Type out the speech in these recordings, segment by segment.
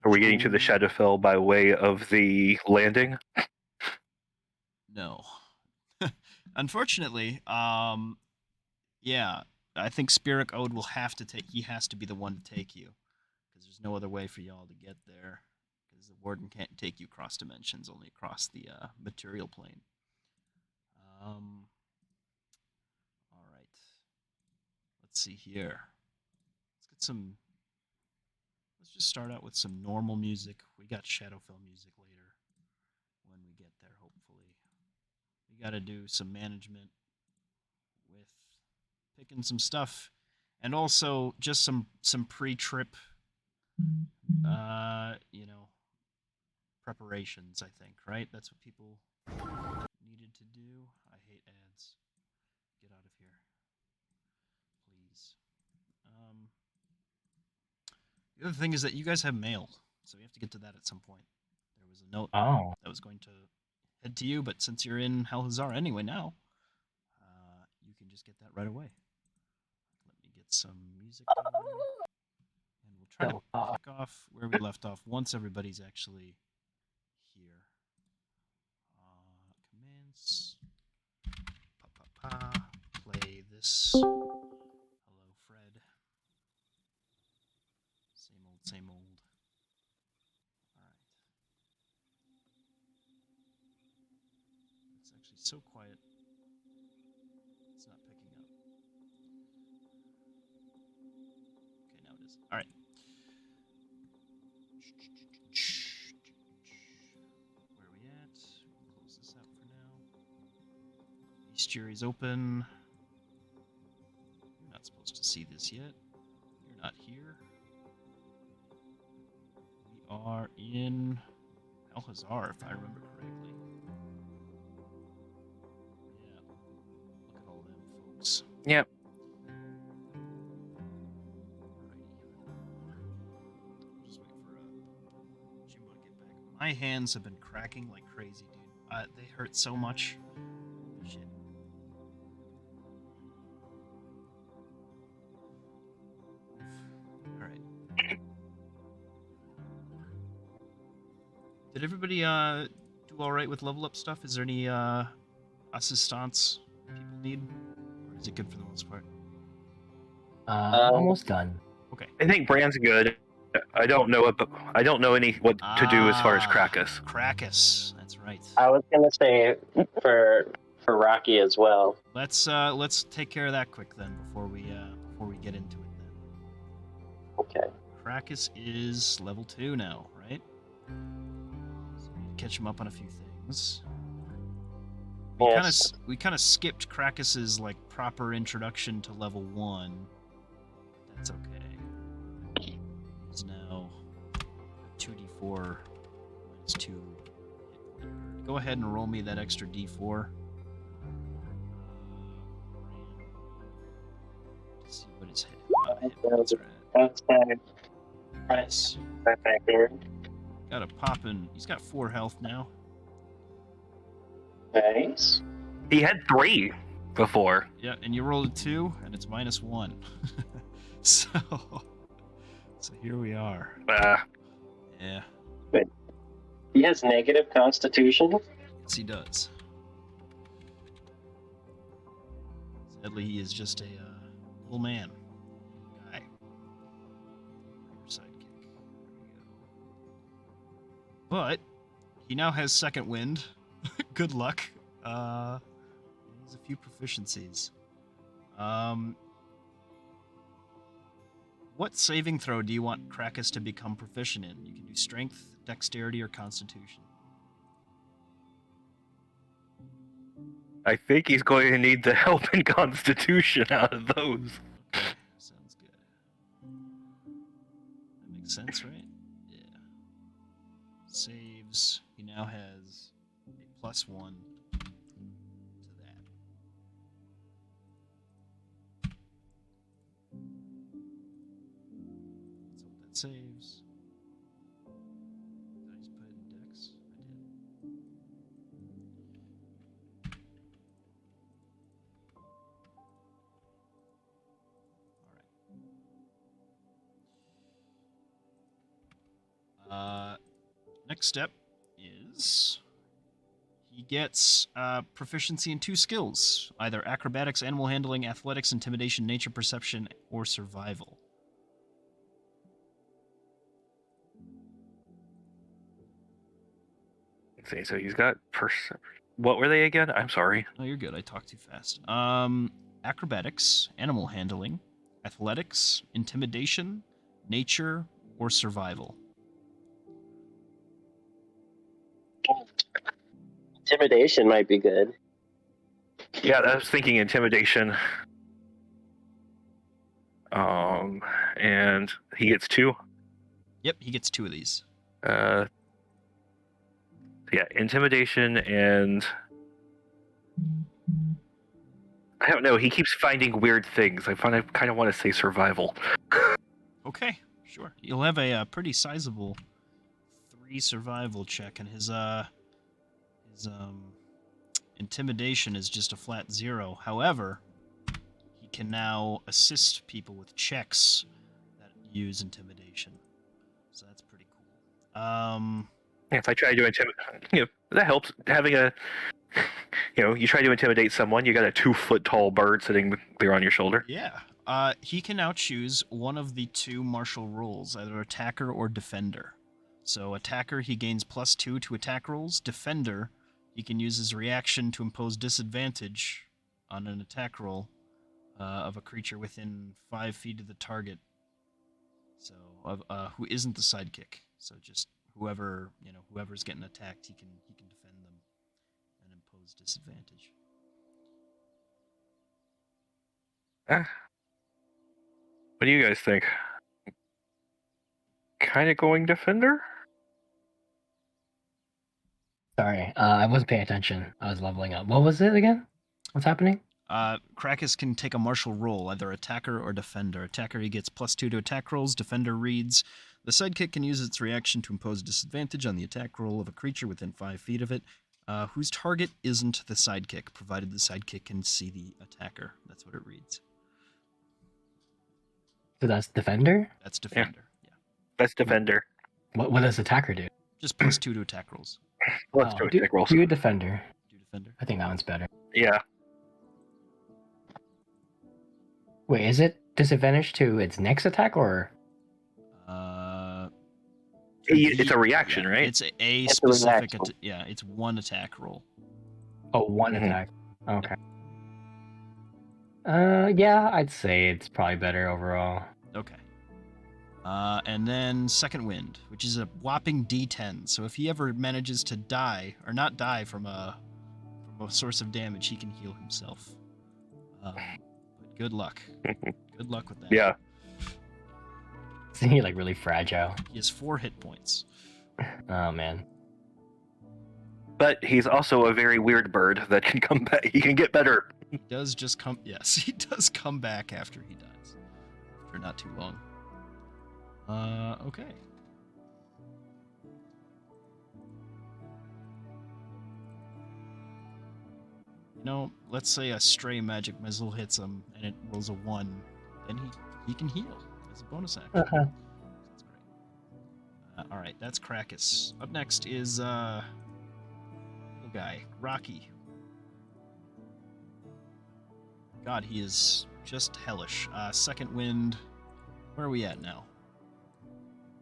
Are we getting to the Shadowfell by way of the landing? No. Unfortunately, yeah, I think Spirit Ode will have to take. He has to be the one to take you, because there's no other way for y'all to get there. Because the Warden can't take you cross dimensions, only across the material plane. Um, all right. Let's see here. Let's get some. Let's just start out with some normal music. We got Shadowfell music later when we get there, hopefully. We got to do some management with picking some stuff, and also just some pre-trip, you know, preparations. I think, right? That's what people needed to do. I hate ads. Get out of here, please. Um, the other thing is that you guys have mail, so we have to get to that at some point. There was a note Oh. that was going to head to you, but since you're in Helhazar anyway now, you can just get that right away. Let me get some music going, and we'll try to pick off where we left off once everybody's actually here. Commands. Pa, pa, pa. Play this. Hello, Fred. Same old, same old. All right. It's actually so quiet. It's not picking up. Okay, now it is. All right. Where are we at? We'll close this out for now. Bestiary's open. You're not supposed to see this yet. You're not here. We are in Alhazar, if I remember correctly. Yeah. Look at all them folks. Yep. Just wait for Jimbo to get back. My hands have been cracking like crazy, dude. They hurt so much. Shit. All right. Did everybody do all right with level up stuff? Is there any assistance people need, or is it good for the most part? Almost done. Okay. I think Brand's good. I don't know what to do as far as Krakus. Krakus, that's right. I was gonna say for Rocky as well. Let's take care of that quick then before we get into it then. Okay. Krakus is level 2 now, right? So we need to catch him up on a few things. We kind of skipped Krakus's like proper introduction to level 1. That's okay. He's now 2d4 minus 2 hit point. Go ahead and roll me that extra d4. See what his hit points are at. That's Nice. here. Got a poppin'. He's got 4 health now. Nice. He had 3 before. Yeah, and you rolled a 2, and it's minus 1. so here we are. Yeah. Wait. He has negative constitution? Yes, he does. Sadly, he is just a little man. Guy. Your sidekick. There we go. But he now has second wind. Good luck. He has a few proficiencies. What saving throw do you want Krakus to become proficient in? You can do strength, dexterity, or constitution. I think he's going to need the help in Constitution out of those. Okay, sounds good. That makes sense, right? Yeah. Saves. He now has a +1 to that. Let's hope that saves. Did I just put it in Dex? I did. Next step is he gets proficiency in 2 skills, either acrobatics, animal handling, athletics, intimidation, nature perception, or survival. Let's see, so he's got what were they again? I'm sorry. Oh, you're good. I talked too fast. Acrobatics, animal handling, athletics, intimidation, nature, or survival. Intimidation might be good. Yeah, I was thinking intimidation. And he gets 2. Yep, he gets 2 of these. Yeah, intimidation and I don't know. He keeps finding weird things. I kind of want to say survival. Okay, sure. You'll have a pretty sizable 3 survival check, and his intimidation is just a flat 0. However, he can now assist people with checks that use intimidation, so that's pretty cool. If I try to intimidate, that helps. Having a, you try to intimidate someone, you got a 2-foot-tall bird sitting there on your shoulder. Yeah. He can now choose one of the 2 martial rules, either attacker or defender. So attacker, he gains +2 to attack rolls. Defender, he can use his reaction to impose disadvantage on an attack roll of a creature within 5 feet of the target. So who isn't the sidekick. So just whoever's getting attacked, he can defend them and impose disadvantage. What do you guys think? Kind of going defender? Sorry, I wasn't paying attention. I was leveling up. What was it again? What's happening? Krakus can take a martial roll, either attacker or defender. Attacker, he gets +2 to attack rolls. Defender reads, the sidekick can use its reaction to impose disadvantage on the attack roll of a creature within 5 feet of it, whose target isn't the sidekick, provided the sidekick can see the attacker. That's what it reads. So that's defender? That's defender, yeah. That's defender. What does attacker do? Just +2 to attack rolls. Let's do attack rolls. Do defender. Do defender. I think that one's better. Yeah. Wait, is it disadvantage to its next attack or? It's a reaction, right? It's a It's a specific. reaction. It's 1 attack roll. Oh, one Mhm. attack. Okay. Yeah, I'd say it's probably better overall. Okay. And then Second Wind, which is a whopping D10. So if he ever manages to die, or not die from a source of damage, he can heal himself. But good luck. Good luck with that. Yeah. Isn't he like really fragile? He has 4 hit points. Oh man. But he's also a very weird bird that can come back. He can get better. He does just come. Yes, he does come back after he dies. For not too long. Okay. Let's say a stray magic missile hits him and it rolls a 1, then he can heal as a bonus action. That's great. All right, that's Krakus. Up next is little guy, Rocky. God, he is just hellish. Second Wind. Where are we at now?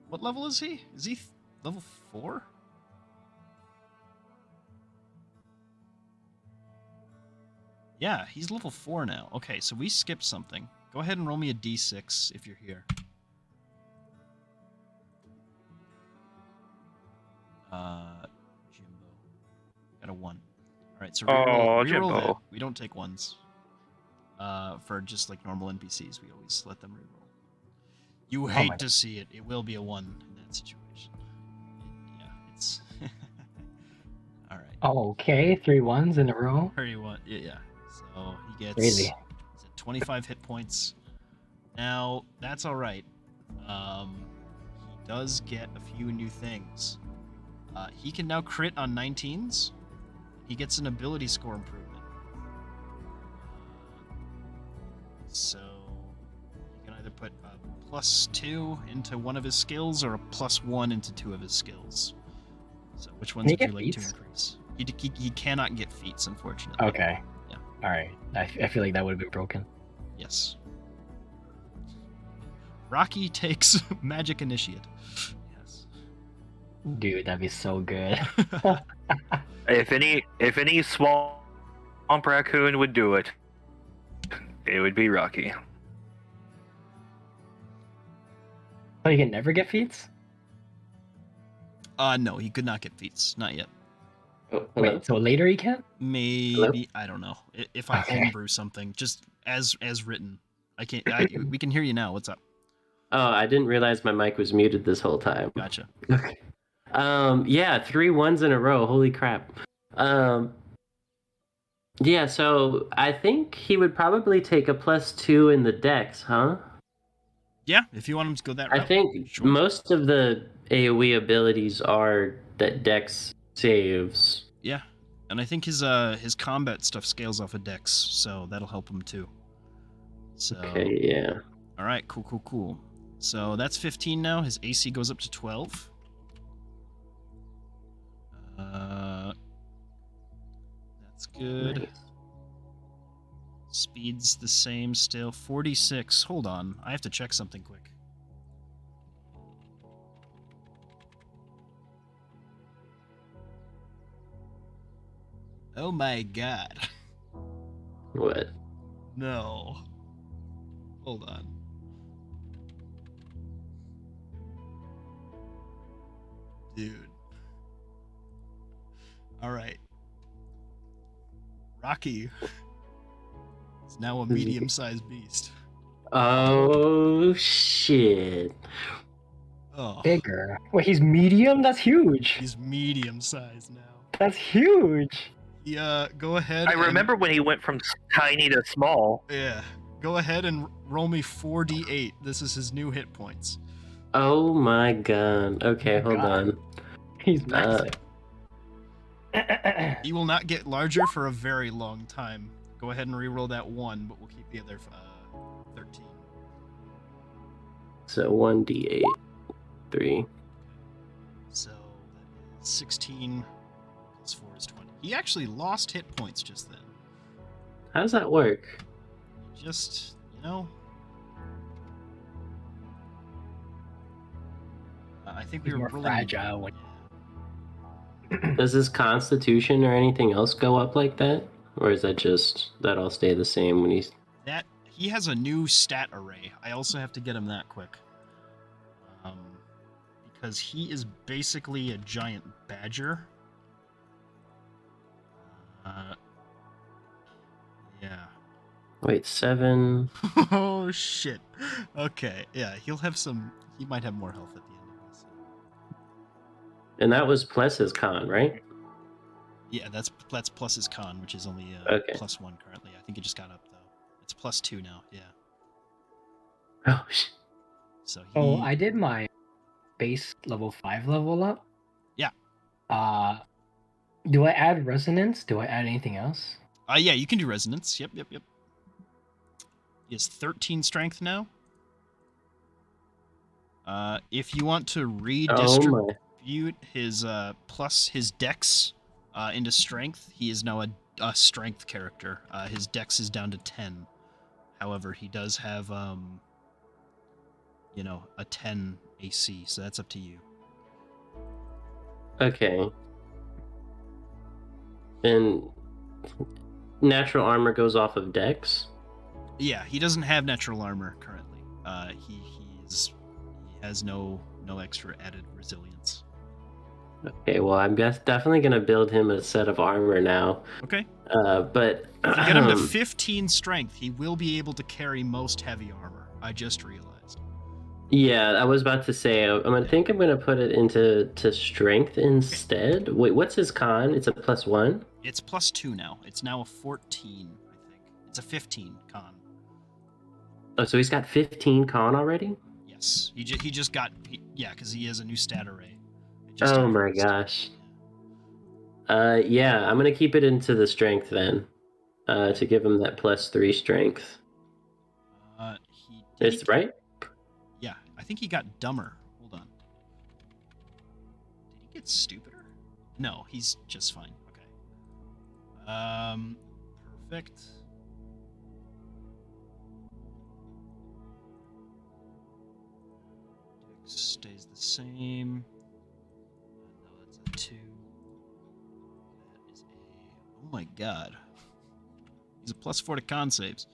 What level is he? Is he level 4? Yeah, he's level 4 now. Okay, so we skipped something. Go ahead and roll me a d6 if you're here. Jimbo. Got a 1. Alright, so reroll Jimbo. that. We don't take 1s. For just like normal NPCs, we always let them reroll. You hate to see it. It will be a 1 in that situation. Yeah, it's... Alright. Okay, 3 1s in a row. Yeah. So he gets Crazy. is it 25 hit points. Now, that's alright. He does get a few new things. He can now crit on 19s. He gets an ability score improvement. So he can either put a +2 into one of his skills or a +1 into 2 of his skills. So which Can ones he would you get like to feats? increase? He cannot get feats, unfortunately. Okay. Yeah. All right. I feel like that would have been broken. Yes. Rocky takes Magic Initiate. Yes. Dude, that'd be so good. If any swamp raccoon would do it, it would be Rocky. Oh, you can never get feats? No, he could not get feats. Not yet. Oh, hello. Wait, so later he can? Maybe I don't know. If I Okay. pin brew something, just as written. I can't. We can hear you now. What's up? Oh, I didn't realize my mic was muted this whole time. Gotcha. Okay. Yeah, 3 ones in a row. Holy crap. Yeah, so I think he would probably take a +2 in the dex, huh? Yeah, if you want him to go that I route. think Sure. most of the AoE abilities are that dex saves. Yeah, and I think his combat stuff scales off of Dex, so that'll help him too. So Okay, yeah. all right, cool. So that's 15 now. His AC goes up to 12. That's good. Nice. Speed's the same still. 46. Hold on, I have to check something quick. Oh my god. What? No. Hold on. Dude. Alright. Rocky is now a medium-sized beast. Oh, shit. Oh. Bigger. Wait, he's medium? That's huge. He's medium-sized now. That's huge. Yeah, go ahead. I remember when he went from tiny to small. Yeah. Go ahead and roll me 4d8. This is his new hit points. Oh my god. Okay, hold God. on. He's massive. He will not get larger for a very long time. Go ahead and re-roll that 1, but we'll keep the other 13. So 1d8. 3. So that is 16 plus 4 is 20. He actually lost hit points just then. How does that work? Just, you know. I think we He's were more rolling. fragile when- Does his constitution or anything else go up like that? Or is that just that all stay the same when he's That he has a new stat array. I also have to get him that quick. Because he is basically a giant badger. Yeah. wait, 7? Oh shit. Okay, yeah, he might have more health at the end of this. And that was plus his con, right? Yeah, that's plus his con, which is only Okay. +1 currently. I think it just got up though. It's +2 now. Yeah. Oh, So he. Oh, I did my base level 5 level up. Yeah. Do I add resonance? Do I add anything else? Yeah, you can do resonance. Yep. He has 13 strength now. If you want to redistribute his plus his dex into strength, he is now a strength character. His dex is down to 10. However, he does have a 10 AC, so that's up to you. Okay. And natural armor goes off of dex? Yeah, he doesn't have natural armor currently. He has no extra added resilience. Okay, well, I'm definitely going to build him a set of armor now. Okay. But If you get him to 15 strength, he will be able to carry most heavy armor. I just realized. yeah, I was about to say, I'm going to put it into strength instead. Okay. Wait, what's his con? It's a +1? It's +2 now. It's now a 14, I think. It's a 15 con. Oh, so he's got 15 con already? Yes. He just got... because he has a new stat array. Oh my gosh. Yeah, I'm going to keep it into the strength then. To give him that +3 strength. It's right? Yeah, I think he got dumber. Hold on. Did he get stupider? No, he's just fine. Okay. Perfect. Dex stays the same. No, that's a 2. That is a... Oh my god. He's a +4 to con saves.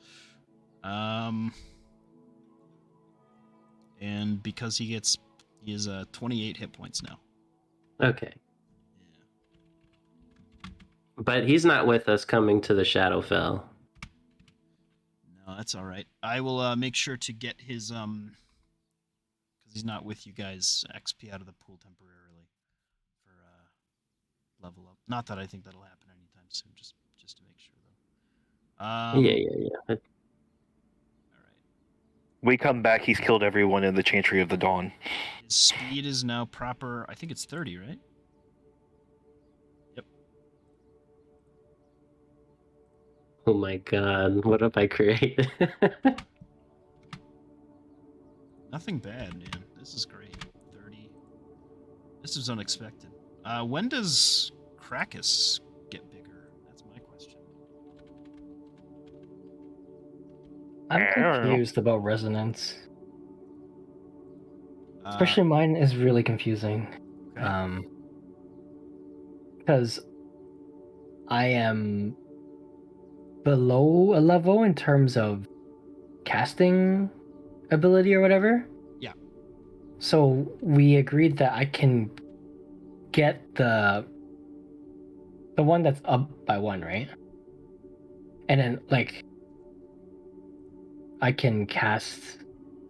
And because he is 28 hit points now. Okay. Yeah. But he's not with us coming to the Shadowfell. No, that's all right. I will make sure to get his because he's not with you guys, XP out of the pool temporarily for level up. Not that I think that'll happen anytime soon. Just to make sure though. Yeah. All right. We come back, he's killed everyone in the Chantry of the Dawn. His speed is now proper. I think it's 30, right? Yep. Oh my god, what have I created? Nothing bad, man. This is great. 30. This is unexpected. When does Krakus get bigger? That's my question. I'm I don't know. confused about resonance. Uh, Especially mine is really confusing. okay. Because I am below a level in terms of casting ability or whatever. Yeah. So we agreed that I can get the one that's up by 1, right? And then like I can cast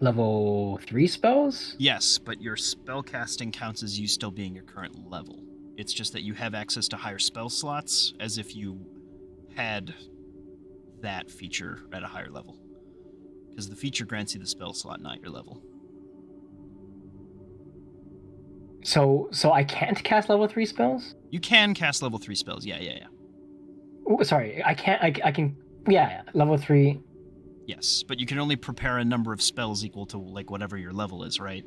level 3 spells? Yes, but your spell casting counts as you still being your current level. It's just that you have access to higher spell slots as if you had that feature at a higher level. Because the feature grants you the spell slot, not your level. So I can't cast level 3 spells? You can cast level 3 spells. Yeah. Oh, sorry, I can't. I can. Yeah, level 3. Yes, but you can only prepare a number of spells equal to like whatever your level is, right?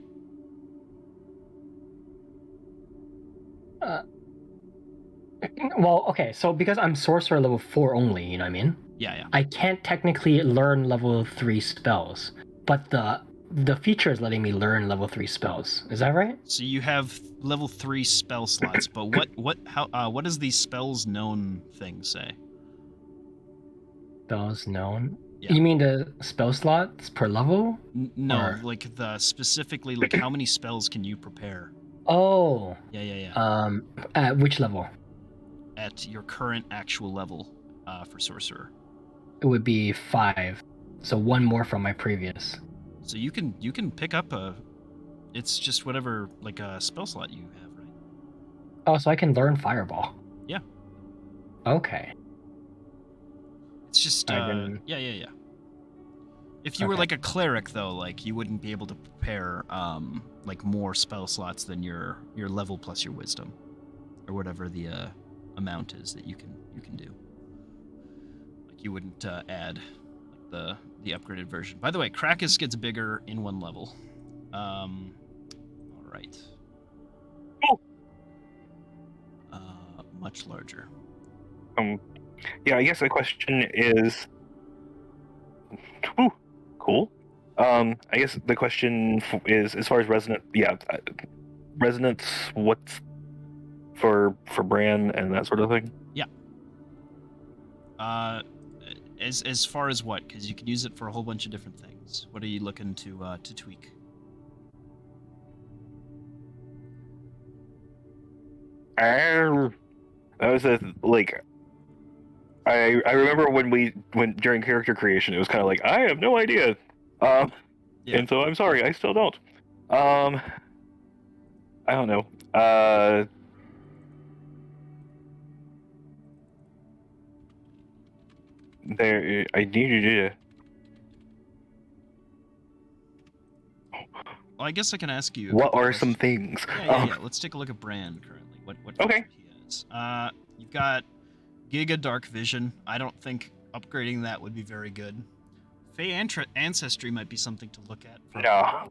Well, okay. So because I'm sorcerer level 4 only, you know what I mean? Yeah. I can't technically learn level 3 spells, but the feature is letting me learn level 3 spells. Is that right? So you have level 3 spell slots, but what does these spells known thing say? Spells known. Yeah. You mean the spell slots per level? No, Or- like specifically, like how many spells can you prepare? Oh. Yeah. At which level? At your current actual level for sorcerer. It would be 5. So 1 more from my previous. So you can pick up it's just whatever like a spell slot you have, right? Oh, so I can learn fireball. Yeah. Okay. It's just I didn't- yeah. If you were Okay. like a cleric though, like you wouldn't be able to prepare like more spell slots than your level plus your wisdom or whatever the amount is that you can do. Like you wouldn't add like the upgraded version. By the way, Krakus gets bigger in 1 level. All right. Oh. Much larger. Yeah, I guess the question is... Whew, cool. I guess the question is, as far as resonance, resonance, what's for Bran and that sort of thing? As far as what? Because you can use it for a whole bunch of different things. What are you looking to tweak? That was I remember when during character creation it was kind of like I have no idea, Yeah. and so I'm sorry, I still don't. I don't know. There, I needed to. Well, I guess I can ask you. What are some things? Yeah. Let's take a look at Bran currently. What Okay. feature he has. You've got Giga Dark Vision. I don't think upgrading that would be very good. Fey Ancestry might be something to look at. No.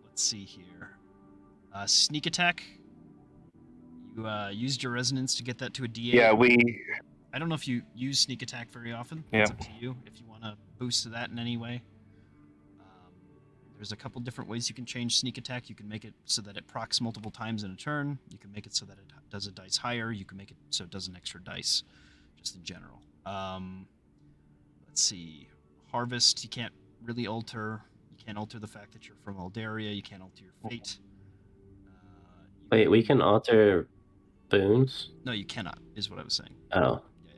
Let's see here. Sneak Attack. You used your resonance to get that to a D8. Yeah, we. I don't know if you use sneak attack very often. Yeah. It's up to you if you want to boost that in any way. There's a couple different ways you can change sneak attack. You can make it so that it procs multiple times in a turn. You can make it so that it does a dice higher. You can make it so it does an extra dice, just in general. Let's see. Harvest, you can't really alter. You can't alter the fact that you're from Aldaria. You can't alter your fate. Wait, we can alter boons? No, you cannot, is what I was saying. Oh. Yeah.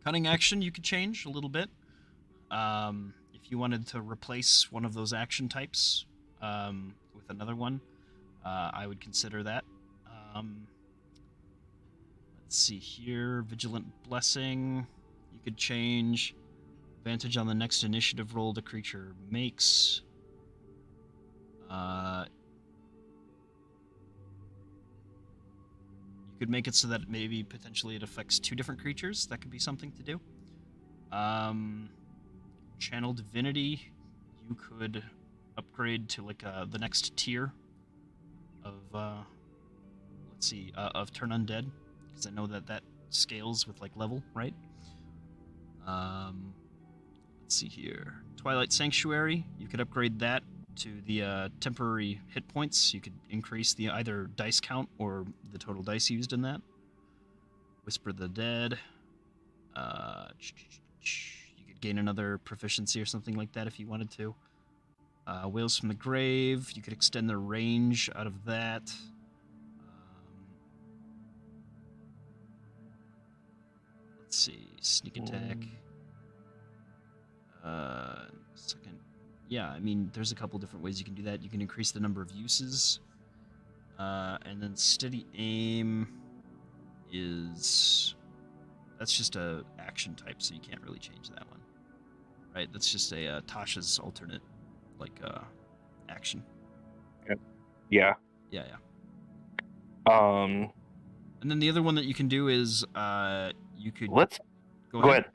Cunning action, you could change a little bit. If you wanted to replace one of those action types with another one, I would consider that. Let's see here. Vigilant Blessing. You could change. Advantage on the next initiative roll the creature makes. You could make it so that maybe potentially it affects 2 different creatures. That could be something to do. Channel Divinity. You could upgrade to like the next tier of of Turn Undead, because I know that scales with like level, right? Let's see here. Twilight Sanctuary. You could upgrade that to the temporary hit points. You could increase the either dice count or the total dice used in that. Whisper the Dead. You could gain another proficiency or something like that if you wanted to. Wails from the Grave. You could extend the range out of that. Let's see. Sneak attack. Second. Yeah, I mean, there's a couple different ways you can do that. You can increase the number of uses. And then steady aim is... That's just a action type, so you can't really change that one. Right? That's just a Tasha's alternate, like, action. Yeah. Yeah. Um. And then the other one that you can do is you could... Let's go ahead.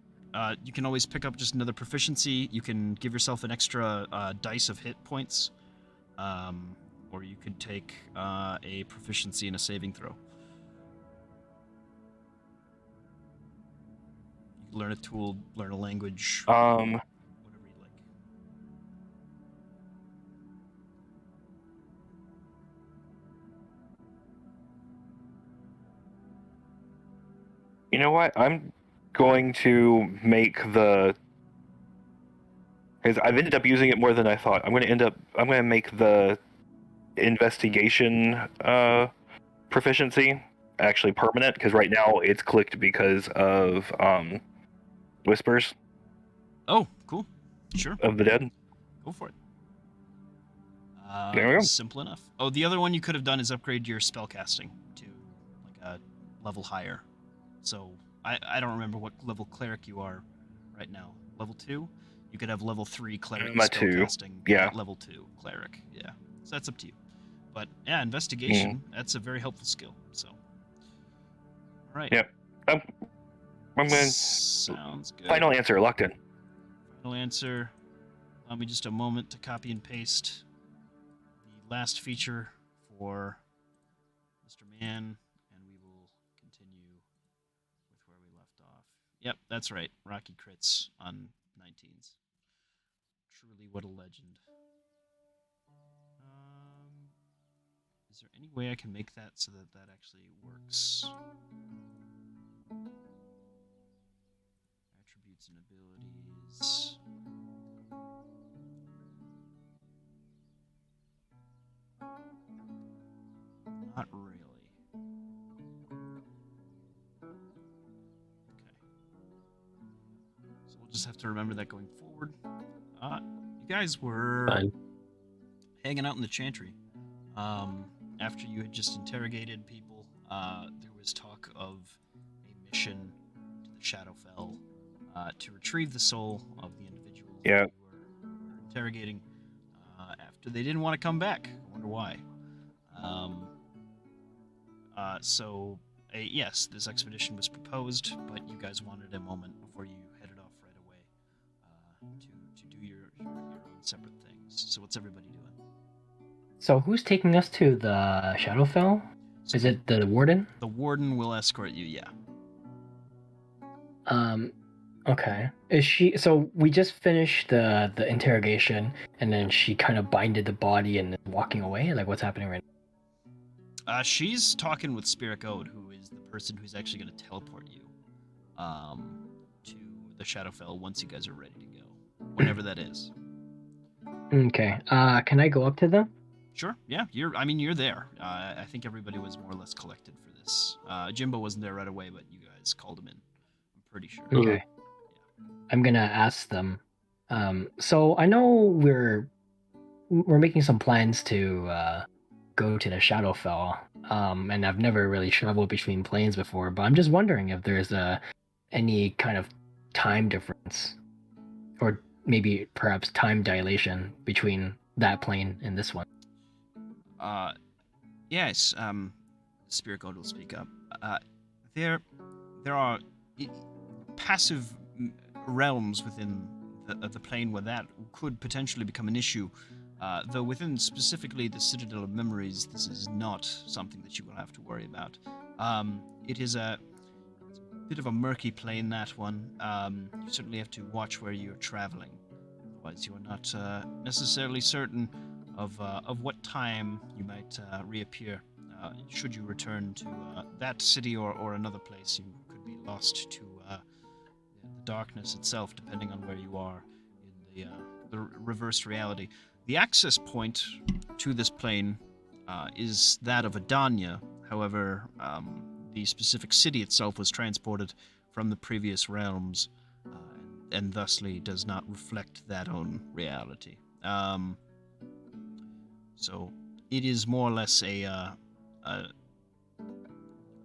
You can always pick up just another proficiency. You can give yourself an extra dice of hit points. Or you could take a proficiency in a saving throw. You can learn a tool, learn a language, whatever you like. You know what? I'm going to make the, because I've ended up using it more than I thought. I'm going to make the investigation proficiency actually permanent, because right now it's clicked because of whispers Oh, cool. Sure. of the dead. Go for it. There we go. Simple enough. Oh, the other one you could have done is upgrade your spellcasting to like a level higher. So I don't remember what level cleric you are right now. Level 2? You could have level 3 cleric I'm at 2. spellcasting. Yeah. Level 2 cleric. Yeah. So that's up to you. But yeah, investigation, that's a very helpful skill. So. All right. Yep. I'm going to Sounds good. final answer locked in. Final answer. Allow me just a moment to copy and paste the last feature for Mr. Man, and we will continue with where we left off. Yep, that's right. Rocky crits on 19s. Truly, what a legend. Is there any way I can make that so that that actually works? Attributes and abilities. Not really. Okay. So we'll just have to remember that going forward. You guys were Fine. hanging out in the chantry. After you had just interrogated people, there was talk of a mission to the Shadowfell to retrieve the soul of the individuals Yeah. that you were interrogating after they didn't want to come back. I wonder why. Yes, this expedition was proposed, but you guys wanted a moment before you headed off right away to do your own separate things. So what's everybody doing? So who's taking us to the Shadowfell? So Is it the warden? the warden will escort you, yeah. Okay. Is she? So we just finished the interrogation, and then she kind of binded the body and is walking away. Like, what's happening right She's talking with Spirit Ode, who is the person who's actually going to teleport you to the Shadowfell once you guys are ready to go, whenever that is. now? Okay. Can I go up to them? Sure, yeah, you're there. I think everybody was more or less collected for this. Jimbo wasn't there right away, but you guys called him in. I'm pretty sure. Okay. I'm gonna ask them. So I know we're making some plans to go to the Shadowfell. And I've never really traveled between planes before, but I'm just wondering if there's any kind of time difference, or maybe perhaps time dilation between that plane and this one. Yes, Spirit God will speak up. There are passive realms within the plane where that could potentially become an issue. Though within specifically the Citadel of Memories, this is not something that you will have to worry about. It is a bit of a murky plane, that one. You certainly have to watch where you're traveling. Otherwise, you are not necessarily certain of what time you might reappear. Should you return to that city or another place, you could be lost to the darkness itself, depending on where you are in the reversed reality. The access point to this plane is that of Adanya. However, the specific city itself was transported from the previous realms, and thusly does not reflect that own reality. So it is more or less a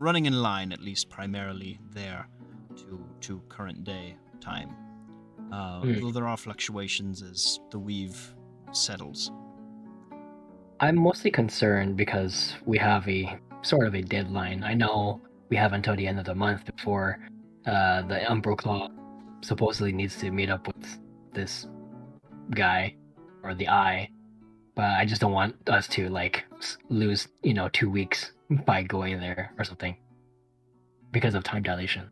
running in line, at least primarily there, to current day time. Though there are fluctuations as the weave settles. I'm mostly concerned because we have a sort of a deadline. I know we have until the end of the month before the Umbro Claw supposedly needs to meet up with this guy or the Eye, but I just don't want us to like lose 2 weeks by going there or something because of time dilation.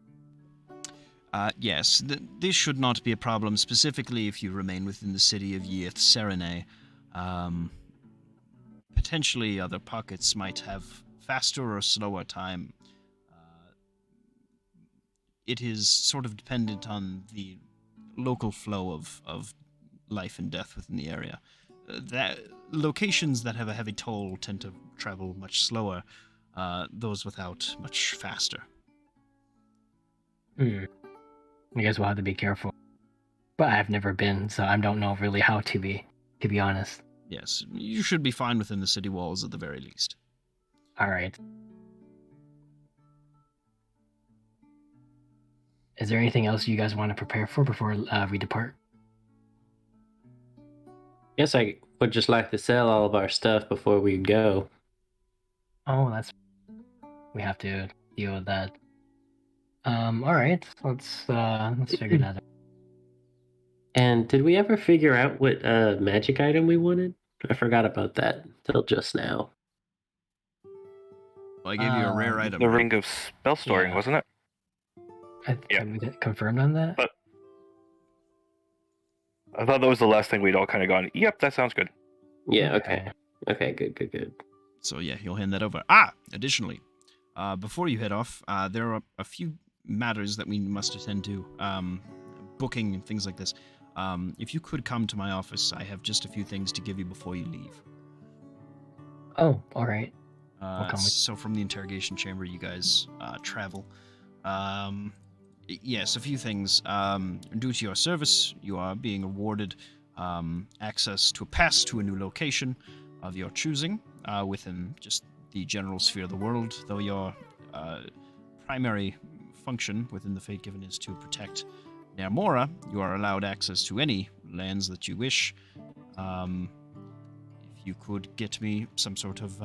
Yes, this should not be a problem, specifically if you remain within the city of Yith Serene. Potentially other pockets might have faster or slower time. It is sort of dependent on the local flow of life and death within the area. Locations that have a heavy toll tend to travel much slower, those without much faster. I guess we'll have to be careful. But I've never been, so I don't know really how to be honest. Yes, you should be fine within the city walls at the very least. Alright. Is there anything else you guys want to prepare for before we depart? Guess I would just like to sell all of our stuff before we go. Oh, we have to deal with that. Alright, let's figure that out. And did we ever figure out what magic item we wanted? I forgot about that till just now. Well, I gave you a rare item. The right? Ring of Spell Storing, Yeah. wasn't it? Yeah. Have we confirmed on that? But I thought that was the last thing we'd all kind of gone, yep, that sounds good. Yeah, okay. Okay, good. So yeah, you'll hand that over. Additionally, before you head off, there are a few matters that we must attend to, booking and things like this. If you could come to my office, I have just a few things to give you before you leave. Oh, alright. So from the interrogation chamber, you guys travel. Yes, a few things. Due to your service, you are being awarded access to a pass to a new location of your choosing within just the general sphere of the world, though your primary function within the Fate Given is to protect Nermora. You are allowed access to any lands that you wish. If you could get me some sort of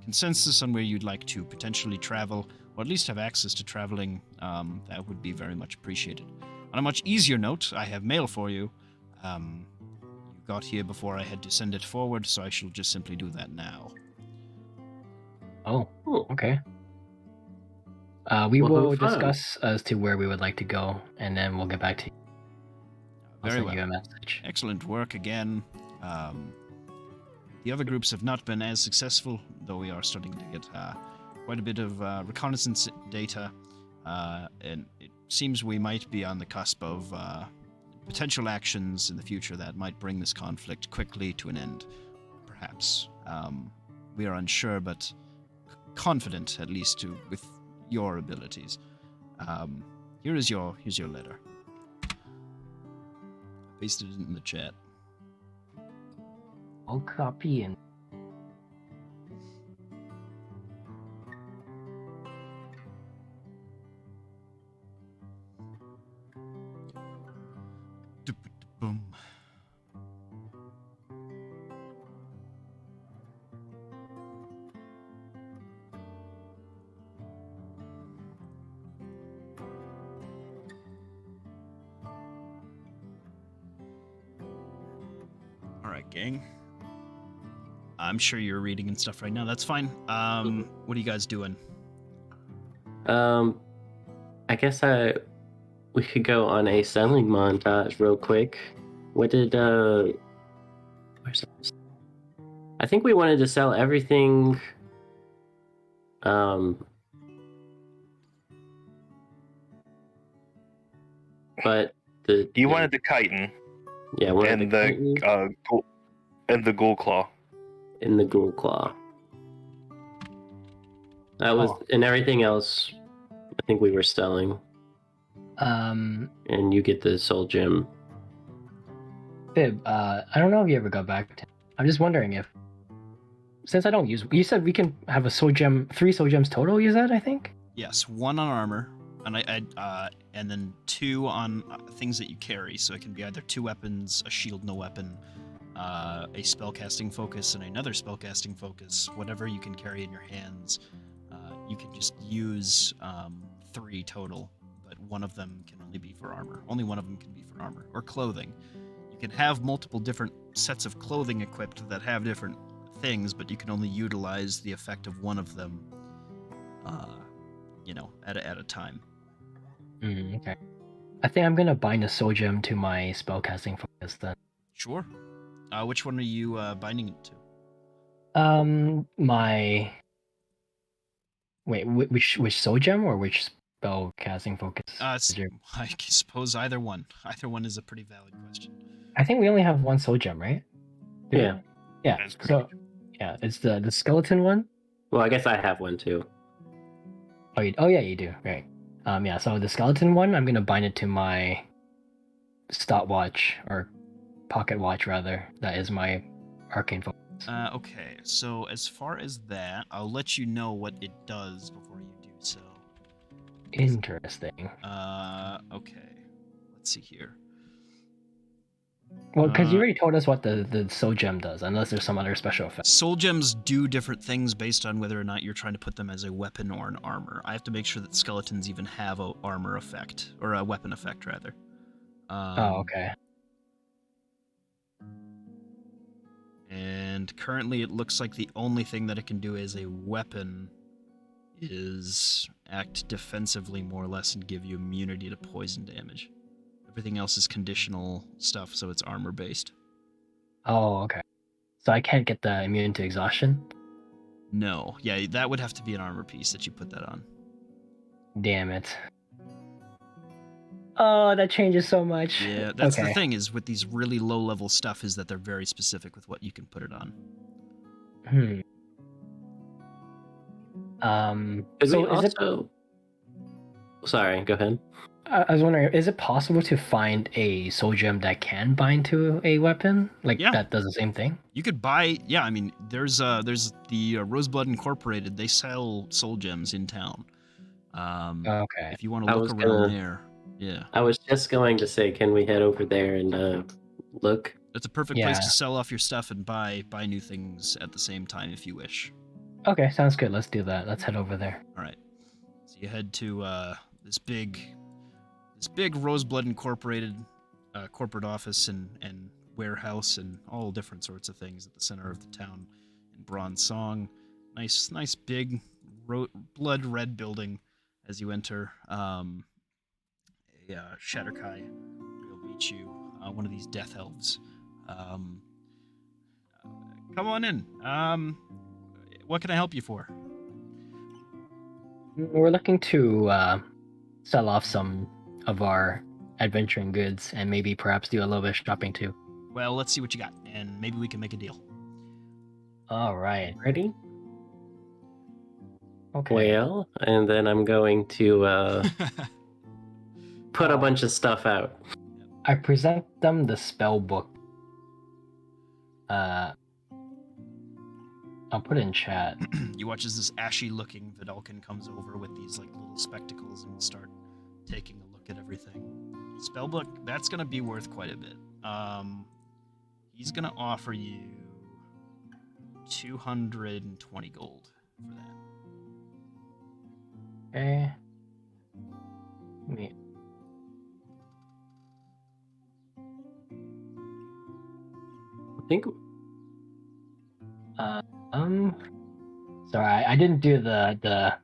consensus on where you'd like to potentially travel, or at least have access to traveling, that would be very much appreciated. On a much easier note, I have mail for you. You got here before I had to send it forward, so I shall just simply do that now. Oh, Oh, okay. We Well, will have fun. discuss as to where we would like to go, and then we'll get back to you. I'll Very send well. you a message. Excellent work again. The other groups have not been as successful, though we are starting to get quite a bit of reconnaissance data, and it seems we might be on the cusp of potential actions in the future that might bring this conflict quickly to an end. Perhaps. We are unsure, but confident, at least, with your abilities. Here's your letter. Pasted it in the chat. I'll copy and Boom. All right, gang. I'm sure you're reading and stuff right now. That's fine. What are you guys doing? I guess we could go on a selling montage real quick. What did where's this? I think we wanted to sell everything. But You wanted the chitin wanted and the ghoul claw. in the ghoul claw. That was and everything else. I think we were selling, and you get the soul gem. Fib, I don't know if you ever got back to. I'm just wondering if, since I don't use, you said we can have a soul gem, 3 soul gems total. You said, I think. Yes, 1 on armor, and and then 2 on things that you carry. So it can be either 2 weapons, a shield, no weapon, a spellcasting focus, and another spellcasting focus. Whatever you can carry in your hands, you can just use 3 total, but one of them can only be for armor. Only one of them can be for armor or clothing. You can have multiple different sets of clothing equipped that have different things, but you can only utilize the effect of one of them, at a time. Okay. I think I'm gonna bind a soul gem to my spellcasting focus then. Sure. Which one are you binding it to? Which soul gem or which spellcasting focus? I suppose either one. Either one is a pretty valid question. I think we only have 1 soul gem, right? Yeah. Yeah. That's So, correct. yeah, it's the skeleton one. Well, I guess I have one too. Oh yeah, you do. Right. Yeah. So the skeleton one, I'm gonna bind it to my stopwatch or pocket watch rather. That is my arcane focus. Okay, so as far as that, I'll let you know what it does before you do so. Interesting. Okay. Let's see here. Well, because you already told us what the soul gem does, unless there's some other special effect. Soul gems do different things based on whether or not you're trying to put them as a weapon or an armor. I have to make sure that skeletons even have a armor effect, or a weapon effect, rather. Okay. And currently it looks like the only thing that it can do as a weapon is act defensively, more or less, and give you immunity to poison damage. Everything else is conditional stuff, so it's armor-based. Oh, okay. So I can't get the immune to exhaustion? No. Yeah, that would have to be an armor piece that you put that on. Damn it. Oh, that changes so much. Yeah, that's the thing, is with these really low-level stuff, is that they're very specific with what you can put it on. Sorry, go ahead. I was wondering, is it possible to find a soul gem that can bind to a weapon? That does the same thing? You could buy, I mean, there's the Roseblood Incorporated, they sell soul gems in town. Okay. If you want to look around there, yeah. I was just going to say, can we head over there and look? That's a perfect place to sell off your stuff and buy new things at the same time if you wish. Okay, sounds good. Let's do that. Let's head over there. All right. So you head to this big Roseblood Incorporated corporate office and warehouse and all different sorts of things at the center of the town in Bronze Song. Nice big blood red building as you enter. A Shatterkai will meet you. One of these death elves. Come on in. What can I help you for? We're looking to sell off some of our adventuring goods and maybe perhaps do a little bit of shopping too. Well, let's see what you got, and maybe we can make a deal. All right. Ready? Okay. Well, and then I'm going to put a bunch of stuff out. I present them the spell book. I'll put it in chat. You watch as this ashy-looking Vidalcan comes over with these like little spectacles and will start taking a look at everything. Spellbook, that's gonna be worth quite a bit. He's gonna offer you 220 gold for that. Okay. Me. I think Sorry, I didn't do the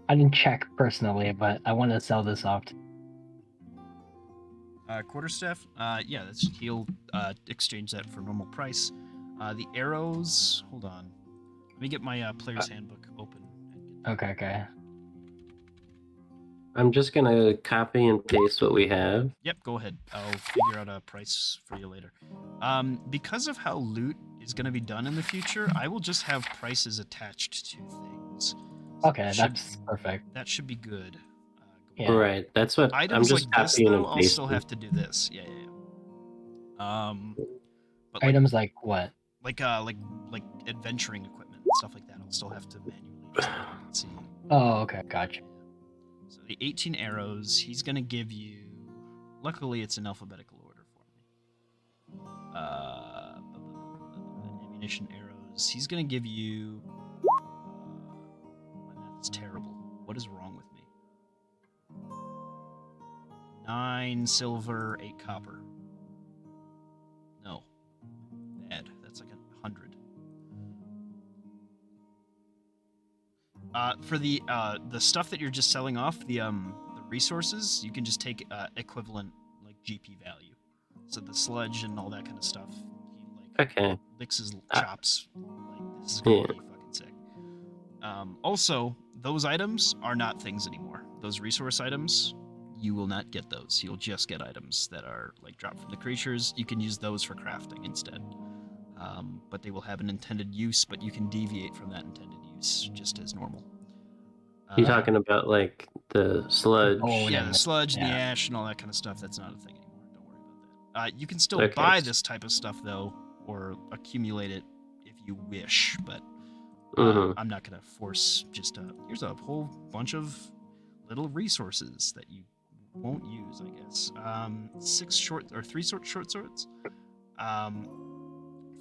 I didn't check personally, but I want to sell this off. Quarterstaff, yeah, he'll exchange that for normal price. The arrows, hold on. Let me get my player's handbook open. Okay. I'm just gonna copy and paste what we have. Yep, go ahead. I'll figure out a price for you later. Because of how loot is going to be done in the future, I will just have prices attached to things. So Okay, that's perfect. That should be good. Yeah. Right, that's what I'm Items just like this, copying though, and I'll pasting. still have to do this. Yeah. But Items like what? like adventuring equipment and stuff like that, I'll still have to manually just see. Oh, okay, gotcha. So the 18 arrows, he's going to give you... Luckily, it's in alphabetical order for me. Ammunition arrows. He's going to give you... my math is terrible. What is wrong with me? 9 silver, 8 copper. No. Bad. That's like 100. For the stuff that you're just selling off, the resources, you can just take equivalent like GP value. So the sludge and all that kind of stuff, he Okay. licks his chops like this is gonna be fucking sick. Also, those items are not things anymore. Those resource items, you will not get those. You'll just get items that are like dropped from the creatures. You can use those for crafting instead. But they will have an intended use, but you can deviate from that intended use just as normal. You talking about like the sludge? Oh, Yeah, the sludge, and the yeah. ash, and all that kind of stuff. That's not a thing anymore. Don't worry about that. You can still Okay. buy this type of stuff though, or accumulate it if you wish. But I'm not gonna force. Just here's a whole bunch of little resources that you won't use, I guess. 3 short swords.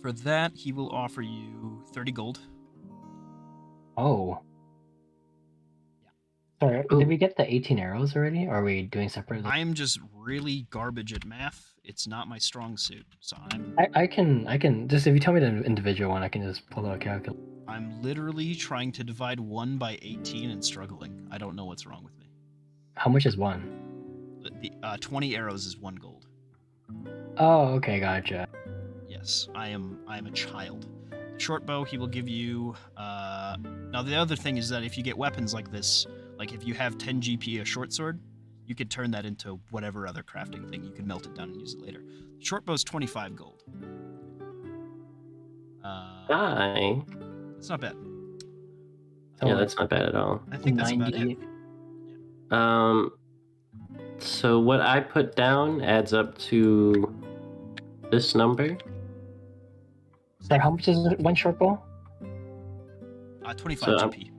For that, he will offer you 30 gold. Oh. Sorry, did we get the 18 arrows already? Or are we doing separately? I am just really garbage at math. It's not my strong suit, so I can just, if you tell me the individual one, I can just pull out a calculator. I'm literally trying to divide 1 by 18 and struggling. I don't know what's wrong with me. How much is one? The 20 arrows is 1 gold. Oh, okay, gotcha. Yes, I am a child. The short bow, he will give you... now, the other thing is that if you get weapons like this, like if you have 10 GP a short sword, you could turn that into whatever other crafting thing. You can melt it down and use it later. The short bow's 25 gold. Hi. It's not bad. So Yeah, that's not bad at all. I think that's about it. So what I put down adds up to this number. Sorry, how much is one short bow? 25 So, GP.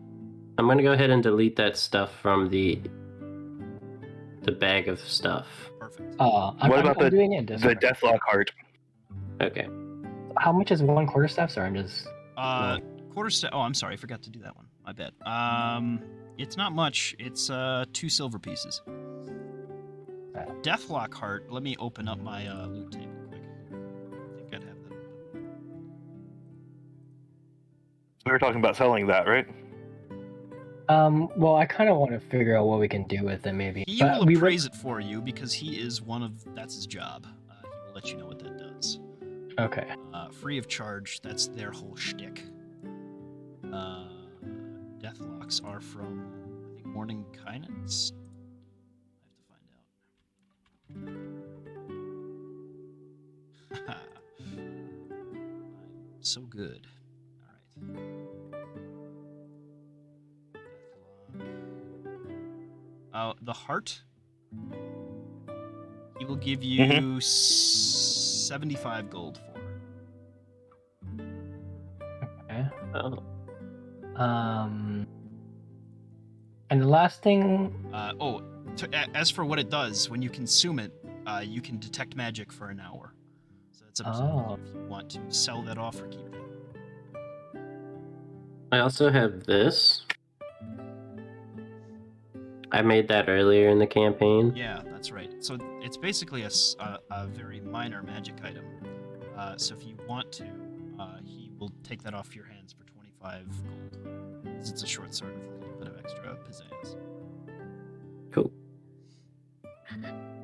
I'm gonna go ahead and delete that stuff from the bag of stuff. Perfect. I'm doing it this the way. Deathlock heart? Okay. How much is one quarterstaff? Sorry, I'm just... Quarterstaff. Oh, I'm sorry. I forgot to do that one. My bad. It's not much. It's 2 silver pieces. Deathlock heart. Let me open up my loot table quick. I think I'd have that open. We were talking about selling that, right? Well, I kind of want to figure out what we can do with it, maybe. He But will we would. appraise it for you because he is that's his job. He will let you know what that does. Okay. Free of charge, that's their whole shtick. Deathlocks are from, I think, Morning Kindness? I have to find out. I'm so good. Alright. The heart. He will give you 75 gold for. Okay. Oh, And the last thing. As for what it does, when you consume it, you can detect magic for an hour. So it's up to you if you want to sell that off or keep that. I also have this. I made that earlier in the campaign. Yeah, that's right. So it's basically a very minor magic item. So if you want to, he will take that off your hands for 25 gold. Because it's a short sword with a little bit of extra pizzazz. Cool.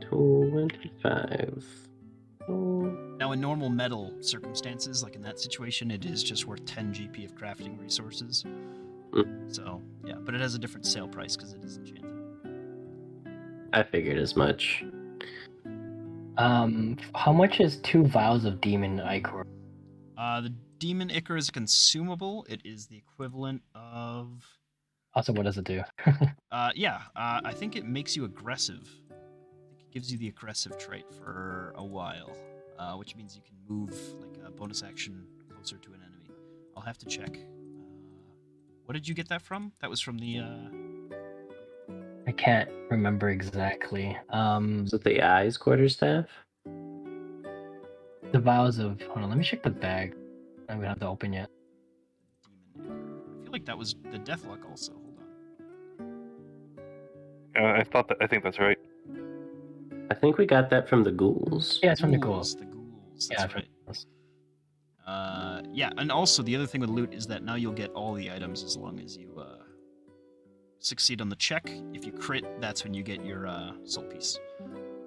25. Now, in normal metal circumstances, like in that situation, it is just worth 10 GP of crafting resources. So, yeah, but it has a different sale price because it is enchanted. I figured as much. How much is 2 vials of demon ichor? The demon ichor is a consumable. It is the equivalent of. Also, what does it do? I think it makes you aggressive. I think it gives you the aggressive trait for a while, which means you can move like a bonus action closer to an enemy. I'll have to check. What did you get that from? That was from the. I can't remember exactly. Is it the eyes quarterstaff? The vials of. Hold on, let me check the bag. I'm gonna have to open yet. Demon ichor. I feel like that was the Deathlock also. Hold on. I think that's right. I think we got that from the ghouls. Yeah, it's from the ghouls. The ghouls. Yeah, That's right. Yeah, and also the other thing with loot is that now you'll get all the items as long as you succeed on the check. If you crit, that's when you get your soul piece.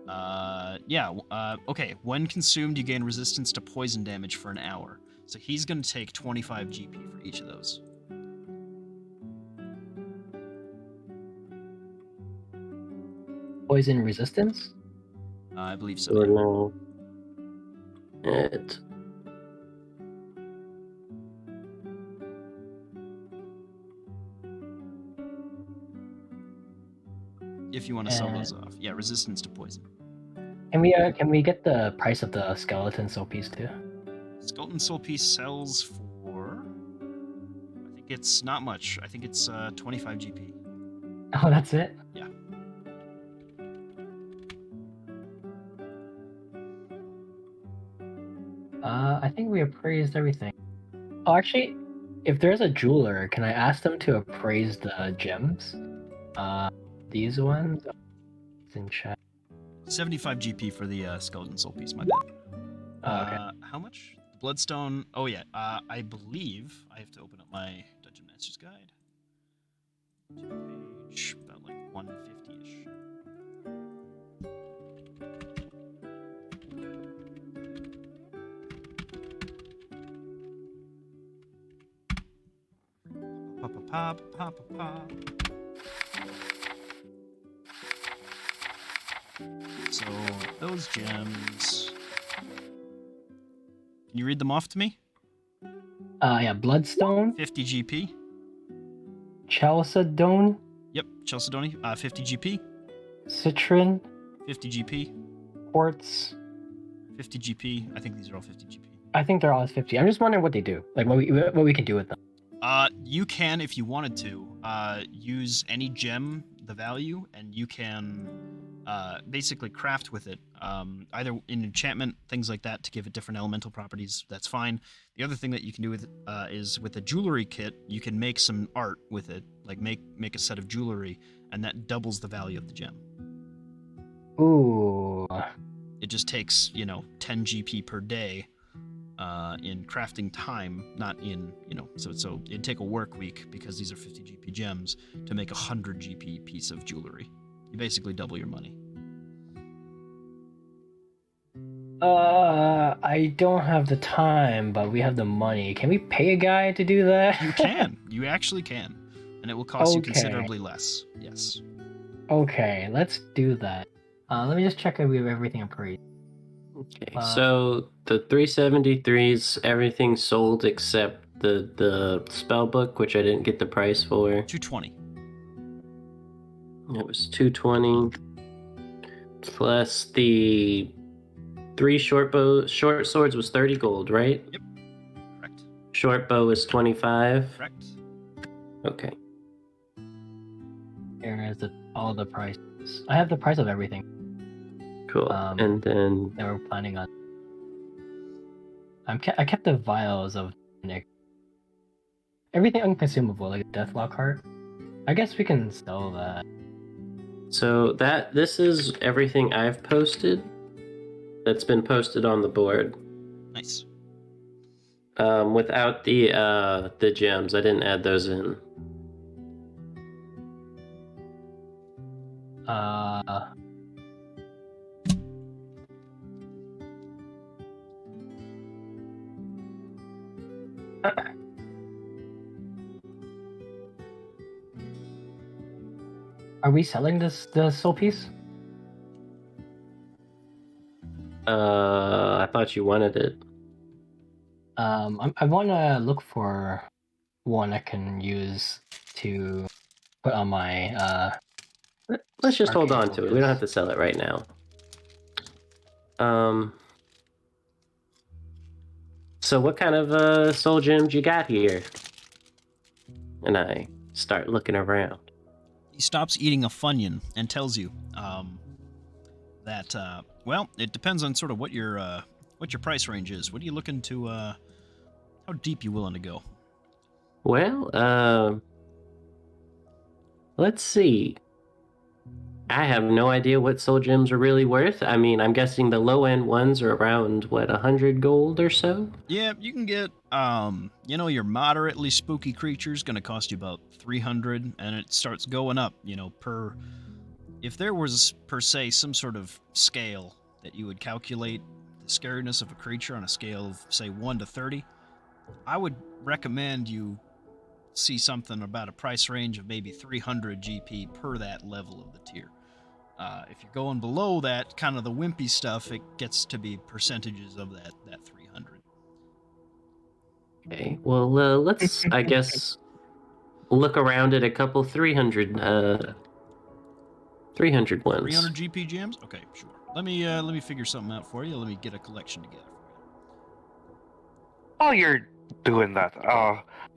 Okay. When consumed, you gain resistance to poison damage for an hour. So he's going to take 25 GP for each of those. Poison resistance? I believe so. Or Yeah. no. It. If you want to sell those off. Yeah, resistance to poison. Can we get the price of the skeleton soul piece too? Skeleton soul piece sells for. I think it's not much. I think it's 25 GP. Oh, that's it? Yeah. I think we appraised everything. Oh, actually, if there's a jeweler, can I ask them to appraise the gems? These ones? It's in chat. 75 GP for the skeleton soul piece, my bad. Oh, okay. How much? Bloodstone. Oh, yeah. I believe I have to open up my Dungeon Master's Guide. Page about like 150-ish. So those gems. Can you read them off to me? Yeah, Bloodstone, 50 GP. Chalcedone, Yep, Chalcedony. 50 GP. Citron, 50 GP. Quartz. 50 GP. I think these are all 50 GP. I think they're all 50. I'm just wondering what they do, like what we can do with them. You can, if you wanted to, use any gem, the value, and you can basically craft with it, either in enchantment, things like that, to give it different elemental properties. That's fine. The other thing that you can do with is with a jewelry kit, you can make some art with it, like make a set of jewelry, and that doubles the value of the gem. Ooh. It just takes 10 GP per day. in crafting time, not in, so it'd take a work week, because these are 50 GP gems, to make a 100 GP piece of jewelry. You basically double your money. I don't have the time, but we have the money. Can we pay a guy to do that? You can. You actually can. And it will cost you Okay. considerably less. Yes. Okay, let's do that. Let me just check if we have everything appraised. Okay, so the 373s, everything sold except the spell book, which I didn't get the price for. 220. It was 220 plus the 3 short swords was 30 gold, right? Yep. Correct. Short bow is 25. Correct. Okay. Here is all the prices. I have the price of everything Cool. And then that we're planning on. I kept the vials of Nick. Everything unconsumable, like a Deathlock heart. I guess we can sell that. so this is everything I've posted that's been posted on the board. Nice. Without the gems, I didn't add those in. Are we selling the soul piece? I thought you wanted it. I want to look for one I can use to put on my Let's just hold arcane on to it. We don't have focus. to sell it right now. So what kind of soul gems you got here? And I start looking around. He stops eating a Funyun and tells you that, well, it depends on sort of what your price range is. What are you looking to, how deep you willing to go? Well, let's see. I have no idea what soul gems are really worth. I mean, I'm guessing the low-end ones are around, 100 gold or so? Yeah, you can get, your moderately spooky creature's going to cost you about 300, and it starts going up, per... If there was, per se, some sort of scale that you would calculate the scariness of a creature on a scale of, say, 1 to 30, I would recommend you see something about a price range of maybe 300 GP per that level of the tier. If you're going below that, kind of the wimpy stuff, it gets to be percentages of that 300. Okay, well, let's, I guess, look around at a couple 300 ones. 300 GP gems? Okay, sure. Let me figure something out for you. Let me get a collection together for you. While you're doing that,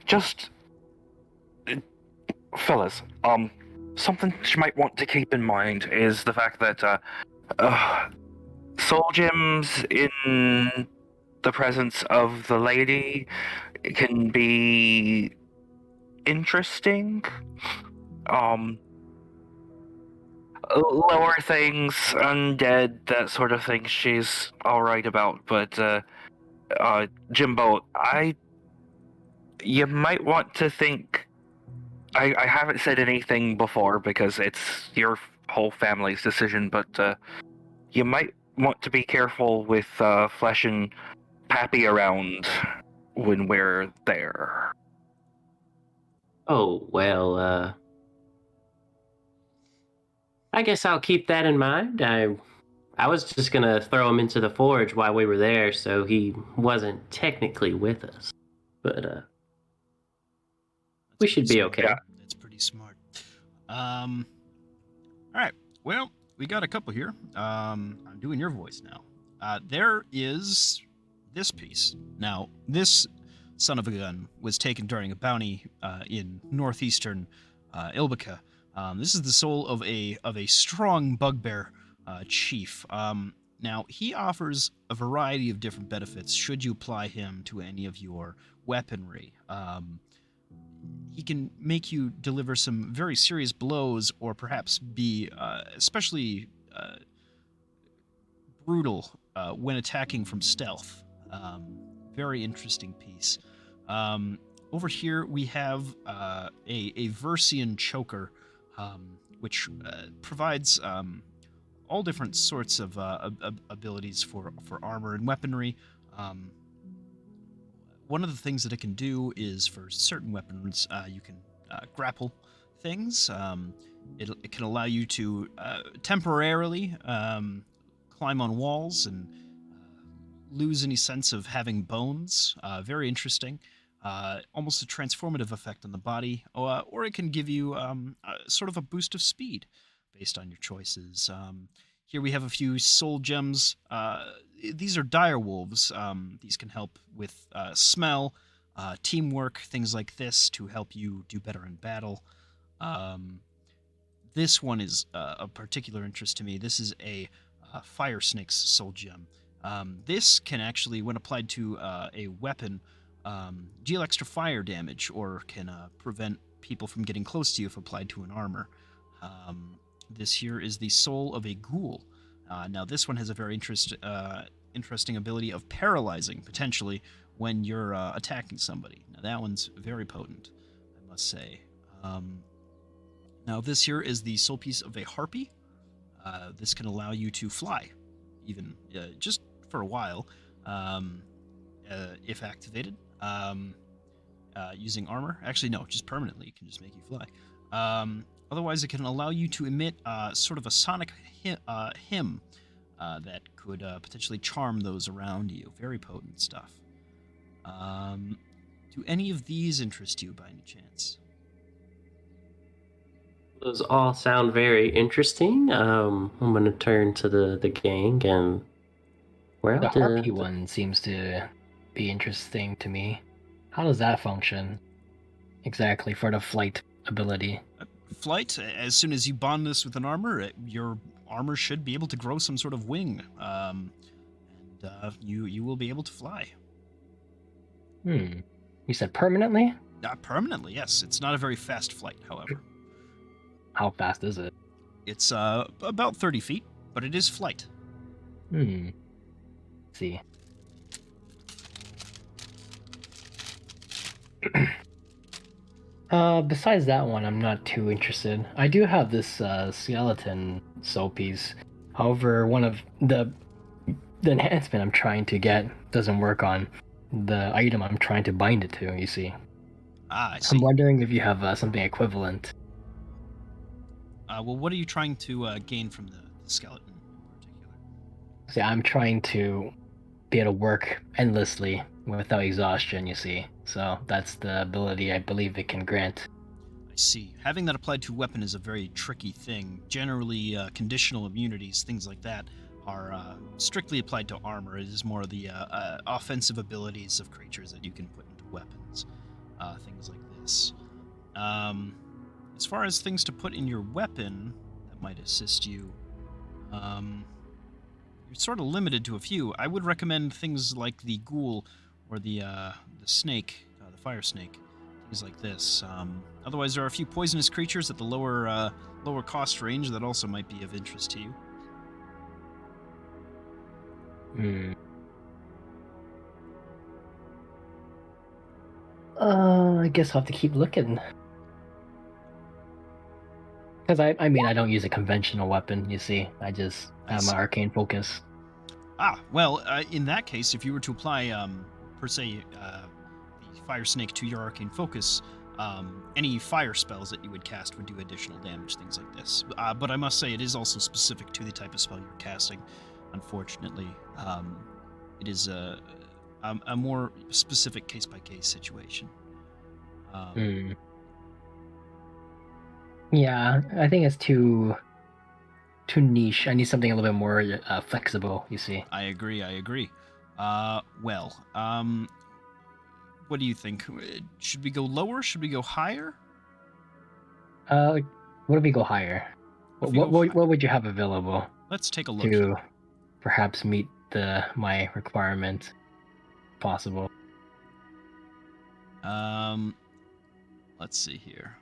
just fellas, something you might want to keep in mind is the fact that soul gems in the presence of the lady can be interesting. Lower things, undead, that sort of thing, she's alright about, but Jimbo, you might want to think. I haven't said anything before because it's your whole family's decision, but you might want to be careful with Flesh and Pappy around when we're there. Oh, well, I guess I'll keep that in mind. I was just gonna throw him into the forge while we were there, so he wasn't technically with us. But we should be okay. Yeah. That's pretty smart. All right. Well, we got a couple here. I'm doing your voice now. There is this piece. Now, this son of a gun was taken during a bounty in northeastern Ilbica. This is the soul of a strong bugbear chief. Now, he offers a variety of different benefits should you apply him to any of your weaponry. He can make you deliver some very serious blows, or perhaps be especially brutal when attacking from stealth. Very interesting piece. Over here we have a Versian choker, which provides all different sorts of abilities for armor and weaponry. Um, One of the things that it can do is for certain weapons, you can grapple things. It can allow you to temporarily climb on walls and lose any sense of having bones. Very interesting. Almost a transformative effect on the body, or it can give you sort of a boost of speed based on your choices. Here we have a few soul gems. These are dire wolves. These can help with smell, teamwork, things like this to help you do better in battle. This one is of particular interest to me. This is a fire snake's soul gem. This can actually, when applied to a weapon, deal extra fire damage or can prevent people from getting close to you if applied to an armor. This here is the soul of a ghoul. Now, this one has a very interesting ability of paralyzing, potentially, when you're attacking somebody. Now, that one's very potent, I must say. Now, this here is the soul piece of a harpy. This can allow you to fly, even just for a while, if activated, using armor. Actually, no, just permanently. It can just make you fly. Otherwise, it can allow you to emit sort of a sonic hymn that could potentially charm those around you. Very potent stuff. Do any of these interest you by any chance? Those all sound very interesting. I'm going to turn to the gang and where The else harpy one seems to be interesting to me. How does that function exactly for the flight ability? Flight, as soon as you bond this with an armor, your armor should be able to grow some sort of wing, and you will be able to fly. You said permanently? Permanently, yes. It's not a very fast flight, however. How fast is it? It's about 30 feet, but it is flight. Let's see. Besides that one, I'm not too interested. I do have this skeleton soul piece. However, one of the enhancement I'm trying to get doesn't work on the item I'm trying to bind it to, you see. I see. I'm wondering if you have something equivalent. Well, what are you trying to gain from the skeleton in particular? See, I'm trying to be able to work endlessly without exhaustion, you see. So that's the ability I believe it can grant. I see. Having that applied to a weapon is a very tricky thing. Generally, conditional immunities, things like that, are strictly applied to armor. It is more the offensive abilities of creatures that you can put into weapons. Things like this. As far as things to put in your weapon that might assist you, you're sort of limited to a few. I would recommend things like the ghoul or the snake, the fire snake, things like this. Otherwise, there are a few poisonous creatures at the lower cost range that also might be of interest to you. I guess I'll have to keep looking. Because I mean, I don't use a conventional weapon, you see. I just have my arcane focus. Well, in that case, if you were to apply, per se, the fire snake to your arcane focus, any fire spells that you would cast would do additional damage, things like this. But I must say, it is also specific to the type of spell you're casting. Unfortunately, it is a more specific case-by-case situation. Yeah, I think it's too niche. I need something a little bit more flexible, you see. I agree. What do you think? Should we go lower? Should we go higher? What if we go higher? What would you have available? Let's take a look to here. Perhaps meet my requirement, possible. Let's see here.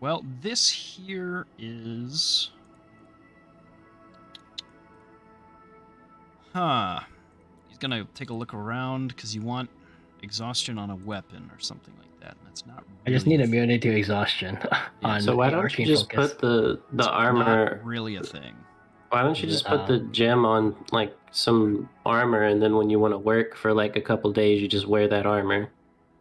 Well, this here is... He's gonna take a look around because you want exhaustion on a weapon or something like that. And that's not. I just really need a immunity to exhaustion on So why the don't you arcane just focus. put the It's armor? Not really a thing. Why don't you just put the gem on like some armor, and then when you want to work for like a couple days, you just wear that armor.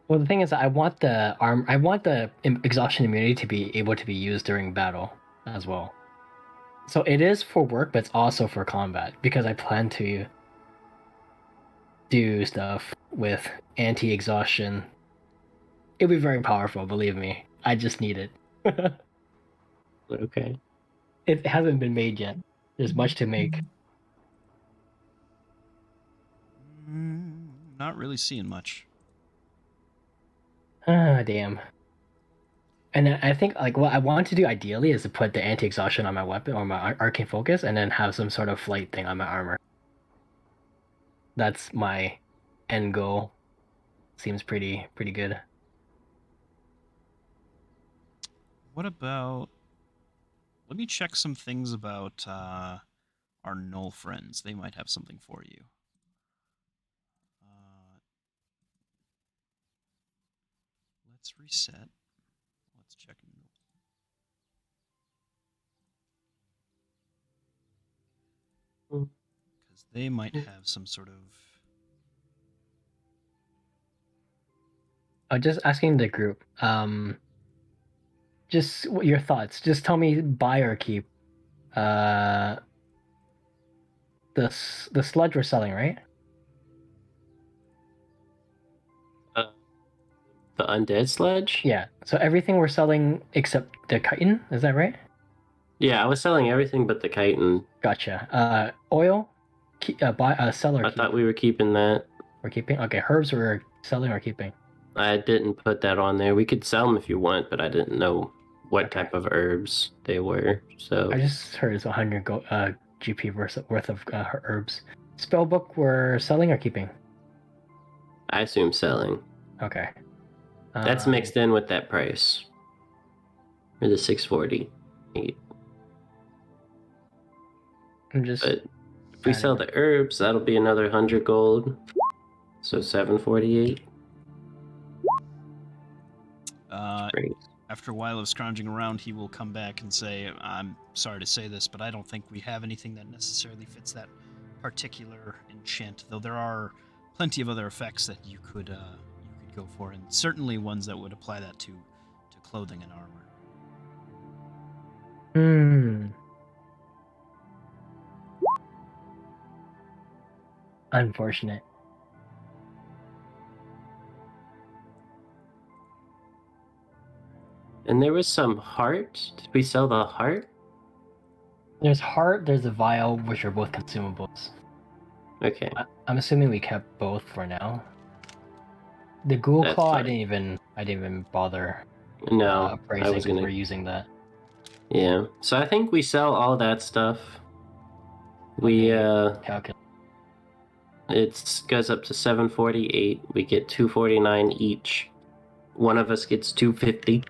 Well, the thing is, I want the exhaustion immunity to be able to be used during battle as well. So it is for work, but it's also for combat because I plan to do stuff with anti-exhaustion. It'll be very powerful, believe me. I just need it. Okay. It hasn't been made yet. There's much to make. Not really seeing much. Ah, damn. And I think like what I want to do ideally is to put the anti-exhaustion on my weapon or my arcane focus, and then have some sort of flight thing on my armor. That's my end goal. Seems pretty good. What about? Let me check some things about our null friends. They might have something for you. Let's reset. Let's check. Because they might have some sort of. Just asking the group. Just your thoughts. Just tell me buy or keep. The sludge we're selling, right? The undead sledge? Yeah. So everything we're selling except the chitin, is that right? Yeah, I was selling everything but the chitin. Gotcha. Oil, sell or I keep? thought we were keeping that. We're keeping. Okay, herbs we're selling or keeping. I didn't put that on there. We could sell them if you want, but I didn't know what Okay. type of herbs they were. So I just heard it's 100 GP worth of herbs. Spellbook we're selling or keeping? I assume selling. Okay. That's mixed in with that price. Or the 648. I'm just. But if we sell the herbs, that'll be another 100 gold. So 748. After a while of scrounging around, he will come back and say, I'm sorry to say this, but I don't think we have anything that necessarily fits that particular enchant, though there are plenty of other effects that you could go for, and certainly ones that would apply that to clothing and armor. Unfortunate. And there was some heart. Did we sell the heart? There's heart, there's a vial, which are both consumables. Okay. I'm assuming we kept both for now. The ghoul That's claw, fine. I didn't even bother. No, appraising I was gonna. we're using that. Yeah. So I think we sell all that stuff. We Calculate. it goes up to 748. We get 249 each. One of us gets 250.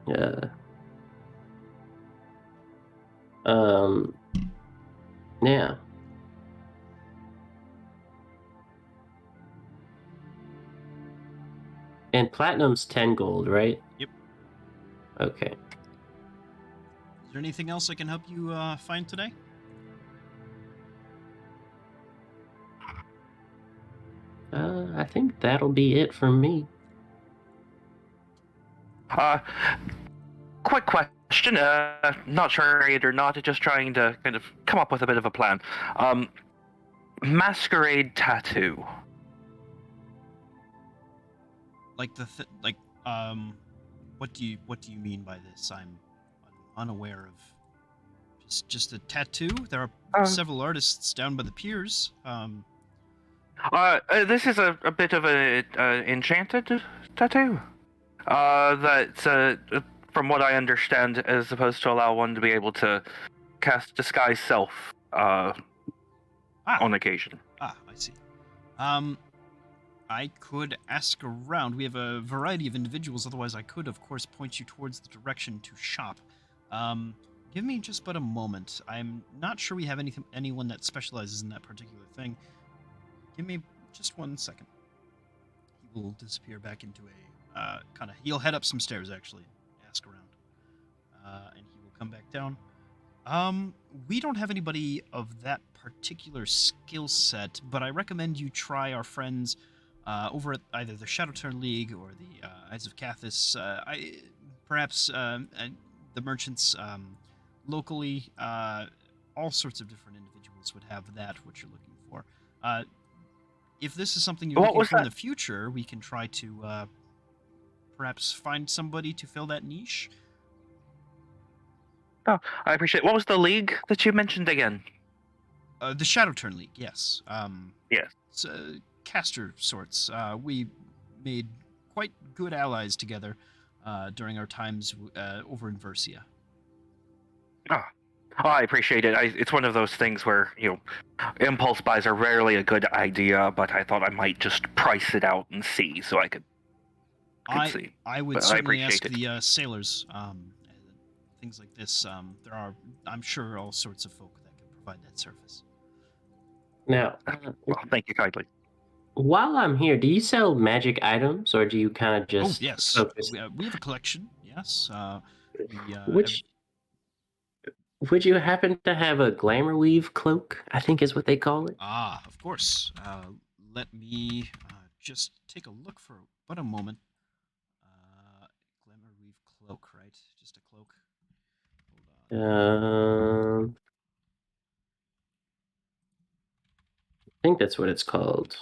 Yeah. And platinum's 10 gold, right? Yep. Okay. Is there anything else I can help you find today? I think that'll be it from me. Quick question. Not sure it or not. Just trying to kind of come up with a bit of a plan. Masquerade tattoo. Like what do you mean by this? I'm unaware of. Just a tattoo? There are several artists down by the piers. This is a bit of a enchanted tattoo. That's from what I understand, is supposed to allow one to be able to cast disguise self on occasion. I see. I could ask around. We have a variety of individuals. Otherwise, I could, of course, point you towards the direction to shop. Give me just but a moment. I'm not sure we have anyone that specializes in that particular thing. Give me just 1 second. He will disappear back into a kind of. He'll head up some stairs actually, ask around, and he will come back down. We don't have anybody of that particular skill set, but I recommend you try our friends over at either the Shadowturn League or the Eyes of Cathis. Perhaps the merchants locally. All sorts of different individuals would have that, what you're looking for. If this is something you're What looking was for in that? the future, we can try to perhaps find somebody to fill that niche. Oh, I appreciate. What was the league that you mentioned again? The Shadowturn League, yes. Yes. It's, caster sorts. We made quite good allies together during our times over in Versia. Oh, I appreciate it. It's one of those things where, impulse buys are rarely a good idea, but I thought I might just price it out and see, so I could see. I would But I certainly ask appreciate it. the sailors. Things like this. There are, I'm sure, all sorts of folk that can provide that service. Now, Well, thank you kindly. while I'm here, do you sell magic items, or do you kind of just yes, focus? we have a collection. Yes. We Which would you happen to have a glamour weave cloak? I think is what they call it. of course. Let me just take a look for but a moment. Glamour weave cloak, right? Just a cloak. Hold on. I think that's what it's called.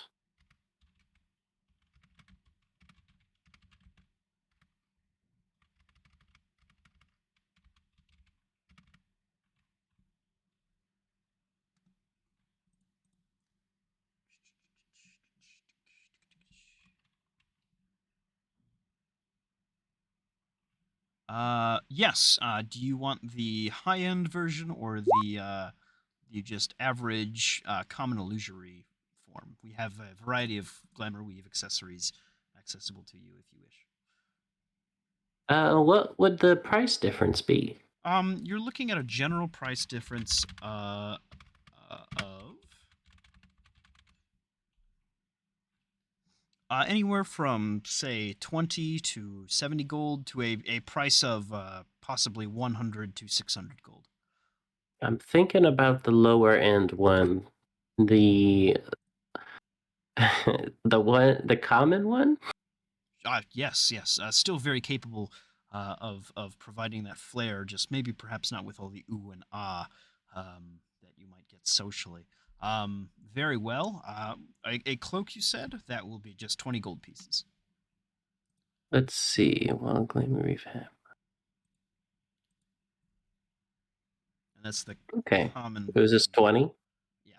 Yes. Do you want the high-end version or the just average common illusory form? We have a variety of glamour weave accessories accessible to you if you wish. What would the price difference be? You're looking at a general price difference of anywhere from say 20 to 70 gold to a price of possibly 100 to 600 gold. I'm thinking about the lower end one, the the common one. Yes. Still very capable of providing that flair. Just maybe perhaps not with all the ooh and ah that you might get socially. Very well. A cloak, you said? That will be just 20 gold pieces. Let's see. Well, glamour weave have. And that's the Okay. common. It was just 20. Yeah,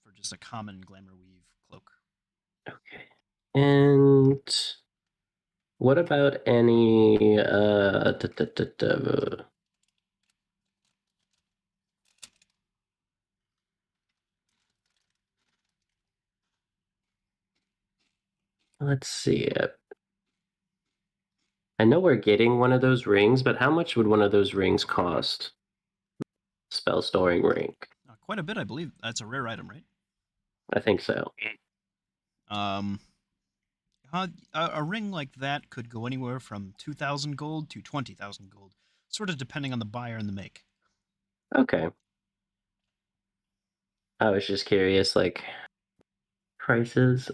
for just a common glamour weave cloak. Okay. And what about any let's see. I know we're getting one of those rings, but how much would one of those rings cost? Spell storing ring. Quite a bit, I believe. That's a rare item, right? I think so. A ring like that could go anywhere from 2,000 gold to 20,000 gold, sort of depending on the buyer and the make. Okay. I was just curious, like prices.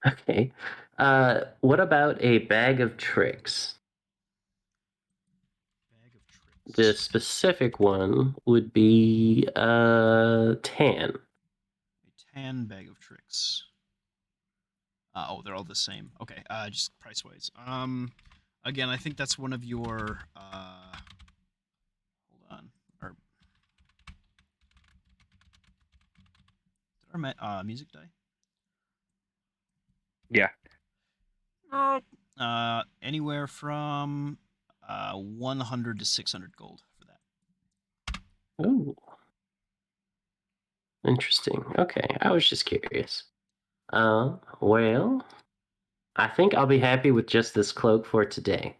Okay. What about a bag of tricks? Bag of tricks. The specific one would be tan. A tan bag of tricks. They're all the same. Okay, just price wise. Again, I think that's one of your. Hold on. Or did our music die? Yeah. Anywhere from 100 to 600 gold for that. Oh, interesting. Okay, I was just curious. Well, I think I'll be happy with just this cloak for today.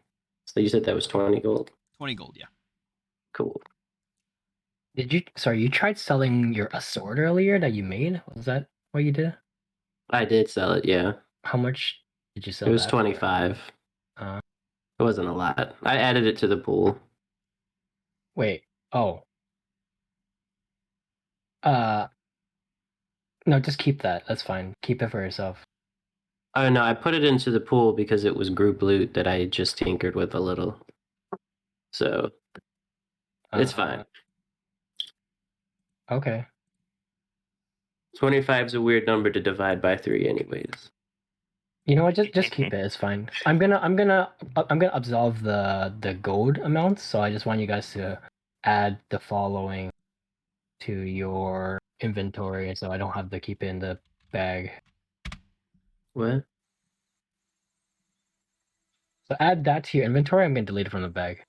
So you said that was 20 gold? 20 gold, yeah. Cool. You tried selling a sword earlier that you made? Was that what you did? I did sell it, yeah. How much did you sell It was that 25. for? It wasn't a lot. I added it to the pool. Wait. Oh. No, just keep that. That's fine. Keep it for yourself. Oh no, I put it into the pool because it was group loot that I just tinkered with a little. So it's fine. Okay. 25 is a weird number to divide by 3 anyways. You know what? Just keep it. It's fine. I'm gonna absolve the gold amounts. So I just want you guys to add the following to your inventory, so I don't have to keep it in the bag. What? So add that to your inventory. I'm gonna delete it from the bag.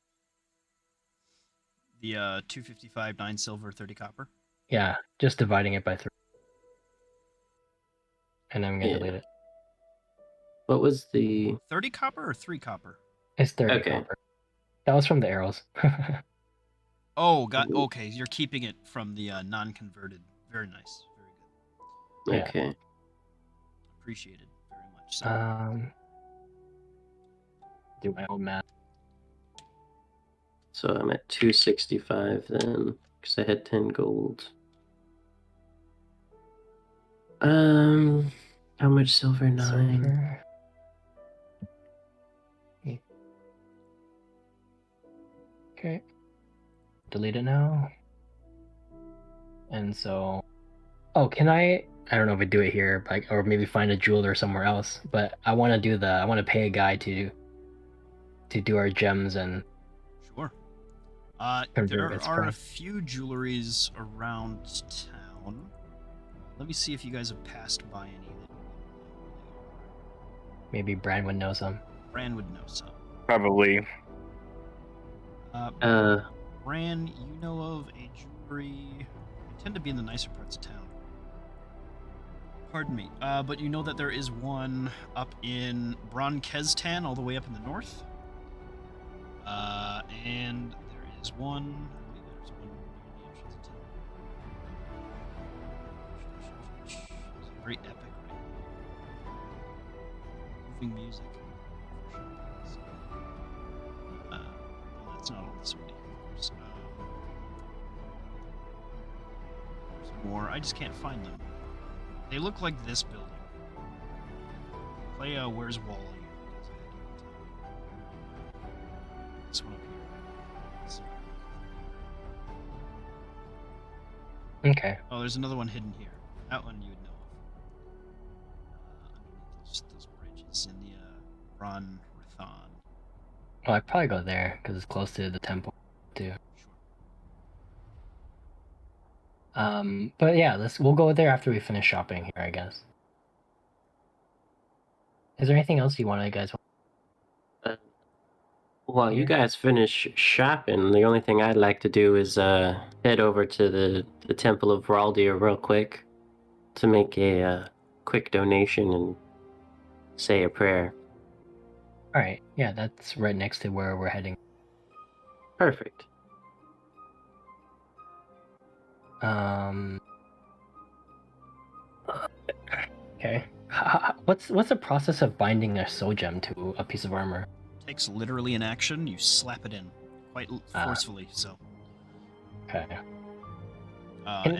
The 255, 9 silver, 30 copper. Yeah, just dividing it by 3, and I'm gonna delete it. What was the 30 copper or 3 copper? It's 30 Okay. copper. That was from the arrows. Oh, okay. You're keeping it from the non-converted. Very nice. Very good. Yeah. Okay. Appreciated very much. So. Do my own math. So I'm at 265 then, because I had 10 gold. How much silver? 9. Silver. Okay. Delete it now. And so, can I don't know if I do it here, or maybe find a jeweler somewhere else. But I want to pay a guy to do our gems and. Sure. Convert There its are a price. few jewelries around town. Let me see if you guys have passed by any that you know where Maybe Bran would know some. they are. Bran would know some. Probably. Bran, you know of a jewelry. They tend to be in the nicer parts of town. Pardon me. But you know that there is one up in Bron-Kestan, all the way up in the north. And there is one. I believe there's one near the entrance of town. It's a very epic, right? Moving music. Well, that's not all this way. There's more. I just can't find them. They look like this building. Play Where's Wally? Because I don't. This one up here. Okay. Oh, there's another one hidden here. That one you would know of. Underneath those bridges in the Ron Rathan. Well, I'd probably go there because it's close to the temple too. Sure. But yeah, we'll go there after we finish shopping here, I guess. Is there anything else you guys want? While you guys finish shopping, the only thing I'd like to do is head over to the Temple of Raldir real quick to make a quick donation and say a prayer. All right. Yeah, that's right next to where we're heading. Perfect. Okay. What's the process of binding a soul gem to a piece of armor? Takes literally an action. You slap it in quite forcefully. So. Okay.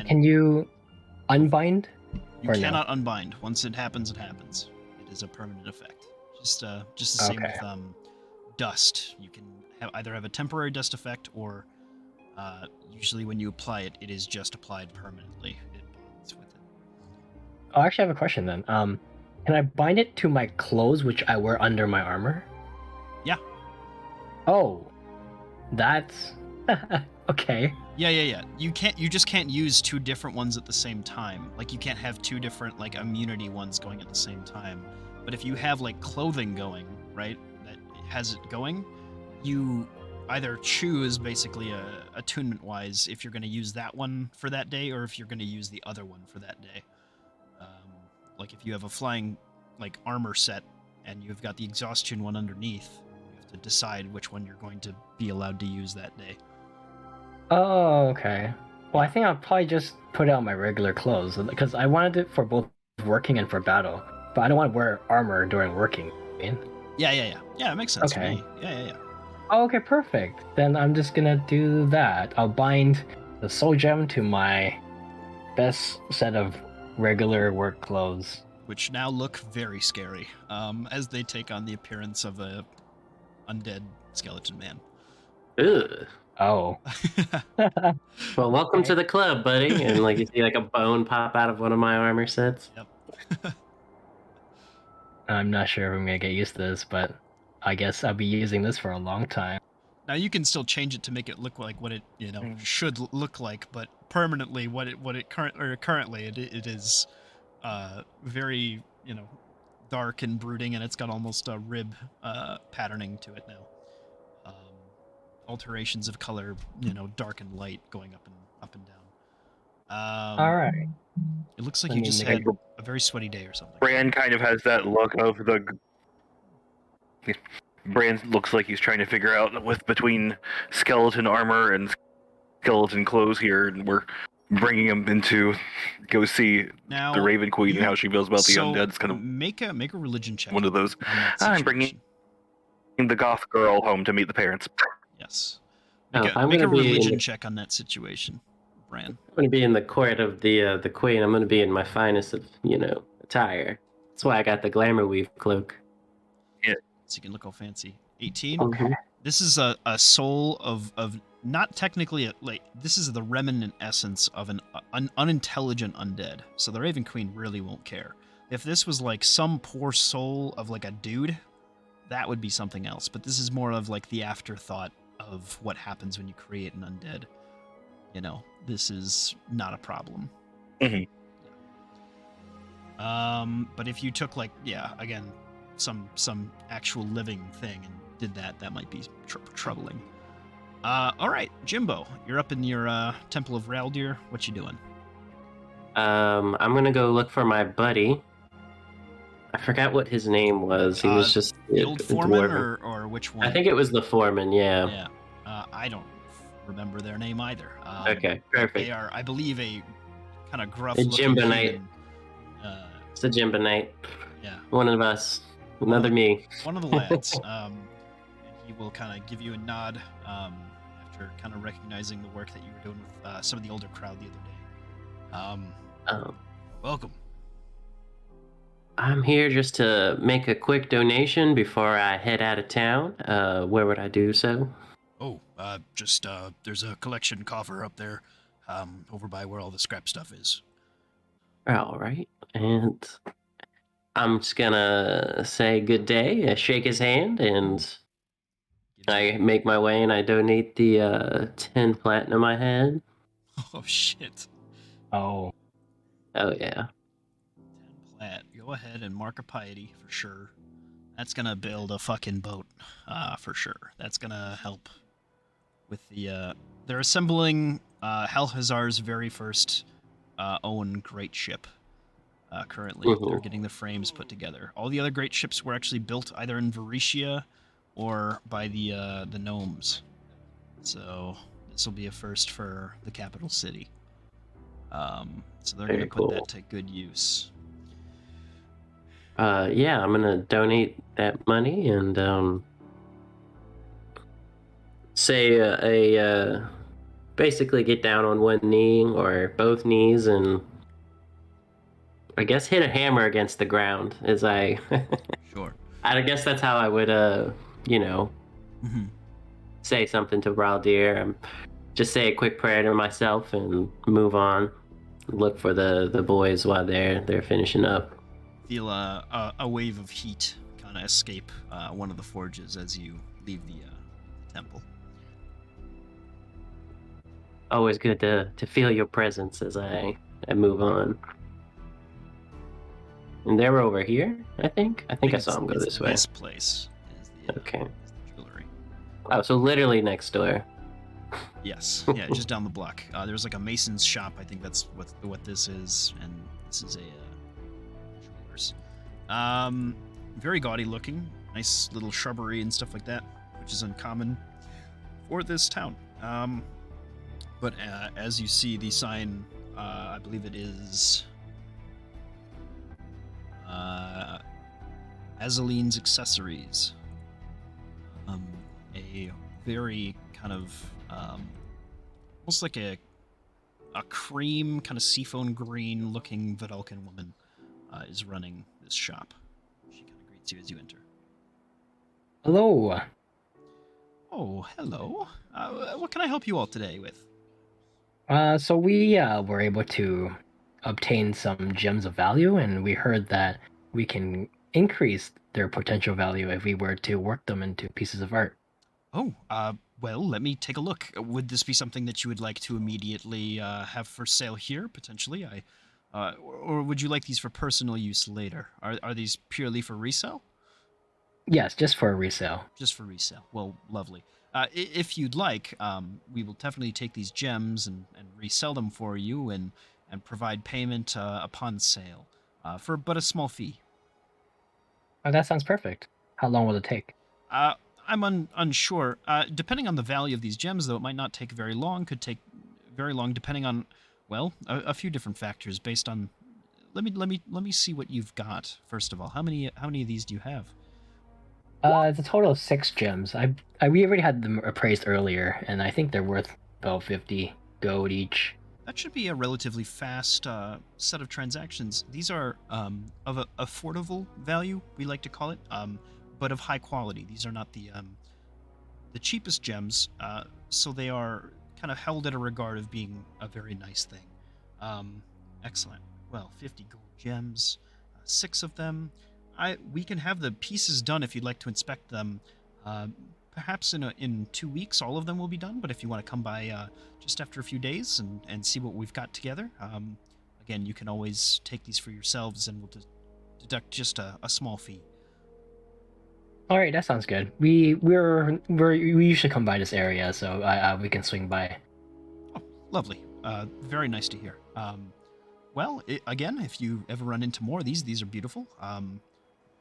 Can you unbind? You cannot unbind. Once it happens, it happens. It is a permanent effect. Just the same with dust. You can either have a temporary dust effect, or usually when you apply it, it is just applied permanently. It bonds with it. Oh, actually, I have a question then. Can I bind it to my clothes, which I wear under my armor? Yeah. Oh, that's okay. Yeah. You just can't use two different ones at the same time. Like, you can't have two different immunity ones going at the same time. But if you have clothing going, right, that has it going, you either choose basically attunement wise if you're going to use that one for that day, or if you're going to use the other one for that day. Like if you have a flying armor set and you've got the exhaustion one underneath, you have to decide which one you're going to be allowed to use that day. Oh, okay. Well, I think I'll probably just put out my regular clothes because I wanted it for both working and for battle. But I don't want to wear armor during working. I mean. Yeah. It makes sense Okay. to me. Yeah. Oh, okay, perfect. Then I'm just gonna do that. I'll bind the soul gem to my best set of regular work clothes. Which now look very scary, as they take on the appearance of a undead skeleton man. Ugh. Oh. Well, welcome to the club, buddy. And like you see like a bone pop out of one of my armor sets. Yep. I'm not sure if I'm gonna get used to this, but I guess I'll be using this for a long time. Now you can still change it to make it look like what it should look like, but permanently currently it is very dark and brooding, and it's got almost a rib patterning to it now. Alterations of color, dark and light, going up and down. All right. It looks like Let you me just make had a- a very sweaty day or something. Bran kind of has that look of the. Bran looks like he's trying to figure out between skeleton armor and skeleton clothes here, and we're bringing him into go see Now, the Raven Queen and how she feels about the so undead. It's kind of make a religion check. one of those. on that I'm bringing situation. the goth girl home to meet the parents. Yes. Oh, Make I'm a gonna be in religion the- check on that situation, Bran. I'm gonna be in the court of the queen. I'm gonna be in my finest of attire. That's why I got the glamour weave cloak. So you can look all fancy. 18. Mhm. This is a soul of not technically this is the remnant essence of an unintelligent undead. So the Raven Queen really won't care. If this was like some poor soul of like a dude, that would be something else. But this is more of like the afterthought of what happens when you create an undead. This is not a problem. Mhm. But if you took again, some actual living thing and did that might be troubling. All right, Jimbo, you're up in your Temple of Raldir. What you doing? I'm gonna go look for my buddy. I forgot what his name was. He was just The old a foreman, dwarven. or which one? I think it was the foreman. Yeah. Yeah. I don't remember their name either. Okay, They perfect. are, I believe, a kind of gruff A looking Jimbonite. human. It's a Jimba Knight. Yeah. One of us. Another me. One of the lads. And he will kind of give you a nod after kind of recognizing the work that you were doing with some of the older crowd the other day. Welcome. I'm here just to make a quick donation before I head out of town. Where would I do so? Oh, just there's a collection coffer up there, over by where all the scrap stuff is. All right. And I'm just gonna say good day, shake his hand, and I make my way and I donate the 10 platinum I had. Oh shit. Oh. Oh, yeah. 10 plat. Go ahead and mark a piety for sure. That's gonna build a fucking boat, for sure. That's gonna help with the. They're assembling Helhazar's very first own great ship. Currently, they're getting the frames put together. All the other great ships were actually built either in Variscia or by the gnomes. So this will be a first for the capital city. So they're going to Very put cool. that to good use. Yeah, I'm gonna donate that money and say basically get down on one knee or both knees and I guess hit a hammer against the ground as I Sure. I guess that's how I would Mm-hmm. say something to Raldir. Just say a quick prayer to myself and move on. Look for the boys while they're finishing up. Feel a wave of heat kind of escape one of the forges as you leave the temple. Always good to feel your presence as I move on. And they're over here, I think. I think I saw them go this way. This place is the, Okay. is the jewelry. Oh, so literally next door. Yes, yeah, just down the block. There's like a mason's shop. I think that's what this is, and this is a jeweler's. Very gaudy looking, nice little shrubbery and stuff like that. which is uncommon for this town. But as you see, the sign, I believe it is Aelin's Accessories. A very kind of almost like a cream, kind of seafoam green looking Vidalcan woman is running this shop. She kind of greets you as you enter. Hello. Oh, hello. What can I help you all today with? So we were able to obtain some gems of value, and we heard that we can increase their potential value if we were to work them into pieces of art. Oh, well, let me take a look. Would this be something that you would like to immediately have for sale here, potentially? Or would you like these for personal use later? Are these purely for resale? Yes, just for a resale. Just for resale. Well, lovely. If you'd like, we will definitely take these gems and resell them for you and provide payment upon sale for but a small fee. Oh, that sounds perfect. How long will it take? I'm unsure. Depending on the value of these gems, though, it might not take very long. Could take very long, depending on, well, a few different factors. Based on, let me see what you've got. First of all, how many of these do you have? It's a total of 6 gems. We already had them appraised earlier, and I think they're worth about 50 gold each. That should be a relatively fast set of transactions. These are of a affordable value, we like to call it, but of high quality. These are not the cheapest gems, so they are kind of held at a regard of being a very nice thing. Excellent. Well, 50 gold gems, 6 of them. We can have the pieces done if you'd like to inspect them. Perhaps in 2 weeks, all of them will be done. But if you want to come by just after a few days and see what we've got together, again, you can always take these for yourselves, and we'll deduct just a small fee. All right, that sounds good. We usually come by this area, so we can swing by. Oh, lovely. Very nice to hear. Well, again, if you ever run into more of these are beautiful.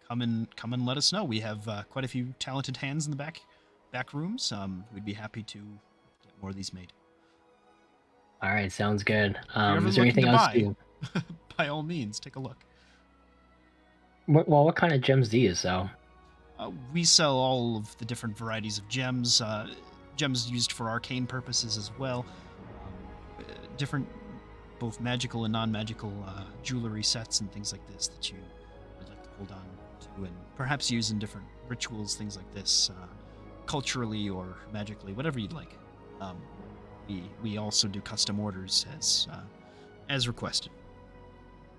Come and let us know. We have quite a few talented hands in the back rooms. We'd be happy to get more of these made. All right, sounds good. If you're ever Is there looking anything to else? buy, by all means, take a look. What kind of gems do you sell? We sell all of the different varieties of gems, gems used for arcane purposes as well. Different, both magical and non-magical jewelry sets and things like this that you would like to hold on to and perhaps use in different rituals, things like this, culturally or magically, whatever you'd like. We also do custom orders as requested.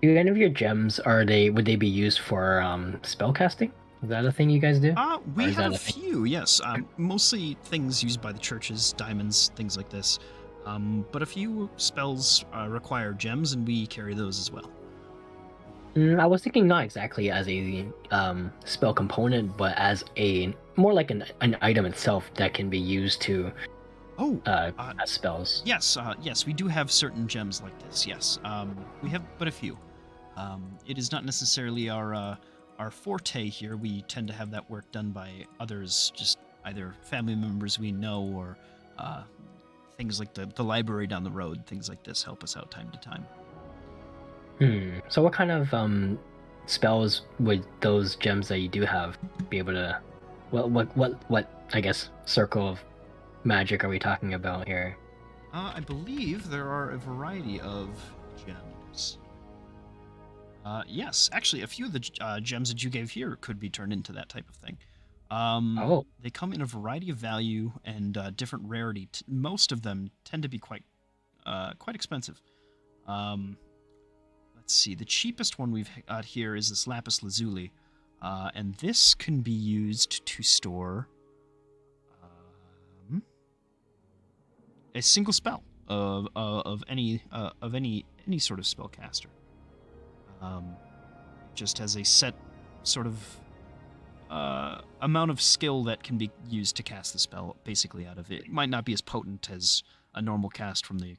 Do any of your gems would they be used for spell casting? Is that a thing you guys do? We have a few, yes. Mostly things used by the churches, diamonds, things like this. But a few spells require gems, and we carry those as well. I was thinking not exactly as a spell component, but as more like an item itself that can be used to cast spells. Yes, yes, we do have certain gems like this. Yes, we have but a few. It is not necessarily our forte here. We tend to have that work done by others, just either family members we know or things like the library down the road. Things like this help us out time to time. So what kind of spells would those gems that you do have be able to? What I guess circle of magic are we talking about here? I believe there are a variety of gems. Yes, actually, a few of the gems that you gave here could be turned into that type of thing. They come in a variety of value and different rarity. Most of them tend to be quite expensive. Let's see. The cheapest one we've got here is this lapis lazuli, and this can be used to store a single spell of any sort of spellcaster. Just has a set sort of amount of skill that can be used to cast the spell basically out of it. It might not be as potent as a normal cast from the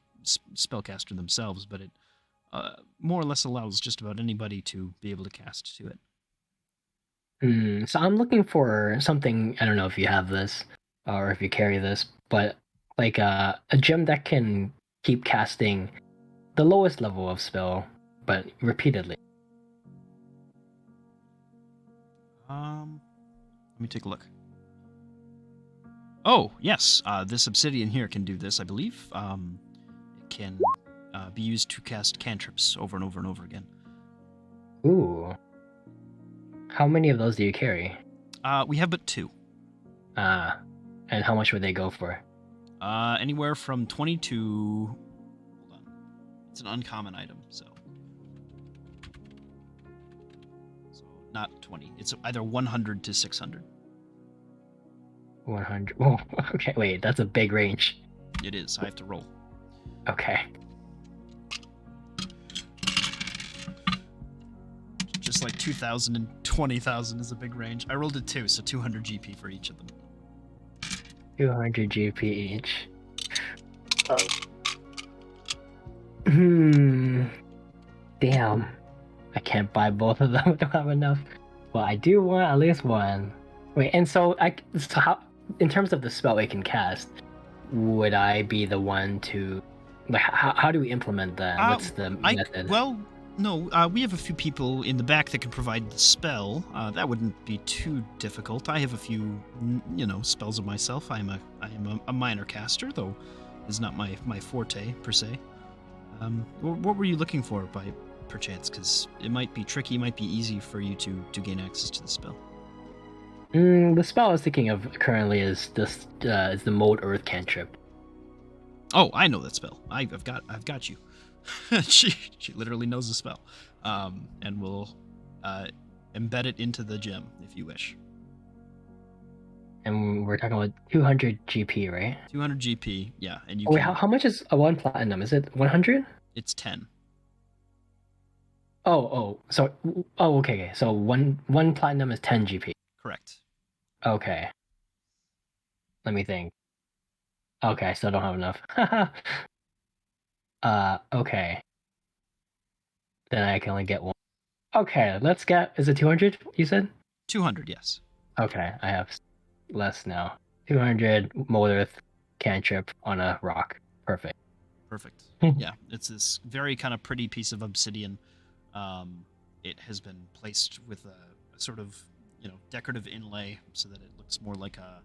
spellcaster themselves, but it more or less allows just about anybody to be able to cast to it. So I'm looking for something, I don't know if you have this, or if you carry this, but like a gem that can keep casting the lowest level of spell, but repeatedly. Let me take a look. Oh, yes. This obsidian here can do this, I believe. It can be used to cast cantrips over and over and over again. Ooh. How many of those do you carry? We have but 2. And how much would they go for? Anywhere from 20 to... Hold on. It's an uncommon item, so not 20. It's either 100 to 600. 100. Oh, okay. Wait, that's a big range. It is. I have to roll. Okay. Just like 2,000 and 20,000 is a big range. I rolled a 2, so 200 GP for each of them. 200 GP each. Oh, Damn. I can't buy both of them. I don't have enough. Well, I do want at least one. Wait, and so how, in terms of the spell I can cast, would I be the one to, like, how do we implement that? What's the method? Well, no, we have a few people in the back that can provide the spell. That wouldn't be too difficult. I have a few, spells of myself. I am a minor caster, though it's not my forte per se. What were you looking for by perchance? Because it might be tricky, it might be easy for you to gain access to the spell. The spell I was thinking of currently is this is the Mold Earth cantrip. Oh, I know that spell. I've got you. she literally knows the spell, and will embed it into the gem if you wish. And we're talking about 200 GP, right? 200 GP, yeah, and you. Wait, how much is a 1 platinum? Is it 100? It's 10. Okay. So one platinum is 10 GP. Correct. Okay. Let me think. Okay, I still don't have enough. Okay. Then I can only get one. Okay, let's get. Is it 200? You said? 200, yes. Okay, I have less now. 200 Mold Earth cantrip on a rock. Perfect. Yeah, it's this very kind of pretty piece of obsidian. It has been placed with a sort of, decorative inlay so that it looks more like a,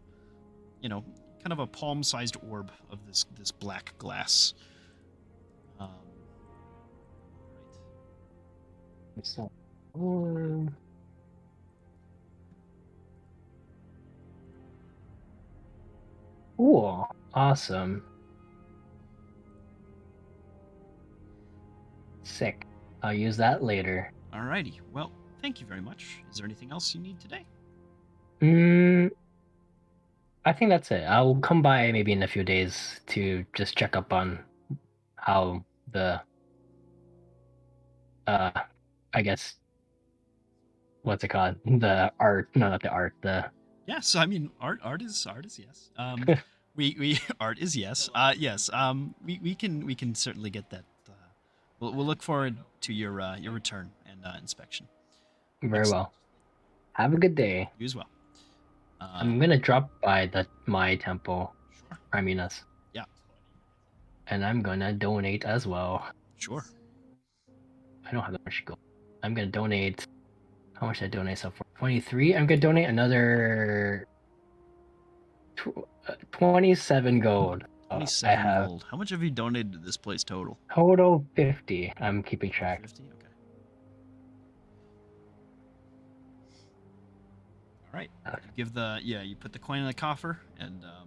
kind of a palm-sized orb of this black glass. Right. So, cool. Awesome. Sick. I'll use that later. Alrighty. Well, thank you very much. Is there anything else you need today? I think that's it. I'll come by maybe in a few days to just check up on how the I guess what's it called? The art, no, not the art, the Yes, I mean art is yes. We art is yes. Yes. We can certainly get that. We'll look forward to your return and inspection. very Excellent. well. Have a good day. You as well. I'm gonna drop by my temple, Sure. Priminus. Yeah. And I'm gonna donate as well. Sure. I don't have that much gold. I'm gonna donate. How much did I donate so far? 23. I'm gonna donate another 27 gold. 27 I have gold. How much have you donated to this place total? total 50. I'm keeping track. 50. Okay. All right. You put the coin in the coffer, and a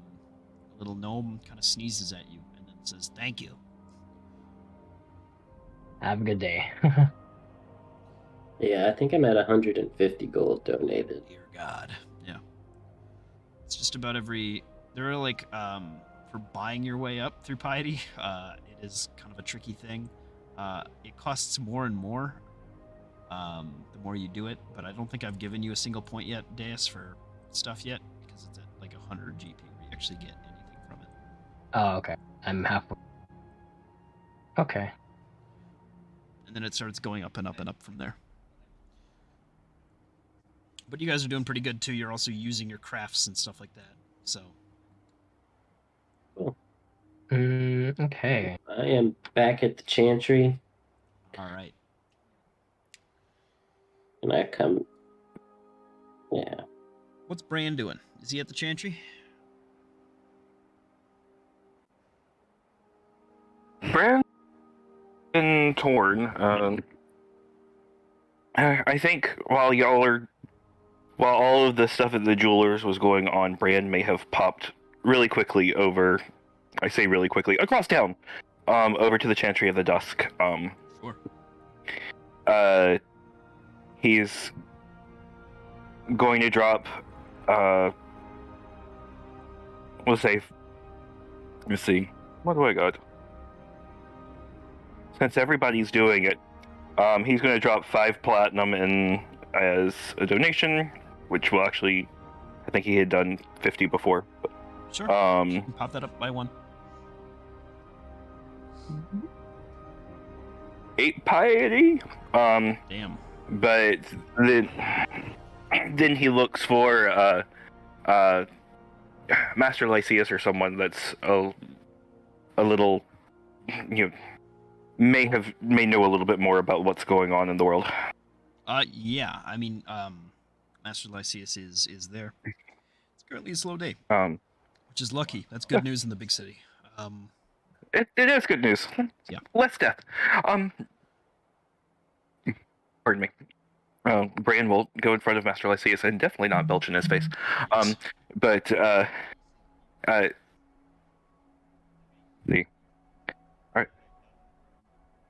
little gnome kind of sneezes at you, and then says, "Thank you." Have a good day. Yeah, I think I'm at 150 gold donated. Dear God. Yeah. It's just about every. There are like for buying your way up through piety. It is kind of a tricky thing. It costs more and more. The more you do it, but I don't think I've given you a single point yet, Deus, for stuff yet, because it's at like 100 GP where you actually get anything from it. Oh, okay. I'm halfway. Okay. And then it starts going up and up and up from there. But you guys are doing pretty good too. You're also using your crafts and stuff like that. So Okay. I am back at the chantry, All right. and I come. Yeah. What's Bran doing? Is he at the chantry? Brand and Torn. I think while all of the stuff at the jewelers was going on, Brand may have popped really quickly over. I say really quickly across town, over to the Chantry of the Dusk. Sure. He's going to drop. Let's say. Let's see. What do I got? Since everybody's doing it, he's going to drop 5 platinum in as a donation, which will actually, I think he had done 50 before. But, Sure. You can pop that up by 1. 8 piety. Damn. But then he looks for Master Lycius or someone that's a little, may know a little bit more about what's going on in the world. Yeah. I mean, Master Lycius is there. It's currently a slow day, which is lucky. That's good news in the big city. It is good news. Yeah. Less death. Pardon me. Bran will go in front of Master Lycius and definitely not belch in his face. Yes. But see. Alright.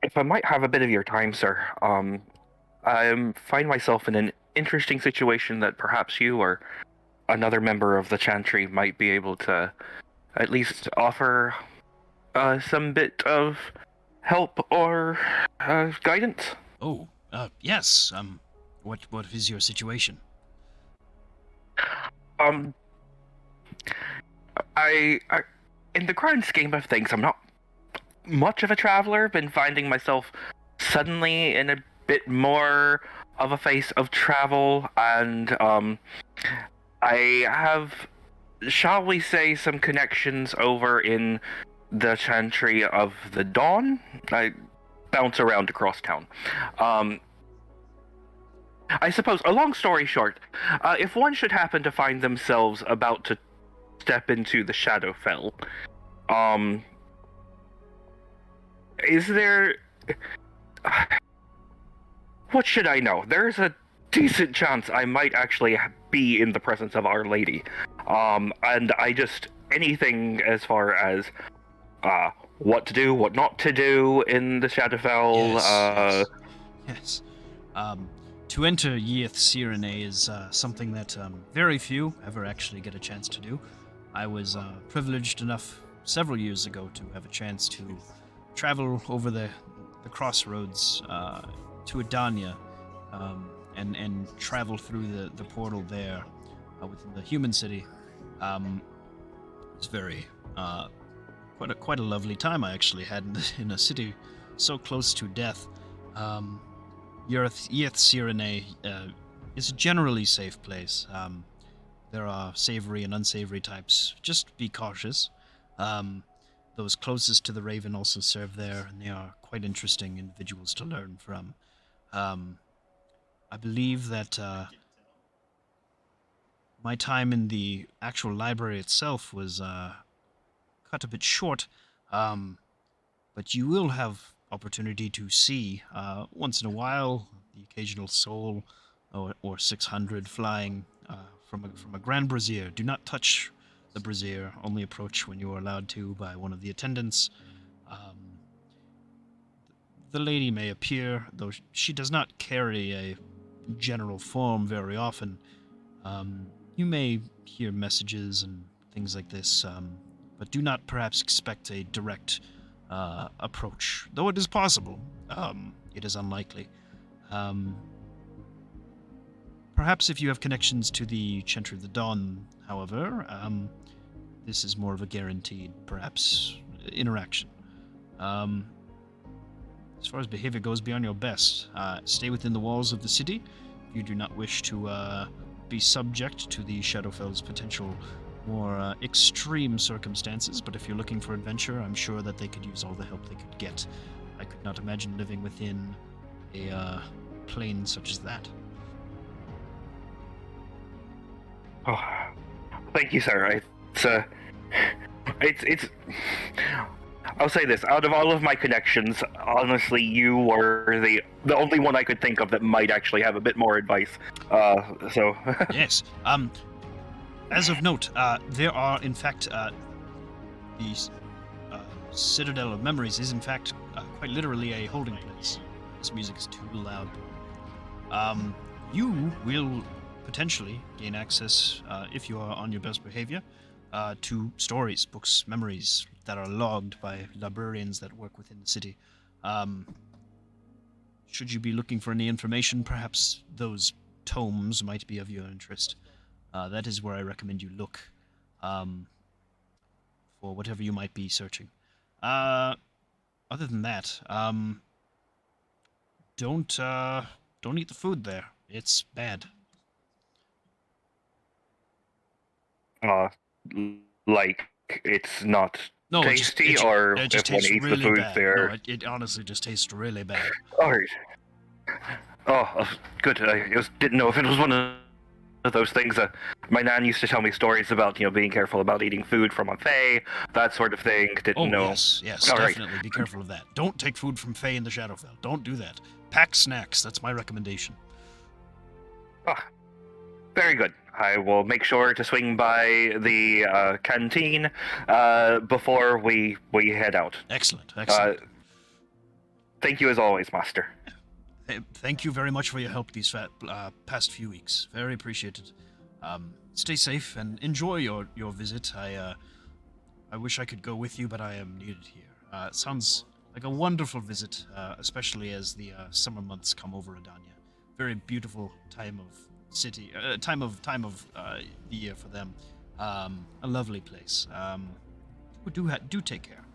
If I might have a bit of your time, sir, I find myself in an interesting situation that perhaps you or another member of the Chantry might be able to at least offer some bit of help or guidance. Oh, yes. What is your situation? I in the grand scheme of things, I'm not much of a traveler. Been finding myself suddenly in a bit more of a phase of travel, and I have, shall we say, some connections over in the Chantry of the Dawn. I bounce around across town. I suppose, a long story short, if one should happen to find themselves about to step into the Shadowfell, is there... what should I know? There's a decent chance I might actually be in the presence of Our Lady. And I just... anything as far as what to do, what not to do in the Shadowfell. Yes. To enter Yeth Sirene is something that very few ever actually get a chance to do. I was privileged enough several years ago to have a chance to travel over the crossroads to Adania and travel through the portal there within the human city. It's very quite a lovely time I actually had in a city so close to death. Yeth Sirene is a generally safe place. There are savory and unsavory types. Just be cautious. Those closest to the Raven also serve there, and they are quite interesting individuals to learn from. I believe that my time in the actual library itself was cut a bit short, but you will have opportunity to see once in a while the occasional soul or 600 flying from a grand brazier. Do not touch the brazier, only approach when you are allowed to by one of the attendants. The lady may appear, though she does not carry a general form very often. You may hear messages and things like this, but do not perhaps expect a direct approach, though it is possible. It is unlikely. Perhaps if you have connections to the Chantry of the Dawn, however, this is more of a guaranteed, perhaps, interaction. As far as behavior goes, be on your best. Stay within the walls of the city. If you do not wish to be subject to the Shadowfell's potential more extreme circumstances, but if you're looking for adventure, I'm sure that they could use all the help they could get. I could not imagine living within a plane such as that. Oh, thank you, sir. It's. I'll say this: out of all of my connections, honestly, you were the only one I could think of that might actually have a bit more advice. So. Yes. As of note, there are, in fact, the Citadel of Memories is, in fact, quite literally a holding place. This music is too loud. You will potentially gain access, if you are on your best behavior, to stories, books, memories that are logged by librarians that work within the city. Should you be looking for any information, perhaps those tomes might be of your interest. That is where I recommend you look for whatever you might be searching. Other than that, don't eat the food there. It's bad. Like it's not No, tasty, or it just if one tastes eats really the food bad. there. No, it honestly just tastes really bad. Alright. Oh, good. I didn't know if it was one of those things. My nan used to tell me stories about, being careful about eating food from a fae, that sort of thing. Didn't know. Yes, All right. definitely. Be careful of that. Don't take food from Fae in the Shadowfell. Don't do that. Pack snacks. That's my recommendation. Very good. I will make sure to swing by the canteen before we head out. Excellent. Thank you as always, Master. Thank you very much for your help these past few weeks. Very appreciated. Stay safe and enjoy your visit. I wish I could go with you, but I am needed here. It sounds like a wonderful visit, especially as the summer months come over Adania. Very beautiful time of the year for them. A lovely place. Do take care.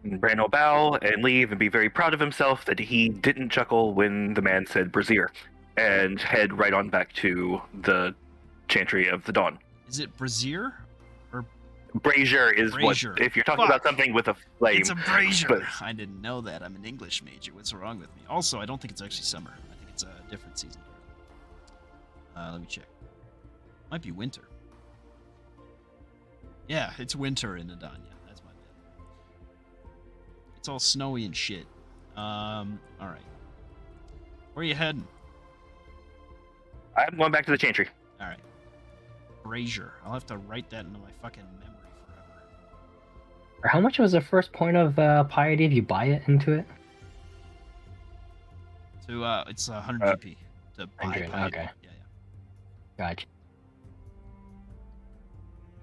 Bran will bow and leave and be very proud of himself that he didn't chuckle when the man said brazier, and head right on back to the Chantry of the Dawn. Is it brazier? Brazier is Brazier. what, if you're talking about something with a flame. It's a brazier. But I didn't know that. I'm an English major. What's wrong with me? Also, I don't think it's actually summer. I think it's a different season. Let me check. Might be winter. Yeah, it's winter in Adania. That's my bad. It's all snowy and shit. Alright. Where are you heading? I'm going back to the Chantry. Alright. Brazier. I'll have to write that into my fucking memory forever. How much was the first point of piety if you buy it into it? So, it's 100 GP to buy 100, piety. okay. Yeah. Gotcha.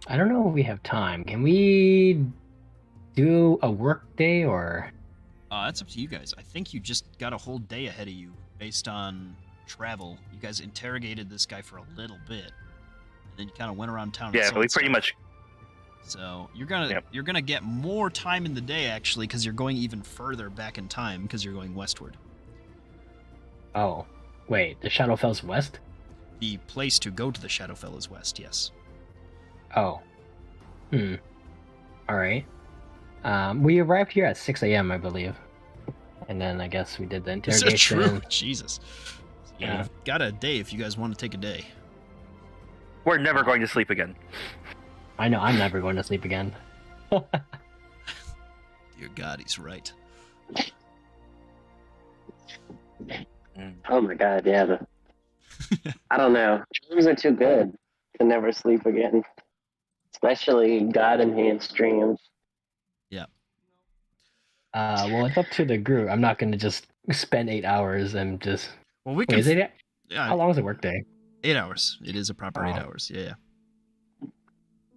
I don't know if we have time. Can we do a work day or? That's up to you guys. I think you just got a whole day ahead of you based on travel. You guys interrogated this guy for a little bit, and then you kind of went around town. And Yeah, sold we pretty stuff. much. So you're gonna get more time in the day actually, because you're going even further back in time because you're going westward. Oh, wait. The Shadowfell's west? The place to go to the Shadowfell is west. Yes. Oh. All right. We arrived here at 6 a.m., I believe. And then I guess we did the Is that interrogation. true? Jesus. Yeah. You've got a day if you guys want to take a day. We're never going to sleep again. I know I'm never going to sleep again. Dear God, he's right. Oh my god, yeah. I don't know. Dreams are too good to never sleep again. Especially God-enhanced dreams. Well, it's up to the group. I'm not going to just spend 8 hours and just. Well, we Wait, can. is it? Yeah, How long is a workday? 8 hours. It is a proper 8 Oh. hours. Yeah.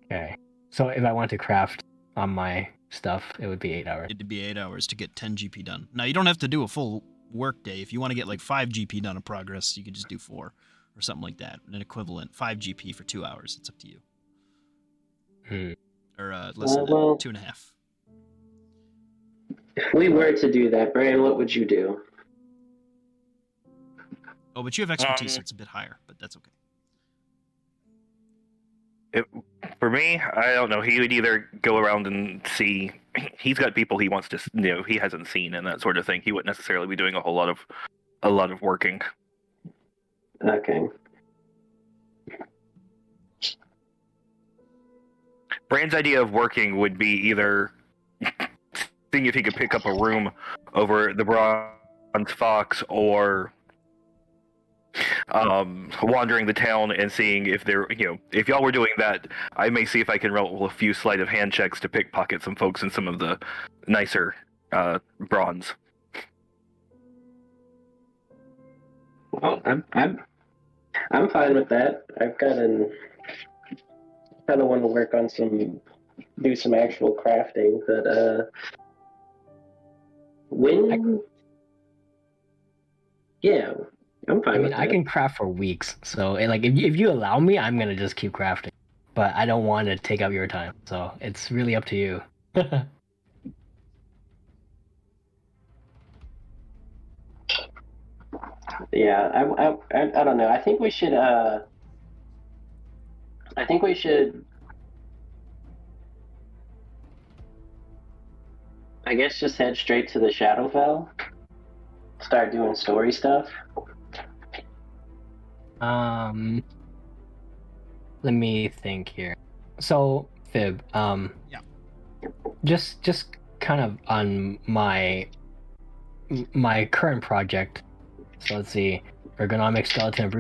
Okay. So if I want to craft on my stuff, it would be 8 hours. It'd be 8 hours to get 10 GP done. Now, you don't have to do a full work day. If you want to get like 5 GP done of progress, you could just do 4 or something like that. An equivalent 5 GP for 2 hours. It's up to you. Or less than well, 2.5. If we were to do that, Brian, what would you do? Oh, but you have expertise, so it's a bit higher, but that's okay. For me, I don't know. He would either go around and see. He's got people he wants to, he hasn't seen and that sort of thing. He wouldn't necessarily be doing a lot of working. Okay. Brand's idea of working would be either seeing if he could pick up a room over the Bronze Fox, or wandering the town and seeing if if y'all were doing that, I may see if I can roll a few sleight of hand checks to pickpocket some folks in some of the nicer bronze. Well, I'm fine with that. I've got kind of want to work on do some actual crafting, but yeah, I'm fine I mean, with I that. can craft for weeks, so like if you allow me, I'm gonna just keep crafting. But I don't want to take up your time, so it's really up to you. Yeah, I don't know. I think we should I guess just head straight to the Shadowfell. Start doing story stuff. Let me think here. So, Fib, Yeah. just kind of on my current project. So let's see, ergonomic skeleton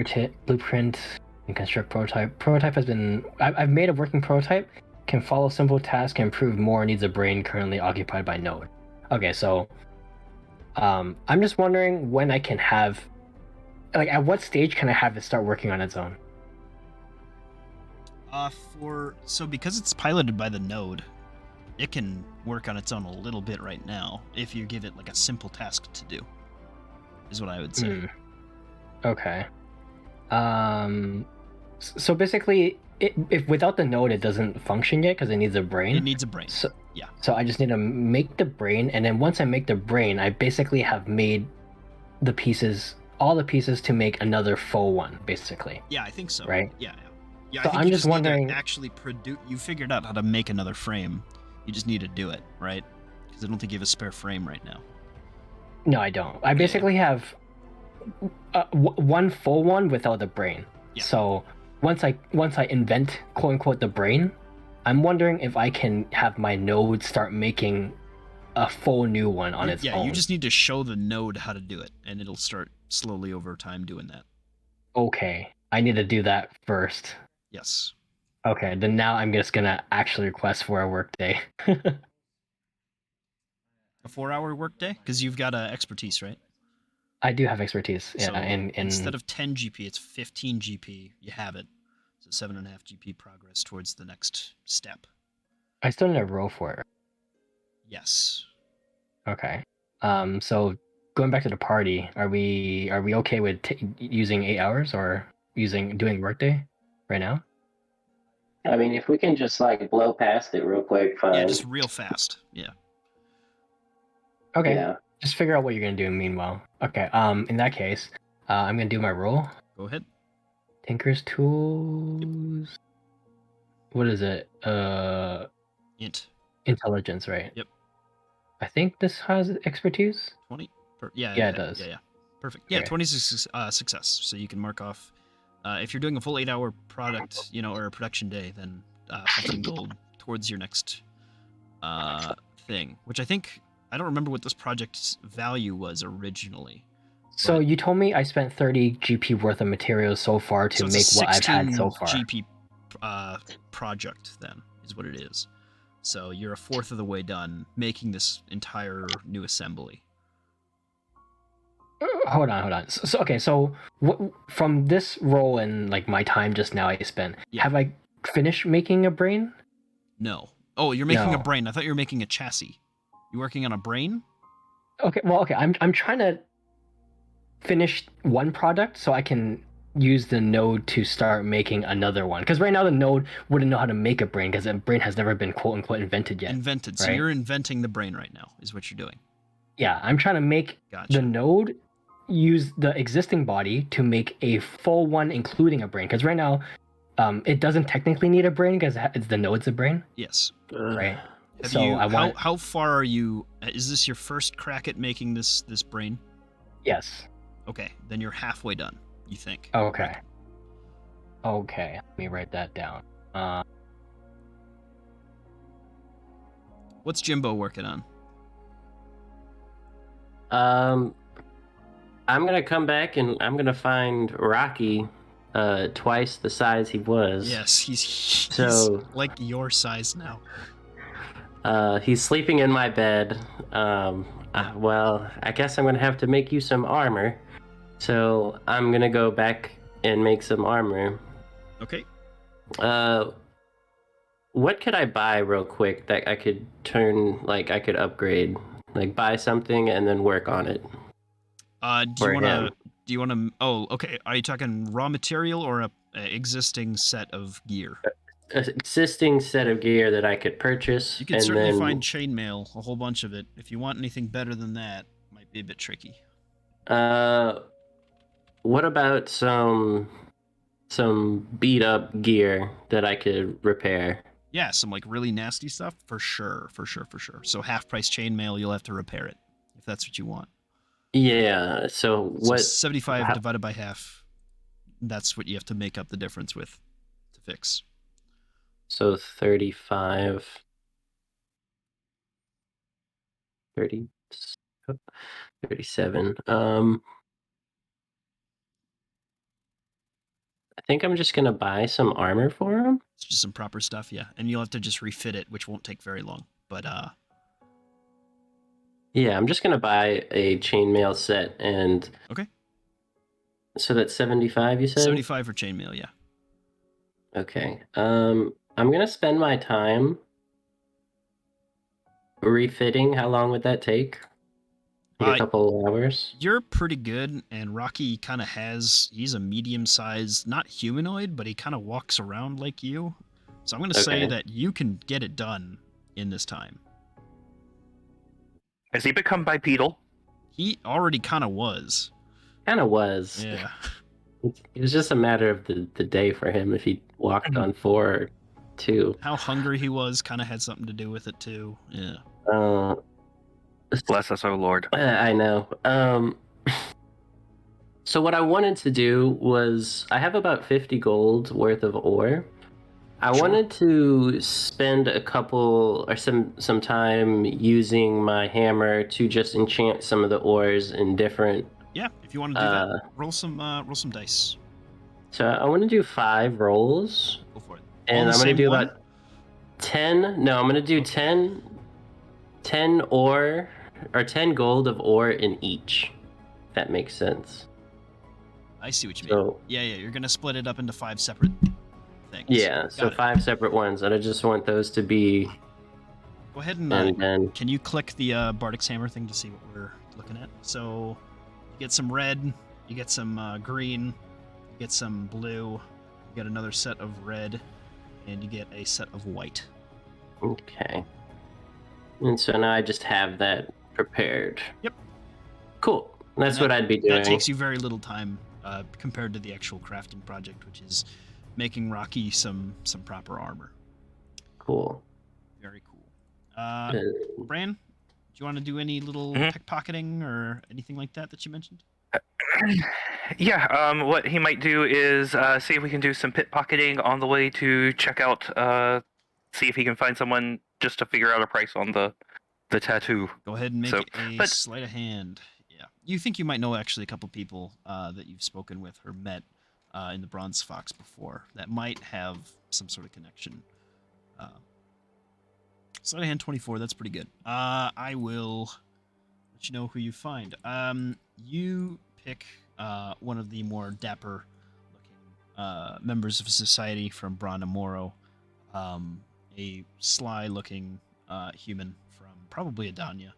blueprint and construct prototype. Prototype has been I've made a working prototype. Can follow simple tasks, improve more, needs a brain currently occupied by node. Okay, so I'm just wondering when I can have, like, at what stage can I have it start working on its own? Because it's piloted by the node, it can work on its own a little bit right now if you give it like a simple task to do. Is what I would say. Okay. So basically, if without the node, it doesn't function yet because it needs a brain. It needs a brain. So yeah. So I just need to make the brain, and then once I make the brain, I basically have made the pieces, all the pieces to make another full one, basically. Yeah, I think so. Right. Yeah. Yeah. So I think I'm you just need wondering. to actually produce. You figured out how to make another frame. You just need to do it, right? Because I don't think you have a spare frame right now. No, I don't. I basically have one full one without the brain. Yeah. So once I invent, quote unquote, the brain, I'm wondering if I can have my node start making a full new one on its own. Yeah, you just need to show the node how to do it, and it'll start slowly over time doing that. Okay, I need to do that first. Yes. Okay, then now I'm just gonna actually request for a workday. A 4-hour workday? Because you've got expertise, right? I do have expertise. Yeah, So and instead of 10 GP, it's 15 GP. You have it. So 7.5 GP progress towards the next step. I still need a roll for it. Yes. Okay. So going back to the party, are we okay with using 8 hours or doing workday right now? I mean, if we can just like blow past it real quick, fine. Yeah, just real fast. Yeah. Okay. Yeah. Just figure out what you're gonna do meanwhile. Okay. In that case, I'm gonna do my roll. Go ahead. Tinker's tools. Yep. What is it? Intelligence, right? Yep. I think this has expertise. 20. Yeah, it does. Yeah. Perfect. Yeah, Okay. 20 is a success. So you can mark off. If you're doing a full 8-hour product, or a production day, then 15 gold towards your next thing. Which I think, I don't remember what this project's value was originally. So you told me I spent 30 GP worth of materials so far to make what I've had so far. 16 GP project then is what it is. So you're a fourth of the way done making this entire new assembly. Hold on. So okay, so from this role and like my time just now I spent, have I finished making a brain? No. Oh, you're making a brain. I thought you were making a chassis. You working on a brain? Okay. Well, okay. I'm trying to finish one product so I can use the node to start making another one. Because right now the node wouldn't know how to make a brain because a brain has never been quote unquote invented yet. Invented. Right? So you're inventing the brain right now, is what you're doing. Yeah, I'm trying to make the node use the existing body to make a full one, including a brain. Because right now, It doesn't technically need a brain because it's the nodes of brain, Yes. right? Have So you? I want How far are you? Is this your first crack at making this brain? yes. Okay, then you're halfway done. You think? Okay. Okay. Let me write that down. What's Jimbo working on? I'm gonna come back and I'm gonna find Rocky, twice the size he was. Yes, he's So- like your size now. He's sleeping in my bed. Well, I guess I'm gonna have to make you some armor. So I'm gonna go back and make some armor. Okay. What could I buy real quick that I could I could upgrade? Like buy something and then work on it. Do For you wanna? him. Do you wanna? Oh, okay. Are you talking raw material or a existing set of gear? An existing set of gear that I could purchase. You could and certainly then, find chainmail, a whole bunch of it. If you want anything better than that, might be a bit tricky. What about some beat up gear that I could repair? Yeah, some like really nasty stuff for sure, for sure, for sure. So half price chainmail, you'll have to repair it if that's what you want. Yeah. So So what? 75 how- divided by half. That's what you have to make up the difference with to fix. So 35, 30, 37. I think I'm just gonna buy some armor for him. It's just some proper stuff, yeah. And you'll have to just refit it, which won't take very long. But Yeah, I'm just gonna buy a chainmail set and. Okay. So that's 75, you said? 75 for chainmail, yeah. Okay. I'm gonna spend my time refitting. How long would that take? Like a couple hours? You're pretty good, and Rocky kind of he's a medium-sized, not humanoid, but he kind of walks around like you. So I'm going to say Okay. that you can get it done in this time. Has he become bipedal? He already kind of was. Kind of was. Yeah. It was just a matter of the day for him if he walked on 4 or 2. How hungry he was kind of had something to do with it, too. Yeah. Bless us, O Lord. I know. So what I wanted to do was I have about 50 gold worth of ore. I Sure. wanted to spend a couple or some time using my hammer to just enchant some of the ores in different. Yeah, if you want to do that, roll some dice. So I want to do 5 rolls, Go for it. and All the I'm going to same do one? about 10. No, I'm going to do 10 ore or 10 gold of ore in each. If that makes sense. I see what you mean. So Yeah, you're going to split it up into 5 separate things. yeah, so Got it. 5 separate ones, and I just want those to be. Go ahead and And then can you click the Bardic's Hammer thing to see what we're looking at? So you get some red, you get some green, you get some blue, you get another set of red, and you get a set of white. okay. And so now I just have that prepared. Yep. Cool. That's And what I'd be doing. That takes you very little time compared to the actual crafting project, which is making Rocky some proper armor. Cool. Very cool. Bran, do you want to do any little Mhm. pickpocketing or anything like that you mentioned? Yeah, what he might do is see if we can do some pickpocketing on the way to check out, see if he can find someone just to figure out a price on the tattoo. Go ahead and make So, a but- sleight of hand. Yeah. You think you might know actually a couple people that you've spoken with or met in the Bronze Fox before that might have some sort of connection. Sleight of hand 24, that's pretty good. I will let you know who you find. You pick one of the more dapper looking members of society from Branamoro, a sly looking human from probably Adania.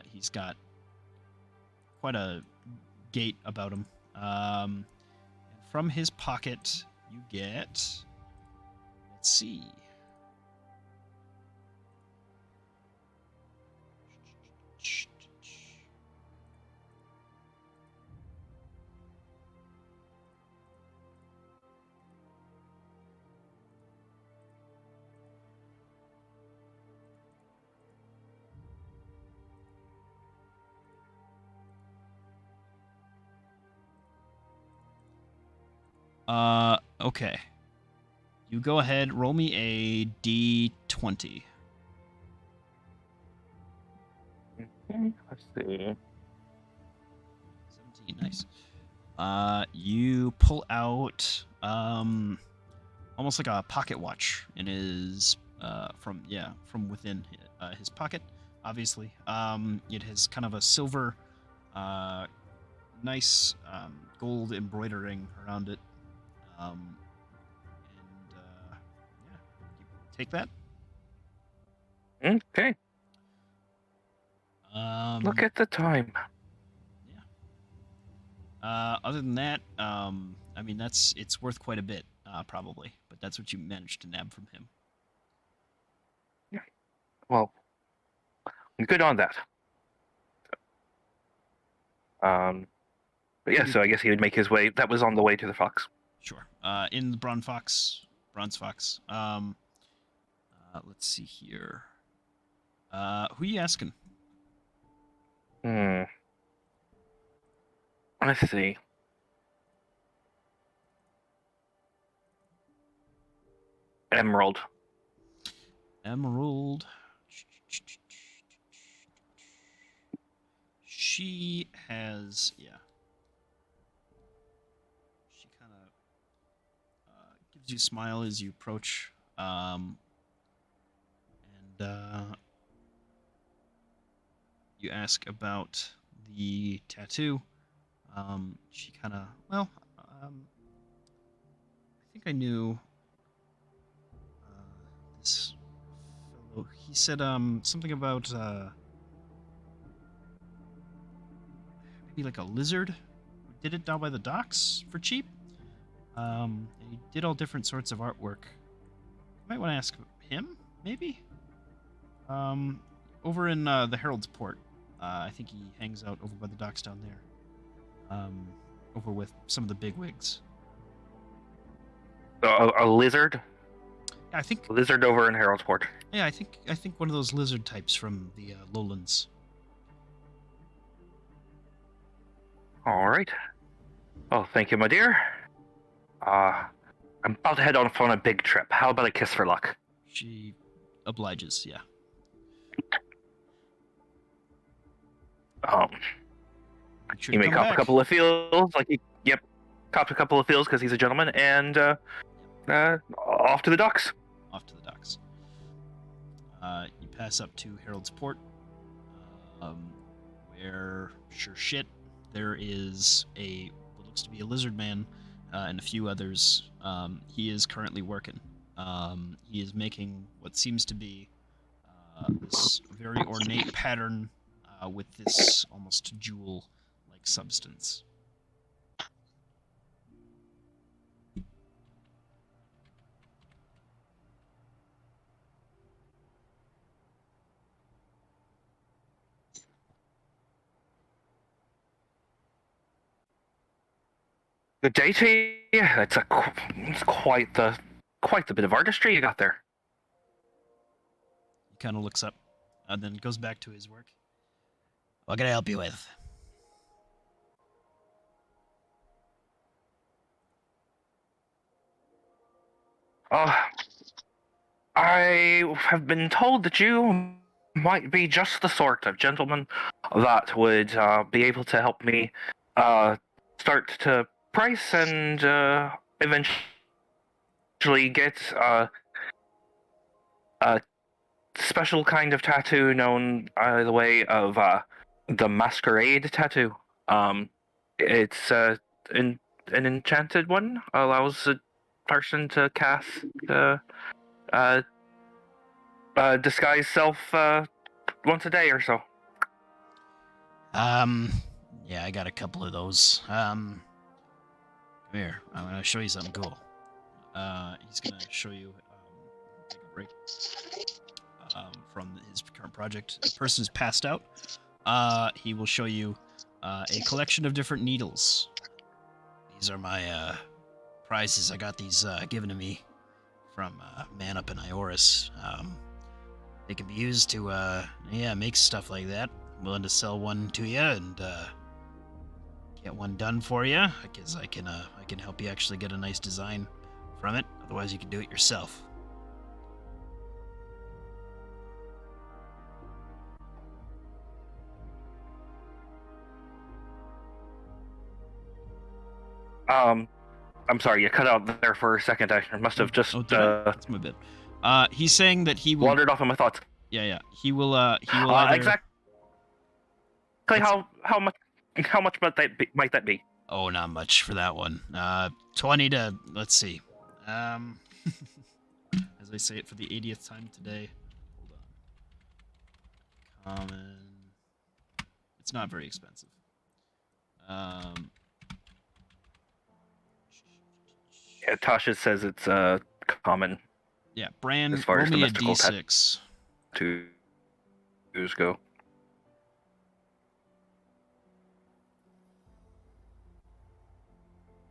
He's got quite a gait about him. And from his pocket, you get. Let's see. Okay. You go ahead, roll me a d20. Let's see. 17, nice. You pull out almost like a pocket watch in his from within his pocket. Obviously, it has kind of a silver, nice gold embroidering around it. And yeah, you take that. Okay. Look at the time. Other than that, I mean, it's worth quite a bit, probably. But that's what you managed to nab from him. Well, good on that. But yeah, so I guess he would make his way. That was on the way to the fox. Sure. In the bronze fox. Let's see here. Who you asking? Let's see. Emerald. Emerald. She has, yeah. She kind of gives you a smile as you approach, and you ask about the tattoo. She kind of, well, I think I knew this fellow. He said something about maybe like a lizard who did it down by the docks for cheap. And he did all different sorts of artwork. You might want to ask him, maybe. Over in the Herald's Port. I think he hangs out over by the docks down there. Over with some of the bigwigs. A lizard? I think. A lizard over in Haroldsport. Yeah, I think one of those lizard types from the lowlands. All right. Oh, thank you, my dear. I'm about to head off on a big trip. How about a kiss for luck? She obliges. Yeah. Make sure He to may come cop back. a couple of fields, copped a couple of fields because he's a gentleman, and off to the docks. Off to the docks. You pass up to Harold's Port, where, sure shit, there is what looks to be a lizard man and a few others. He is currently working. He is making what seems to be this very ornate pattern with this almost jewel-like substance. Good day to you. It's quite the bit of artistry you got there. He kind of looks up and then goes back to his work. What can I help you with? I have been told that you might be just the sort of gentleman that would be able to help me start to price and eventually get a special kind of tattoo known by the way of the masquerade tattoo. It's an enchanted one, allows a person to cast disguise self once a day or so. Yeah, I got a couple of those. Come here, I'm gonna show you something cool. He's gonna show you, take a break from his current project. The person is passed out. He will show you a collection of different needles. These are my prizes. I got these given to me from a man up in Ioris. They can be used to make stuff like that. I'm willing to sell one to you, and get one done for you. Because I can help you actually get a nice design from it. Otherwise, you can do it yourself. I'm sorry, you cut out there for a second. I must have just Oh, did I? That's my bit. He's saying that he will. wandered off in my thoughts. Yeah. He will. He will either. Exactly how much might that be? Oh, not much for that one. 20 to, let's see. As I say it for the 80th time today. Hold on. Common. It's not very expensive. Yeah, Tasha says it's common Yeah, Brand, as far roll as me a the mystical D6. tattoos go.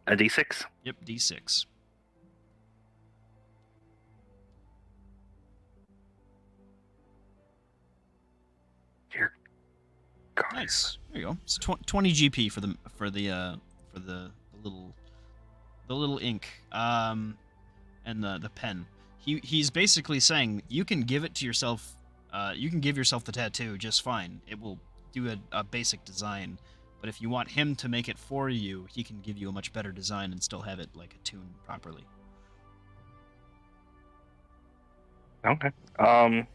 A D6? Yep, D6. Dear God. Nice. There you go. It's 20 GP for the little ink and the pen. He's basically saying you can give it to yourself. You can give yourself the tattoo just fine. It will do a basic design, but if you want him to make it for you, he can give you a much better design and still have it like attuned properly. Okay. So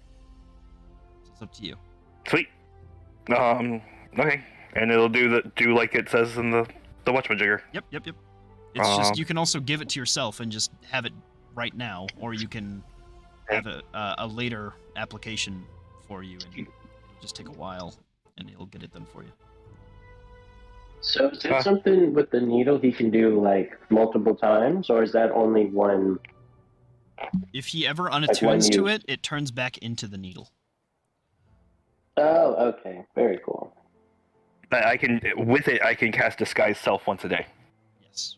it's up to you. Sweet. Okay. And it'll do like it says in the Whatchamajigger. Yep. It's just you can also give it to yourself and just have it right now, or you can have a later application for you, and it'll just take a while, and he'll get it done for you. So is that something with the needle he can do like multiple times, or is that only one? If he ever unattunes to it, it turns back into the needle. Oh, okay. Very cool. But I can cast Disguise Self once a day. Yes.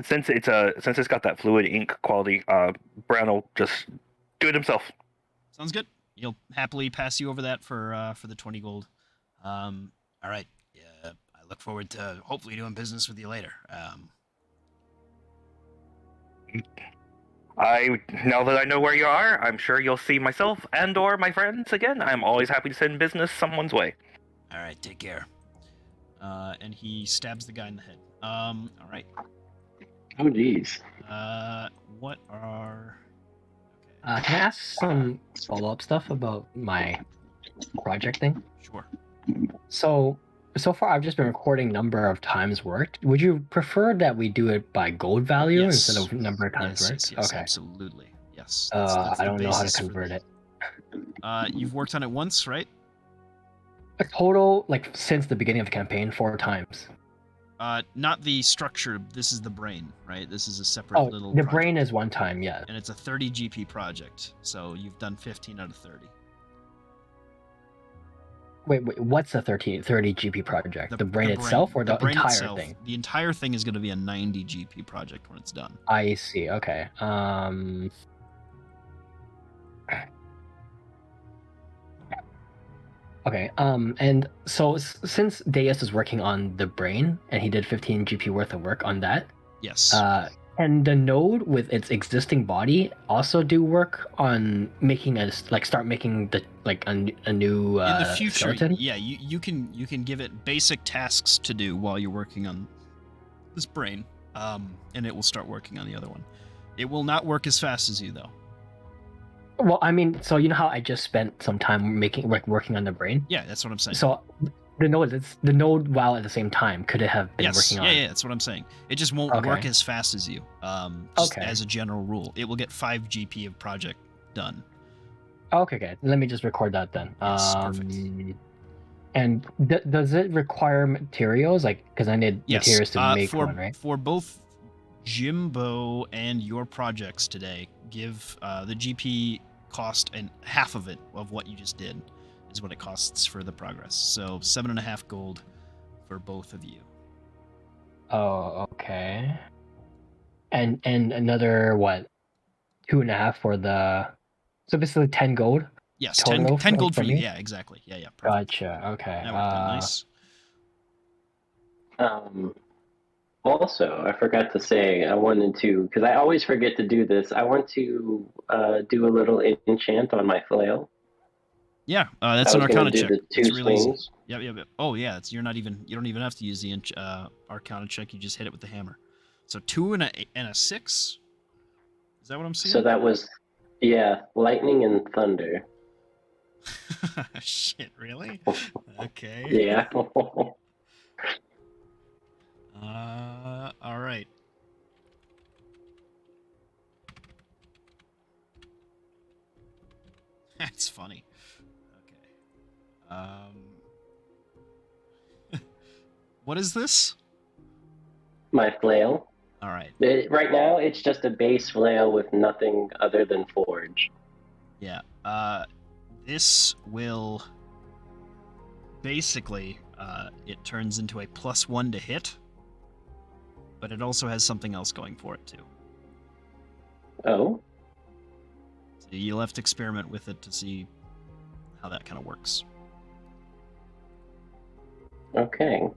Since it's got that fluid ink quality, Brown will just do it himself. Sounds good. He'll happily pass you over that for the 20 gold. All right. Yeah, I look forward to hopefully doing business with you later. Now that I know where you are, I'm sure you'll see myself and/or my friends again. I'm always happy to send business someone's way. All right, take care. And he stabs the guy in the head. All right. Oh, geez. What are? Can I ask some follow-up stuff about my project thing? Sure. So far I've just been recording number of times worked. Would you prefer that we do it by gold value Yes. instead of number of times worked? Yes, Okay. absolutely. Yes. I the don't know how to basis for convert it. You've worked on it once, right? A total, like since the beginning of the campaign, 4 times. Not the structure. This is the brain, right? This is a separate little. The project. brain is one time, yeah. And it's a 30 GP project, so you've done 15 out of 30. Wait, what's a 30 GP project? The brain itself or the brain entire itself, thing? The entire thing is going to be a 90 GP project when it's done. I see. Okay. Okay. And so since Deus is working on the brain and he did 15 GP worth of work on that, Yes. and the node with its existing body also do work on making start making the a new in the future, skeleton? yeah, you can give it basic tasks to do while you're working on this brain, and it will start working on the other one. It will not work as fast as you though. Well, I mean, so you know how I just spent some time working on the brain? Yeah, that's what I'm saying. So the node while at the same time could it have been working on? Yeah, that's what I'm saying. It just won't work as fast as you. Just as a general rule, it will get 5 GP of project done. Okay. Let me just record that then. Yes, perfect. And does it require materials? Like, because I need materials to make one, right? For both Jimbo and your projects today, give the GP cost and half of it of what you just did is what it costs for the progress. So 7.5 gold for both of you. Oh, okay. And another what? 2.5 for the. So basically 10 gold. Yes, Total 10 for- gold for for you. me? Yeah, exactly. Yeah, perfect. Gotcha. Okay. That worked out nice. Also, I forgot to say, I wanted to, because I always forget to do this, I want to do a little enchant on my flail. Yeah, that's I an was going Arcana to do check. the It's two really easy. swings. Yep. Oh yeah, you don't even have to use the Arcana check. You just hit it with the hammer. So 2 and a 6. Is that what I'm seeing? So that was, yeah, lightning and thunder. Shit, really? Okay. Yeah. All right. That's funny. Okay. What is this? My flail. All right. Right now, it's just a base flail with nothing other than forge. Yeah. This will basically it turns into a +1 to hit, but it also has something else going for it too. Oh, So you'll have to experiment with it to see how that kind of works. okay.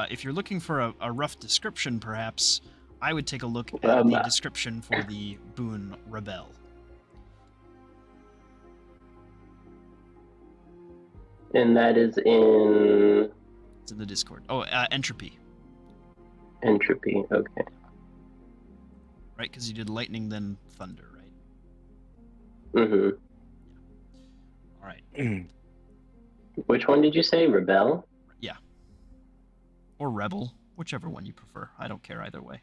If you're looking for a rough description, perhaps I would take a look at Um, the description for the boon Rebel. And that is in It's in the Discord. Oh, entropy, entropy. Okay. right? Because you did lightning, then thunder, right? Mm-hmm. All right. Which one did you say? Rebel? Yeah. Or rebel, whichever one you prefer. I don't care either way.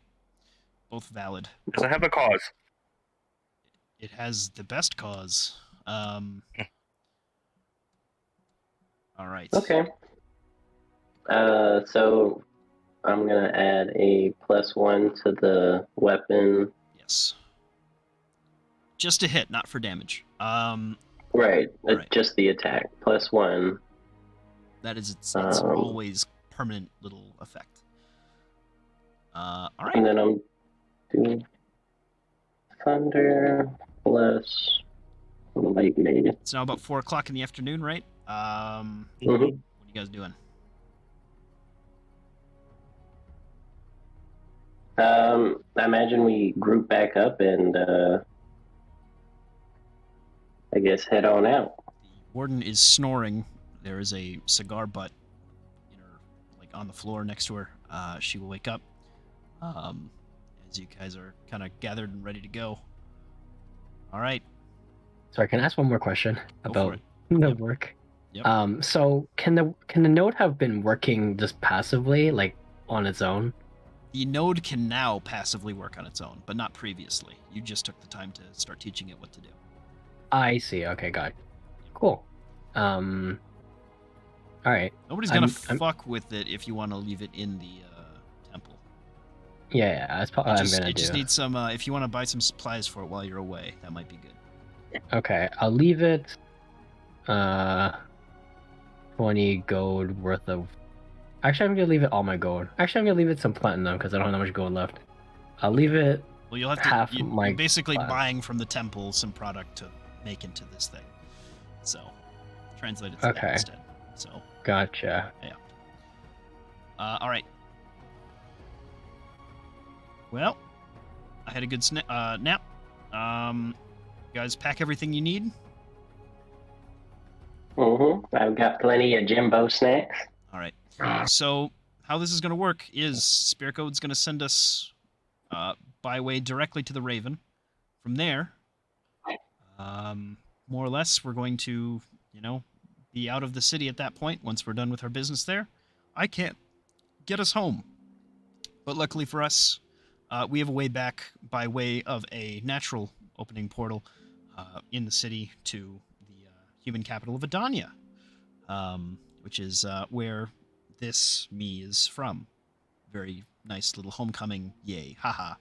Both valid. Does it have a cause? It has the best cause. All right. Okay. So I'm gonna add a +1 to the weapon. Yes. Just a hit, not for damage. Right. Right. Just the attack. +1. That is it's Um, always permanent little effect. All right. And then I'm doing thunder plus lightning. It's now about 4:00 in the afternoon, right? Mhm. What are you guys doing? I imagine we group back up and I guess head on out. The warden is snoring. There is a cigar butt in her, like on the floor next to her. She will wake up as you guys are kind of gathered and ready to go. All right. Sorry, can I ask one more question Go for about it. the Yep. work? Yep. So can the node have been working just passively, like on its own? The node can now passively work on its own, but not previously. You just took the time to start teaching it what to do. I see. Okay, got it. Cool. All right. Nobody's gonna I'm- fuck with it if you want to leave it in the temple. Yeah, that's probably what I'm gonna It do. just needs some. If you want to buy some supplies for it while you're away, that might be good. Okay, I'll leave it. 20 gold worth of. Actually, I'm gonna leave it all my gold. Actually, I'm gonna leave it some platinum because I don't have that much gold left. I'll leave it. Well, you'll have Half to. my You're basically class. buying from the temple some product to make into this thing. So, translate it to that Okay. instead. So, Gotcha. all right. Well, I had a good nap. You guys pack everything you need. I've got plenty of Jimbo snacks. All right. So how this is going to work is Spirit Code's going to send us by way directly to the Raven. From there, more or less, we're going to, be out of the city at that point once we're done with our business there. I can't get us home. But luckily for us, we have a way back by way of a natural opening portal in the city to the human capital of Adania, which is where this me is from. Very nice little homecoming. Yay. Haha.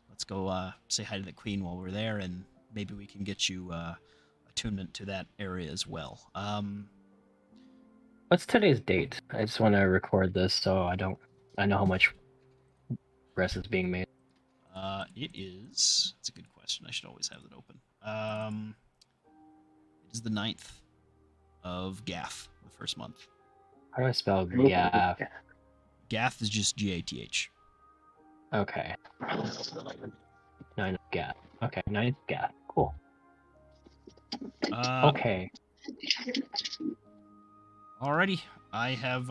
Let's go say hi to the queen while we're there, and maybe we can get you attunement to that area as well. What's today's date? I just want to record this so I know how much rest is being made. It is. It's a good question. I should always have it open. It is the 9th of Gath, the first month. How do I spell gaff? Gath is just Gath. Okay. 9 gaff. Okay, 9 gaff. Cool. Okay. Alrighty, I've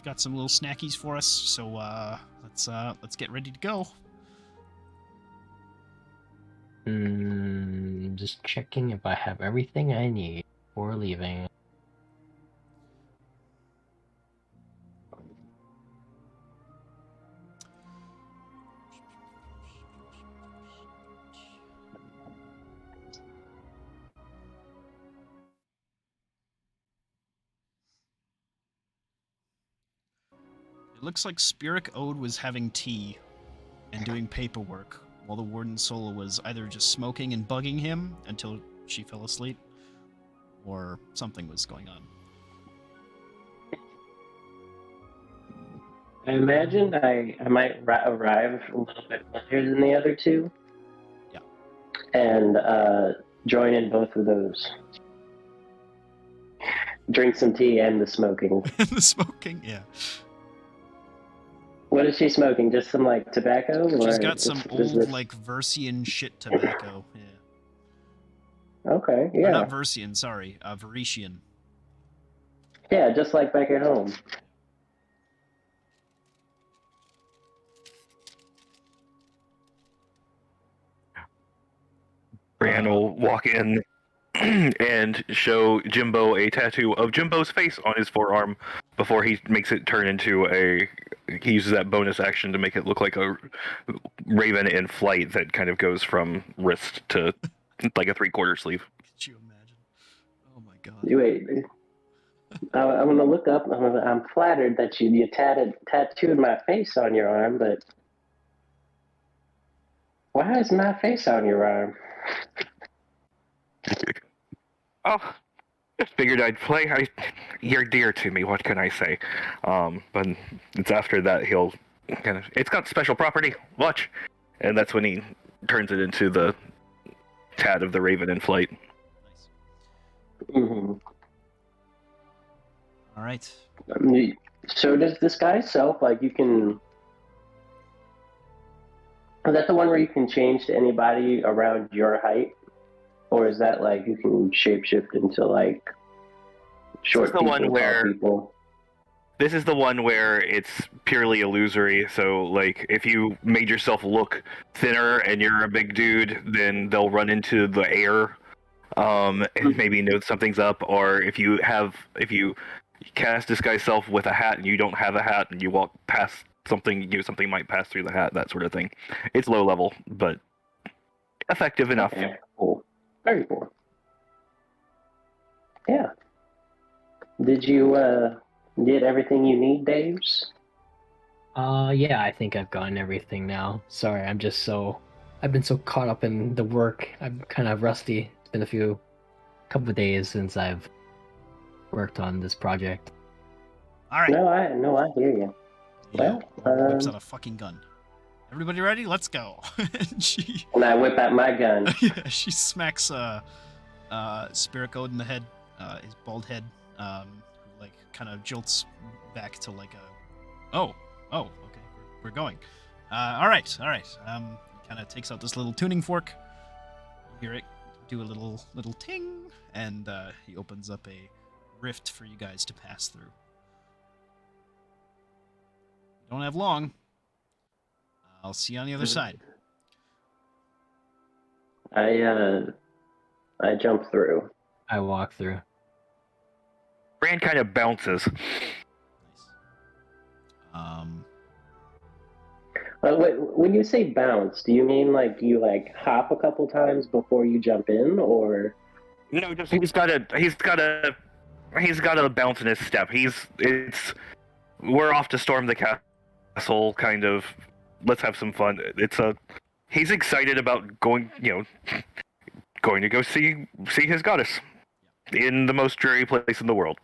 got some little snackies for us, so let's get ready to go. Just checking if I have everything I need before leaving. It looks like Spirit Ode was having tea and doing paperwork, while the Warden Sola was either just smoking and bugging him until she fell asleep, or something was going on. I imagine I might arrive a little bit later than the other two. Yeah. And join in both of those. Drink some tea and the smoking. The smoking, yeah. What is she smoking? Just some like tobacco? She's or got some is old this- like Versian shit tobacco. Yeah. Okay, Or yeah. not Versian, sorry, Varetian. Yeah, just like back at home. Bran will walk in and show Jimbo a tattoo of Jimbo's face on his forearm before he makes it turn into he uses that bonus action to make it look like a raven in flight that kind of goes from wrist to like a 3/4 sleeve. Could you imagine? Oh my god. Wait, I'm gonna look up. I'm flattered that you tattooed my face on your arm, but why is my face on your arm? Oh, just figured I'd play. You're dear to me. What can I say? But it's after that he'll kind of. It's got special property. Watch, and that's when he turns it into the tat of the raven in flight. Nice. Mm-hmm. All right. So does this guy self like you can? Is that the one where you can change to anybody around your height, or is that like you can shapeshift into like short This is the people, one tall where- people? This is the one where it's purely illusory. So, like, if you made yourself look thinner and you're a big dude, then they'll run into the air, and maybe know something's up. Or if you cast disguise self with a hat and you don't have a hat and you walk past something, something might pass through the hat, that sort of thing. It's low level, but effective enough. Okay, cool. Very cool. Yeah. Did you get everything you need, Daves? Yeah, I think I've gotten everything now. Sorry, I've been so caught up in the work. I'm kind of rusty. It's been couple of days since I've worked on this project. All right. No, I hear you. Yeah, Well, whips out a fucking gun. Everybody ready? Let's go. And she, And I whip out my gun. yeah, she smacks Spirit Ode in the head, his bald head, who like kind of jolts back to like a, oh, okay, we're going. All right. Kind of takes out this little tuning fork. You hear it do a little ting, and he opens up a rift for you guys to pass through. You don't have long. I'll see you on the other side. I jump through. I walk through. Bran kind of bounces. Nice. When you say bounce, do you mean like you like hop a couple times before you jump in, or? No, just he's got a bounce in his step. We're off to storm the castle, kind of. Let's have some fun. He's excited about going to go see his goddess in the most dreary place in the world.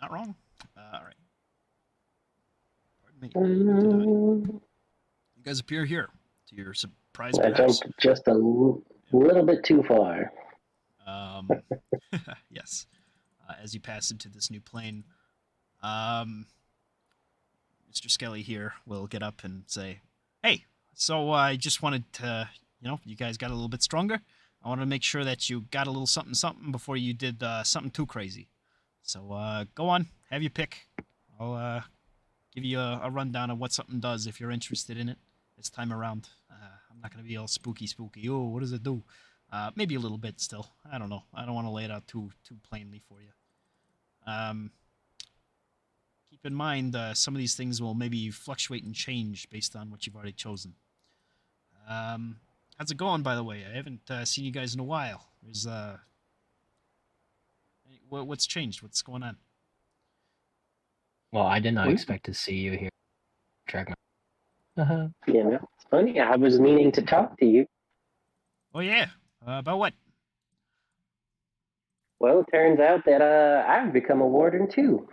Not wrong. All right. Pardon me. You guys appear here to your surprise, I perhaps. jumped just a little bit too far. Um, yes. As you pass into this new plane, Mr. Skelly here will get up and say, "Hey, so I just wanted to, you guys got a little bit stronger. I wanted to make sure that you got a little something something before you did something too crazy. So go on, have your pick. I'll give you a rundown of what something does if you're interested in it this time around. I'm not going to be all spooky. Oh, what does it do? Maybe a little bit still. I don't know. I don't want to lay it out too plainly for you. Keep in mind, some of these things will maybe fluctuate and change based on what you've already chosen. How's it going, by the way? I haven't seen you guys in a while. There's what's changed? What's going on? Well, I did not Hmm? expect to see you here. Drag my. It's funny. I was meaning to talk to you. Oh yeah, about what? Well, it turns out that I've become a warden too.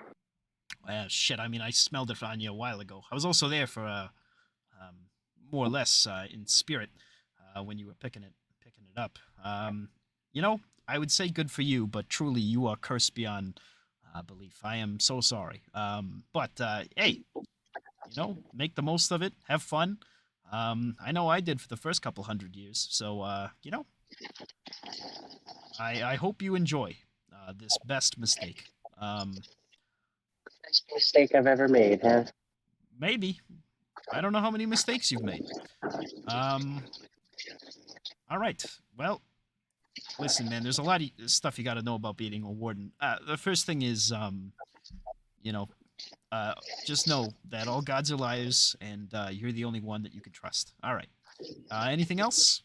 Shit. I mean, I smelled it on you a while ago. I was also there for more or less in spirit when you were picking it up. I would say good for you, but truly you are cursed beyond belief. I am so sorry. But hey, make the most of it. Have fun. I know I did for the first couple 100 years. So I hope you enjoy this best mistake. Best mistake I've ever made, huh? Maybe. I don't know how many mistakes you've made. All right. Well, listen, man. There's a lot of stuff you got to know about being a warden. The first thing is, you know, just know that all gods are liars, and you're the only one that you can trust. All right. Anything else?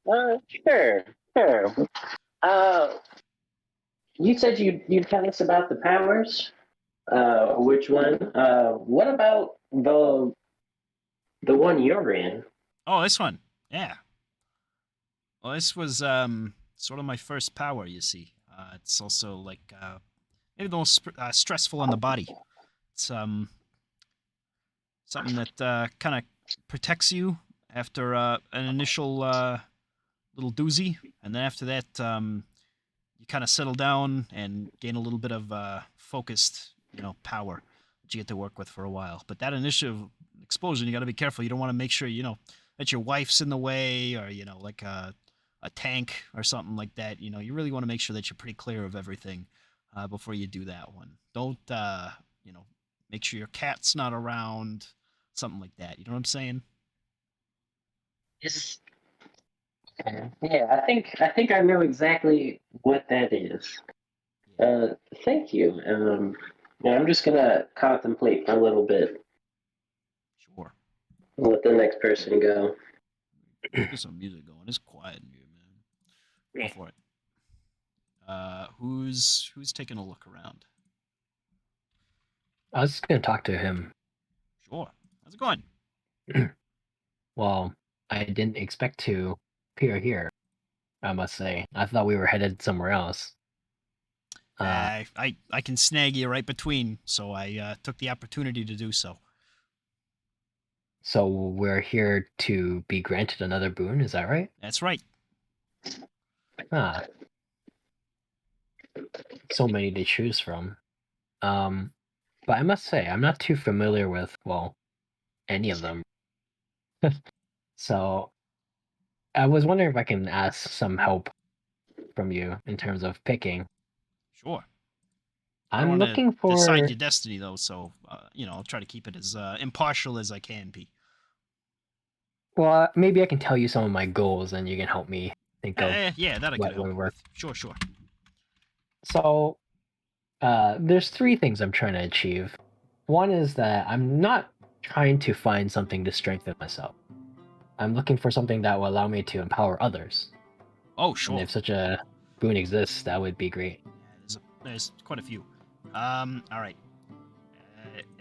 Sure, sure. Uh, you said you'd tell us about the powers. Which one? What about the one you're in? Oh, this one. Yeah. Well, this was sort of my first power. You see, it's also like maybe the most stressful on the body. It's something that kind of protects you after an initial little doozy, and then after that, you kind of settle down and gain a little bit of focused, power that you get to work with for a while. But that initial explosion, you got to be careful. You don't want to make sure that your wife's in the way, or like a tank or something like that. You really want to make sure that you're pretty clear of everything before you do that one. Don't make sure your cat's not around, something like that. You know what I'm saying? Is Yeah, I think I know exactly what that is. Thank you. I'm just gonna contemplate for a little bit. Sure. Let the next person go. Get some music going. It's quiet in here, man. Go for it. Who's taking a look around? I was just gonna talk to him. Sure. How's it going? Well, I didn't expect to appear here. I must say, I thought we were headed somewhere else. I can snag you right between, so I took the opportunity to do so. So we're here to be granted another boon. Is that right? That's right. Ah, so many to choose from. But I must say, I'm not too familiar with, well, any of them. So I was wondering if I can ask some help from you in terms of picking. Sure. I I'm don't want looking to decide for. your destiny though, so I'll try to keep it as impartial as I can be. Well, maybe I can tell you some of my goals, and you can help me think of Yeah, that I could what help would you work. with. Sure. So, there's three things I'm trying to achieve. One is that I'm not trying to find something to strengthen myself. I'm looking for something that will allow me to empower others. Oh, sure. And if such a boon exists, that would be great. Yeah, there's quite a few. All right.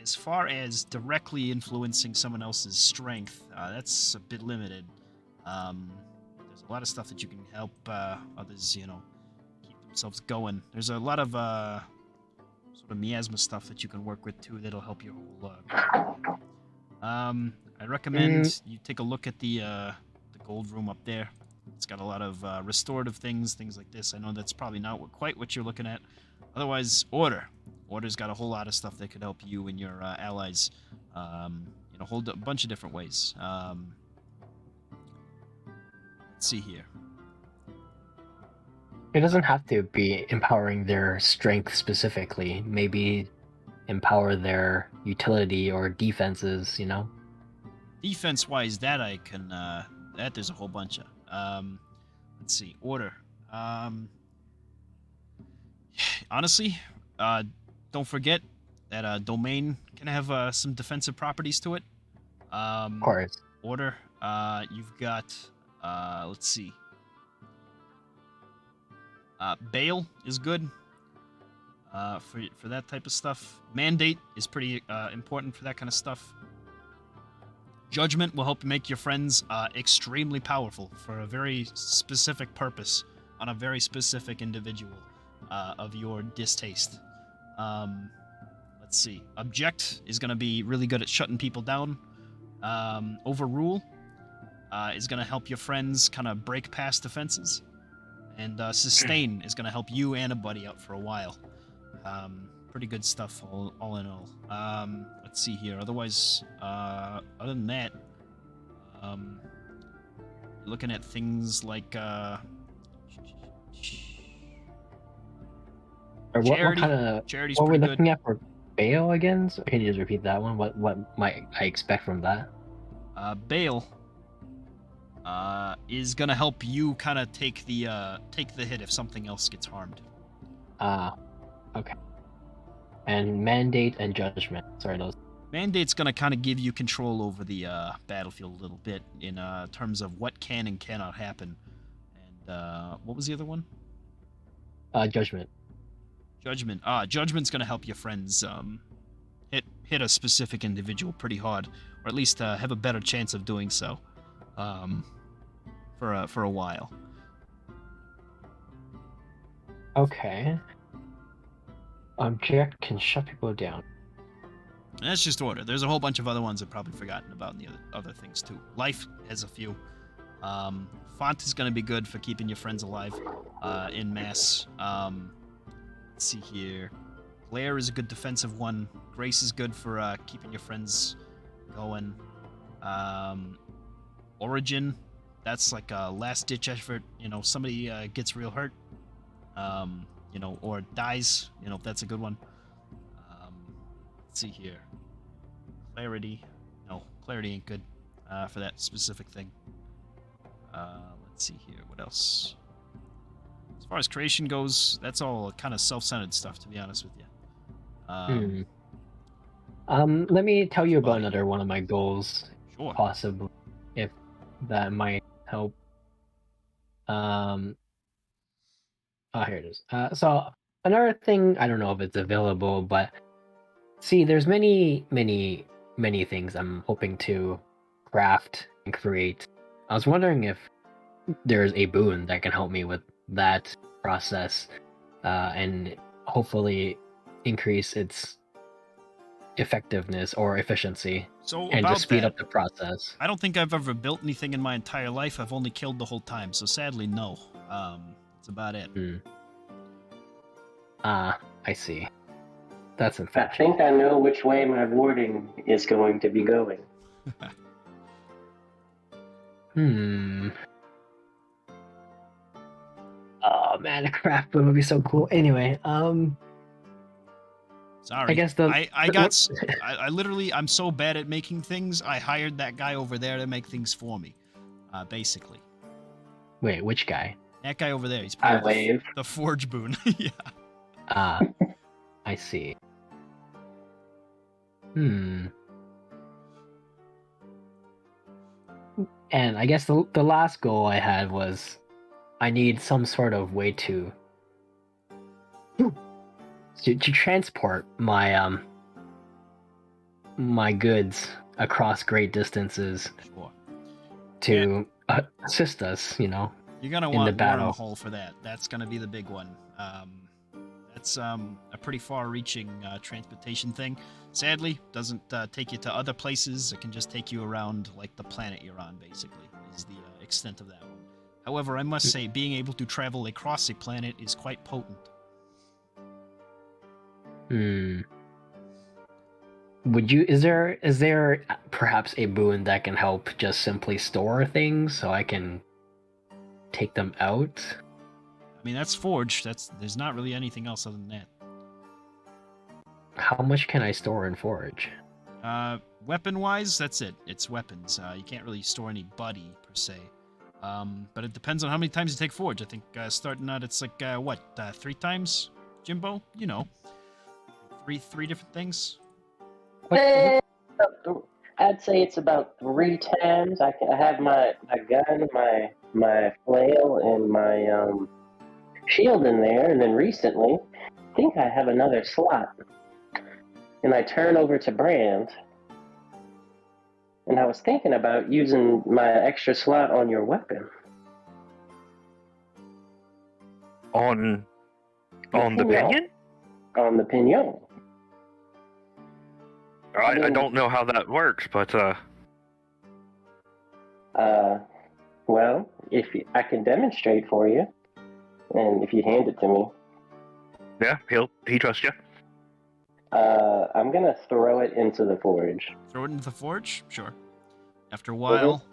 As far as directly influencing someone else's strength, that's a bit limited. There's a lot of stuff that you can help others, keep themselves going. There's a lot of sort of miasma stuff that you can work with too that'll help your whole group. I recommend you take a look at the gold room up there. It's got a lot of restorative things like this. I know that's probably not quite what you're looking at. Otherwise, Order. Order's got a whole lot of stuff that could help you and your allies. Hold a bunch of different ways. Let's see here. It doesn't have to be empowering their strength specifically. Maybe empower their utility or defenses, Defense-wise, that I can... that there's a whole bunch of. Let's see. Order. Honestly, don't forget that domain can have some defensive properties to it. Of course. Order. You've got... let's see. Bail is good for that type of stuff. Mandate is pretty important for that kind of stuff. Judgment will help make your friends extremely powerful for a very specific purpose on a very specific individual of your distaste. Let's see. Object is going to be really good at shutting people down. Overrule is going to help your friends kind of break past defenses. And sustain is going to help you and a buddy out for a while. Pretty good stuff all in all. Let's see here. Otherwise, other than that, looking at things like Or what kind of charity's what we're pretty looking good. at for bail again? So can you just repeat that one? What might I expect from that? Bail is gonna help you kind of take the hit if something else gets harmed. Okay. And mandate and judgment. Sorry, those. Mandate's gonna kind of give you control over the battlefield a little bit in terms of what can and cannot happen. And what was the other one? Judgment. Judgment. Judgment's gonna help your friends hit a specific individual pretty hard, or at least have a better chance of doing so. For a while. Okay. Object can shut people down. And that's just Order. There's a whole bunch of other ones I've probably forgotten about in the other things too. Life has a few. Font is going to be good for keeping your friends alive in mass. Let's see here. Glare is a good defensive one. Grace is good for keeping your friends going. Origin, that's like a last-ditch effort. Somebody gets real hurt, or dies. That's a good one. Let's see here. Clarity. No, clarity ain't good for that specific thing. Let's see here. What else? As far as creation goes, that's all kind of self-centered stuff, to be honest with you. Let me tell you about another one of my goals. Sure. Possibly, if that might help. Here it is. So another thing, I don't know if it's available, but see, there's many things I'm hoping to craft and create. I was wondering if there's a boon that can help me with that process, and hopefully increase its effectiveness or efficicy, and just speed up the process. I don't think I've ever built anything in my entire life. I've only killed the whole time, so sadly, no. That's about it. I see. That's I unfortunate. think I know which way my warding is going to be going. Oh man, a craft boon would be so cool. Anyway, Sorry. I guess I literally, I'm so bad at making things, I hired that guy over there to make things for me, basically. Wait, which guy? That guy over there, he's I part of wave. the Forge Boon. Yeah. I see. And I guess the last goal I had was I need some sort of way to transport my my goods across great distances Sure. to assist us, You're gonna in want the battle. Wormhole for that. That's gonna be the big one. That's a pretty far-reaching transportation thing. Sadly, doesn't take you to other places. It can just take you around like the planet you're on, basically, is the extent of that one. However, I must say, being able to travel across a planet is quite potent. Is there perhaps a boon that can help just simply store things so I can take them out? I mean, that's Forge. There's not really anything else other than that. How much can I store in Forge? Weapon-wise, that's it. It's weapons. You can't really store any buddy, per se. But it depends on how many times you take Forge. I think starting out, it's like, 3 times, Jimbo? You know. Three different things? I'd say it's about 3 times. I have my gun, my flail, and my shield in there, and then recently, I think I have another slot. And I turn over to Brand, and I was thinking about using my extra slot on your weapon. On the pinion? On the pinion. I don't know how that works, but well, I can demonstrate for you, and if you hand it to me. yeah, he trusts you. I'm gonna throw it into the forge. Throw it into the Forge? Sure. After a while,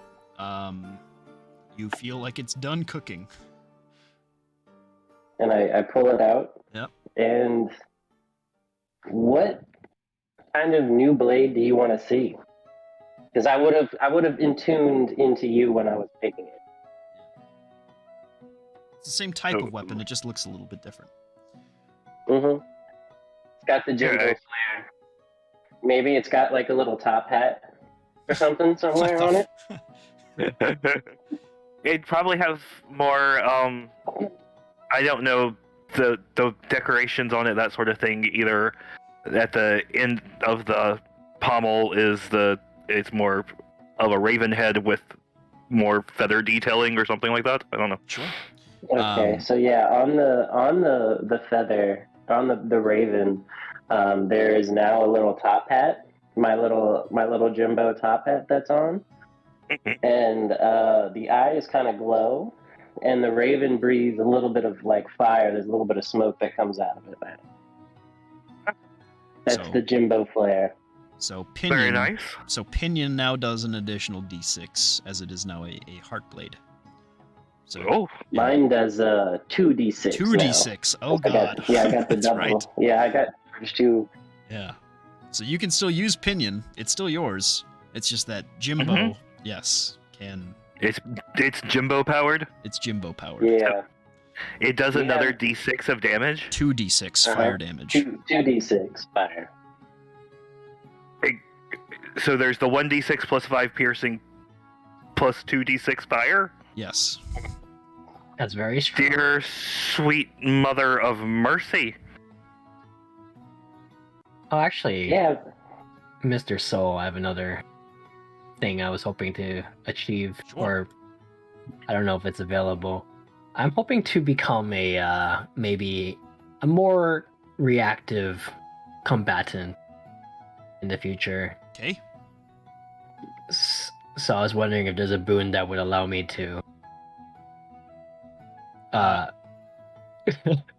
you feel like it's done cooking. And I pull it out. Yep. And what kind of new blade do you want to see? Because I would have tuned into you when I was picking it. It's the same type of weapon, it just looks a little bit different. Mm-hmm. It's got the Jimbo flare. Maybe it's got like a little top hat or something somewhere on it. It probably has more. I don't know the decorations on it, that sort of thing. Either at the end of the pommel it's more of a raven head with more feather detailing or something like that. I don't know. Sure. Okay, so yeah, on the feather, on the raven, there is now a little top hat, my little Jimbo top hat that's on, and the eyes kind of glow, and the raven breathes a little bit of like fire. There's a little bit of smoke that comes out of it. That's the Jimbo flare. So Pinion. Very nice. So Pinion now does an additional D6, as it is now a heart blade. So Mine does 2d6. 2d6. Now. Oh god. I got the That's double. right. Yeah, I got first 2. Yeah. So you can still use Pinion. It's still yours. It's just that Jimbo, yes, can. It's Jimbo powered. It's Jimbo powered. Yeah. It does another D6 of damage. 2d6 fire damage. 2d6 fire. So there's the 1d6 plus 5 piercing plus 2d6 fire? Yes. That's very strong. Dear sweet mother of mercy. Oh, actually, Yeah. Mr. Soul, I have another thing I was hoping to achieve, Sure. or I don't know if it's available. I'm hoping to become maybe a more reactive combatant in the future. Okay. So I was wondering if there's a boon that would allow me to.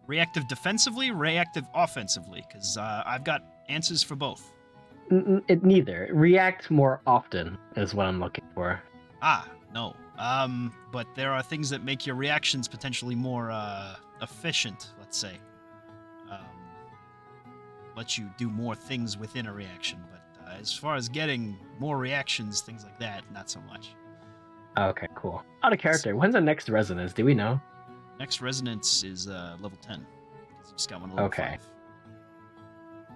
Reactive defensively, reactive offensively, because I've got answers for both. Neither. React more often is what I'm looking for. No. But there are things that make your reactions potentially more efficient, let's say. Let you do more things within a reaction, but as far as getting more reactions, things like that, not so much. Okay, cool. Out of character, when's the next resonance? Do we know? Next resonance is level 10. You just got one at level 5.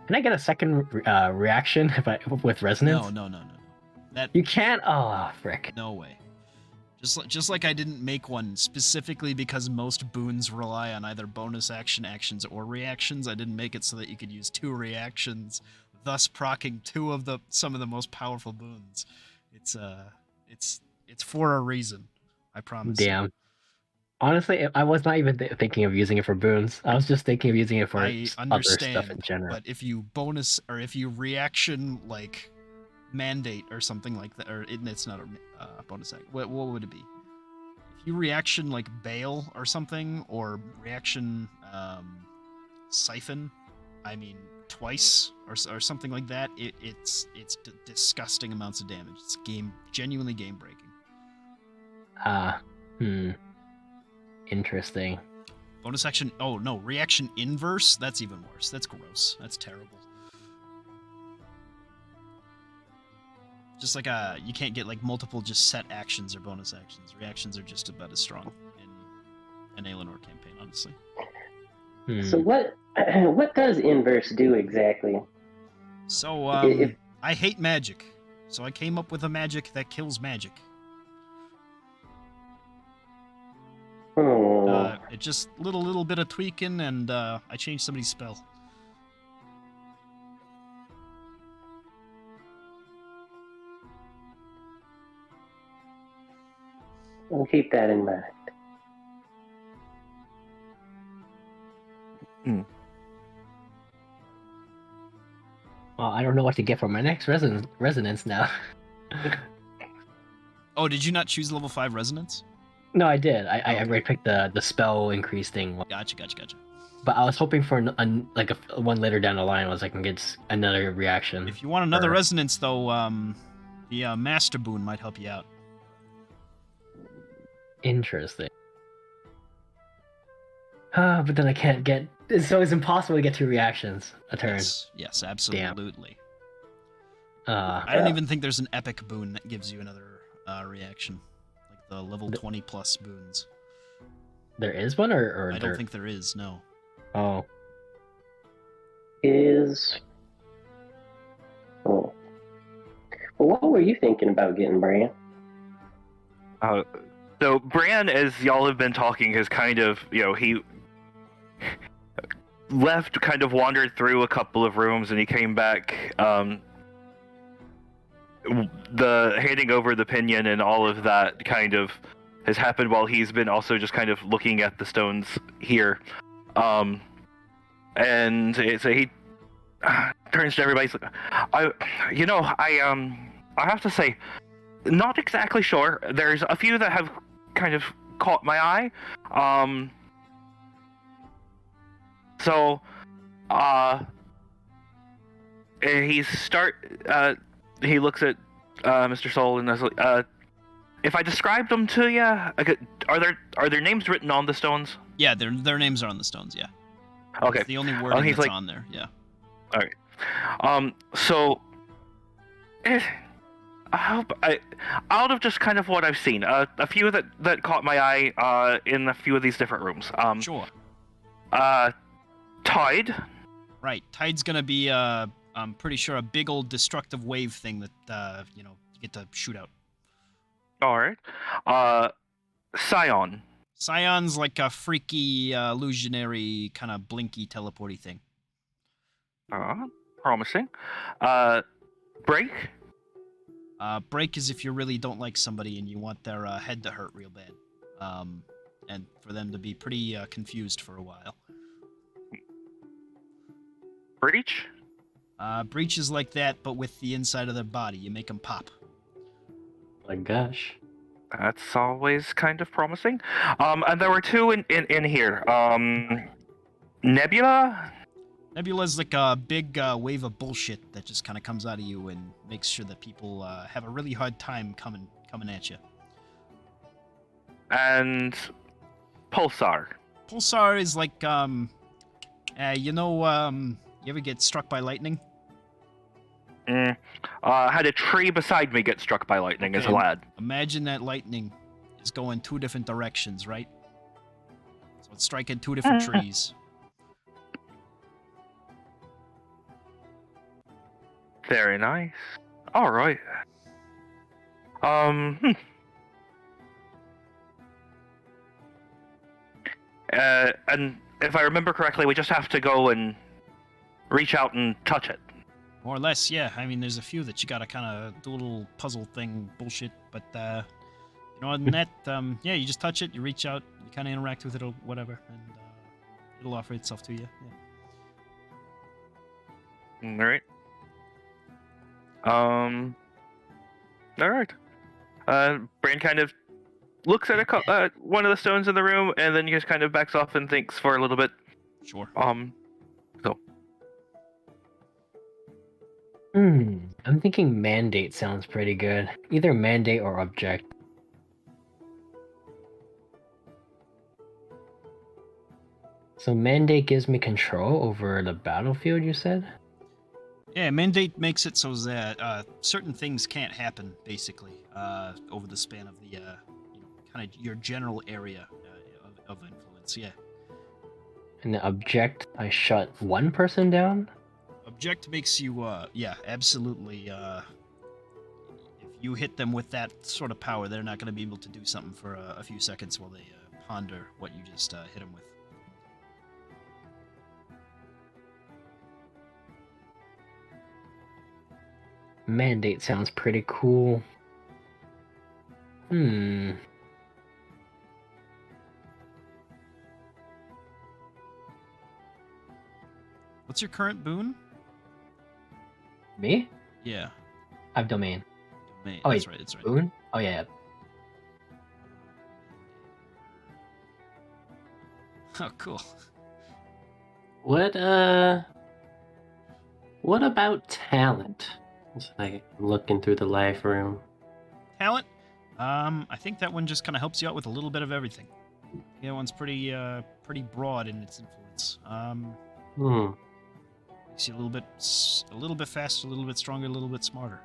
Can I get a second reaction with resonance? No. That You can't? Oh, frick. no way. Just like I didn't make one specifically because most boons rely on either bonus actions, or reactions. I didn't make it so that you could use 2 reactions, thus proccing some of the most powerful boons. It's for a reason. I promise. Damn. Honestly, I was not even thinking of using it for boons. I was just thinking of using it for I other stuff in understand, general. but if you bonus or if you reaction like mandate or something like that, or it's not a bonus act. What would it be? If you reaction like bail or something, or reaction siphon, I mean twice or something like that, it's disgusting amounts of damage. It's genuinely game breaking. Interesting. Bonus action. Oh no, reaction inverse. That's even worse. That's gross. That's terrible. Just like you can't get like multiple just set actions or bonus actions. Reactions are just about as strong in an Aelinor campaign, honestly. So what does inverse do exactly? So I hate magic, so I came up with a magic that kills magic. It just little bit of tweaking, and I changed somebody's spell. I'll keep that in mind. Well, I don't know what to get for my next resonance now. Oh, did you not choose level 5 resonance? No, I did. I Okay. already picked the spell increase thing. Gotcha. But I was hoping for a one later down the line was I can get another reaction. If you want another Or- resonance, though, the Master Boon might help you out. Interesting. But then I can't get. So it's impossible to get 2 reactions a turn. Yes, absolutely. I don't even think there's an epic boon that gives you another reaction, like the level 20 plus boons. There is one, or I don't think there is. No. Oh, Well, what were you thinking about getting, Bran? So Bran, as y'all have been talking, has kind of, he left, kind of wandered through a couple of rooms, and he came back. The handing over the pinion and all of that kind of has happened while he's been also just kind of looking at the stones here. And so he turns to everybody. He's like, I have to say, not exactly sure. There's a few that have kind of caught my eye. So, he looks at Mr. Soul and is like, if I described them to you, are their names written on the stones? Yeah, their names are on the stones. Yeah. Okay. It's the only wording he's that's like- on there. Yeah. All right. So, I hope out of just kind of what I've seen, a few that caught my eye in a few of these different rooms. Sure. Tide. Right. Tide's gonna be I'm pretty sure a big old destructive wave thing that you get to shoot out. All right. Scion. Scion's like a freaky illusionary kind of blinky teleporty thing. Promising. Break. Break is if you really don't like somebody and you want their head to hurt real bad, and for them to be pretty confused for a while. Breach. Breach is like that, but with the inside of their body. You make them pop. My gosh. That's always kind of promising. And there were two in here. Nebula. Nebula's like a big wave of bullshit that just kind of comes out of you and makes sure that people have a really hard time coming at you. And Pulsar. Pulsar is like, you ever get struck by lightning? Had a tree beside me get struck by lightning as a Okay. lad. Imagine that lightning is going 2 different directions, right? So it's striking 2 different trees. Very nice. All right. And if I remember correctly, we just have to go and reach out and touch it. More or less, yeah. I mean, there's a few that you gotta kind of do a little puzzle thing bullshit, but you Other than that, yeah, you just touch it, you reach out, you kind of interact with it or whatever, and it'll offer itself to you. Yeah. All right. All right. Brain kind of looks at one of the stones in the room, and then just kind of backs off and thinks for a little bit. Sure. So. I'm thinking mandate sounds pretty good. Either mandate or object. So mandate gives me control over the battlefield, you said? Yeah, mandate makes it so that certain things can't happen, basically, over the span of the, kind of your general area of influence, yeah. And the object, I shut one person down? Object makes you, yeah, absolutely, if you hit them with that sort of power, they're not going to be able to do something for a few seconds while they ponder what you just hit them with. Mandate sounds pretty cool. What's your current boon? Me? Yeah. I have domain. Domain. Oh, That's wait, right, that's right. Boon? Oh, yeah. Oh, cool. What about talent? It's like I'm looking through the life room. Talent? I think that one just kind of helps you out with a little bit of everything. Yeah, that one's pretty broad in its influence. Makes you a little bit faster, a little bit stronger, a little bit smarter.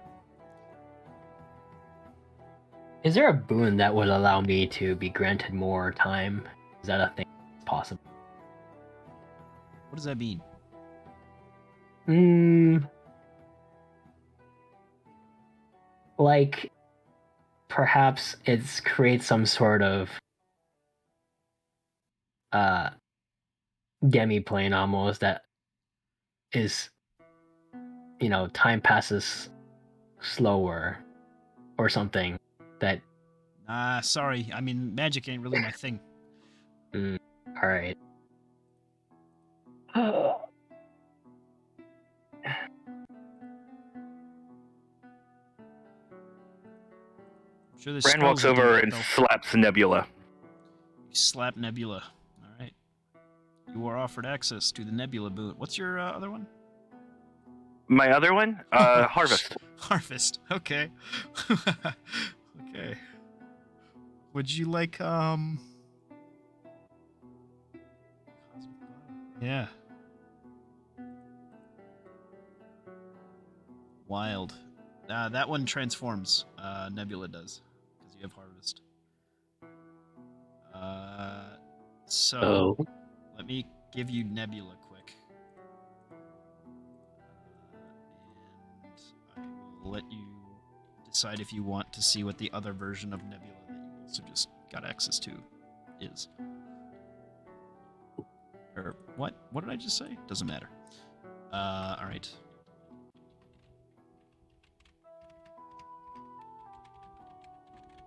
Is there a boon that would allow me to be granted more time? Is that a thing that's possible? What does that mean? Like, perhaps it's creates some sort of demi-plane almost that is, time passes slower or something that... Sorry. I mean, magic ain't really my thing. Alright. I'm sure there's Bran spells walks that do over that, and though. slaps Nebula. You slap Nebula. All right. You are offered access to the Nebula boon. What's your other one? My other one? Harvest. Harvest. Okay. Okay. Would you like Yeah. Wild. That one transforms. Nebula does, because you have Harvest. So let me give you Nebula quick, and I will let you decide if you want to see what the other version of Nebula that you also just got access to is. Or what? What did I just say? Doesn't matter. All right.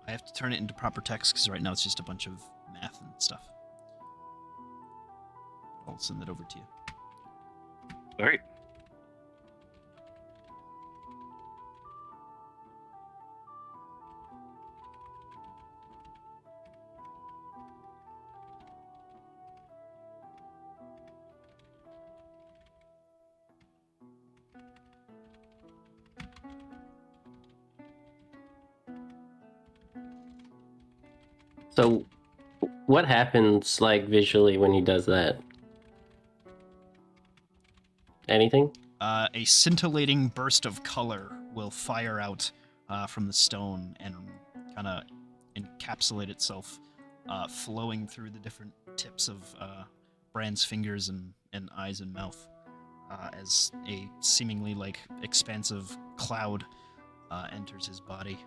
I have to turn it into proper text because right now it's just a bunch of math and stuff. I'll send that over to you. All right. So, what happens like visually when he does that? Anything? A scintillating burst of color will fire out from the stone and kind of encapsulate itself, flowing through the different tips of Bran's fingers and eyes and mouth, as a seemingly like expansive cloud enters his body.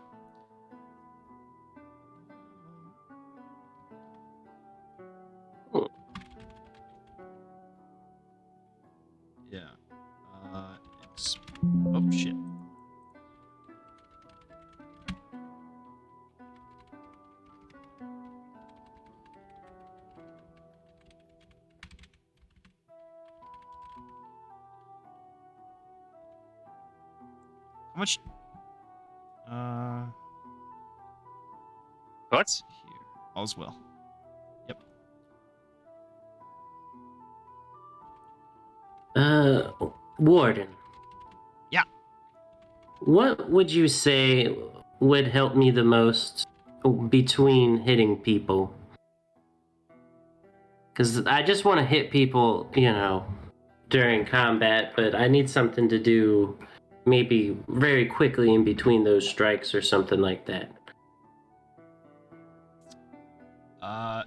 Yeah. Oh shit. How much? What? Let's see here. All's well. Yep. Warden. Yeah. What would you say would help me the most between hitting people? Because I just want to hit people, during combat, but I need something to do maybe very quickly in between those strikes or something like that.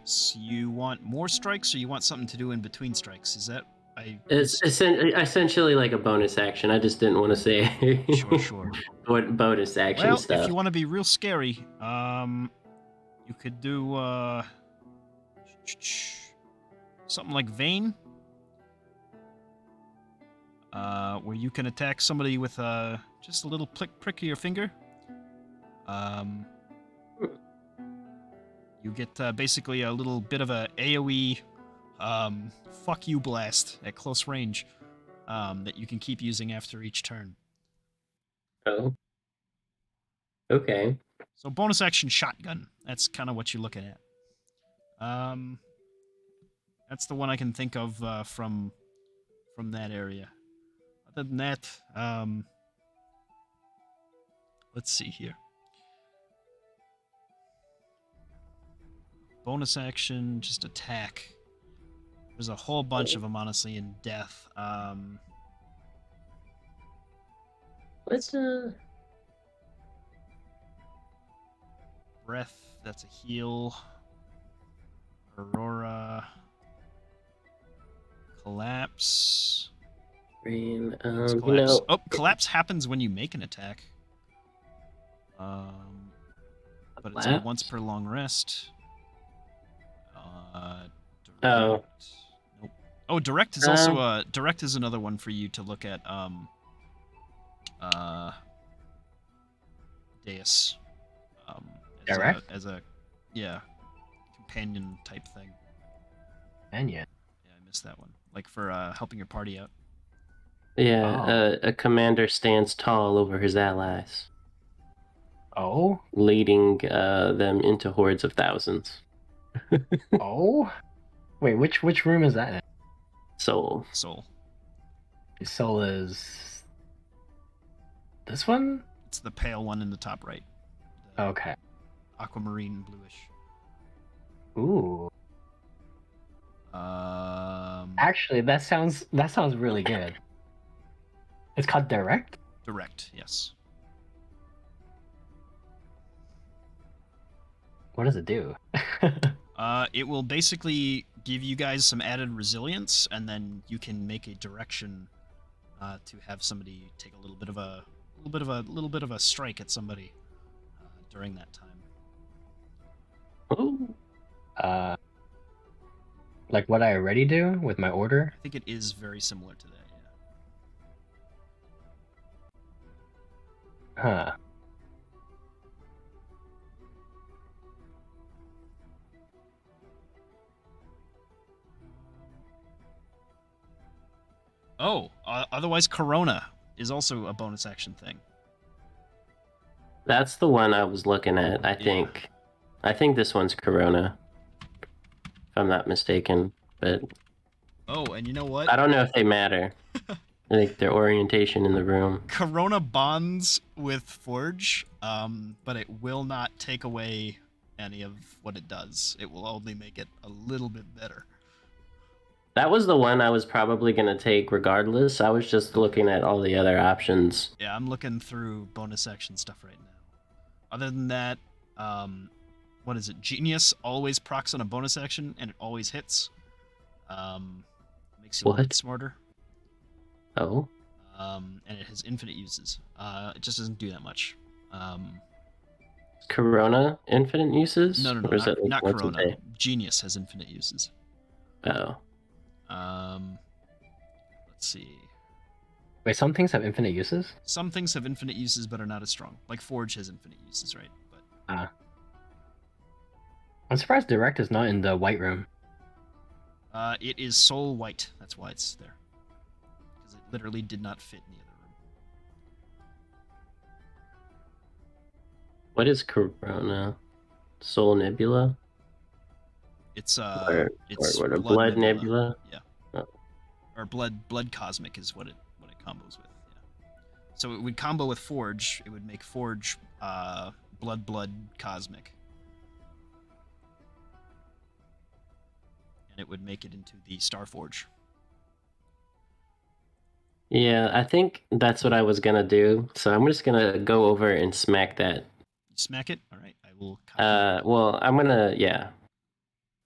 So you want more strikes, or you want something to do in between strikes? Is that It's essentially like a bonus action. I just didn't want to say Sure. what bonus action Well, stuff. if you want to be real scary, you could do something like Vane, where you can attack somebody with just a little prick of your finger. You get basically a little bit of a AoE fuck you blast at close range that you can keep using after each turn. Oh. Okay. So bonus action shotgun. That's kind of what you're looking at. That's the one I can think of from that area. Other than that, let's see here. Bonus action, just attack. There's a whole bunch of them, honestly, in death. What's Breath, that's a heal. Aurora. Collapse. rain? That's collapse. Oh, collapse happens when you make an attack. But it's a Collapse? once per long rest. Direct. Oh. Nope. Oh, direct is also direct is another one for you to look at. Deus. Direct? As a companion type thing. Companion. Yeah, I missed that one. Like for helping your party out. Yeah, a commander stands tall over his allies, Oh? leading them into hordes of thousands. Oh? Wait, which room is that in? Soul. Soul. Soul is this one? It's the pale one in the top right. The Okay. aquamarine bluish. Ooh. Actually, that sounds really good. It's called Direct? Direct, yes. What does it do? It will basically give you guys some added resilience, and then you can make a direction to have somebody take a little bit of a strike at somebody during that time. Oh. Like what I already do with my order? I think it is very similar to that, yeah. Huh. Oh, otherwise Corona is also a bonus action thing. That's the one I was looking at, I think. I think this one's Corona, if I'm not mistaken. But Oh, and you know what? I don't know if they matter. Like their orientation in the room. Corona bonds with Forge, but it will not take away any of what it does. It will only make it a little bit better. That was the one I was probably going to take regardless. I was just looking at all the other options. Yeah, I'm looking through bonus action stuff right now. Other than that, what is it? Genius always procs on a bonus action, and it always hits. Makes you a little bit smarter. Oh. And it has infinite uses. It just doesn't do that much. Corona infinite uses? No, Or is it like not once a Corona. day? Genius has infinite uses. Oh. Let's see. Wait, some things have infinite uses? Some things have infinite uses but are not as strong. Like Forge has infinite uses, right? But I'm surprised Direct is not in the white room. it is soul white. That's why it's there. Because it literally did not fit in the other room. What is Corona? Soul Nebula? It's Or what? A blood, Blood Nebula? Yeah. Oh. Or blood cosmic is what it combos with. Yeah. So it would combo with Forge. It would make Forge blood cosmic. And it would make it into the Star Forge. Yeah, I think that's what I was gonna do. So I'm just gonna go over and smack that. You smack it? Alright, I will copy. Well, I'm gonna, yeah.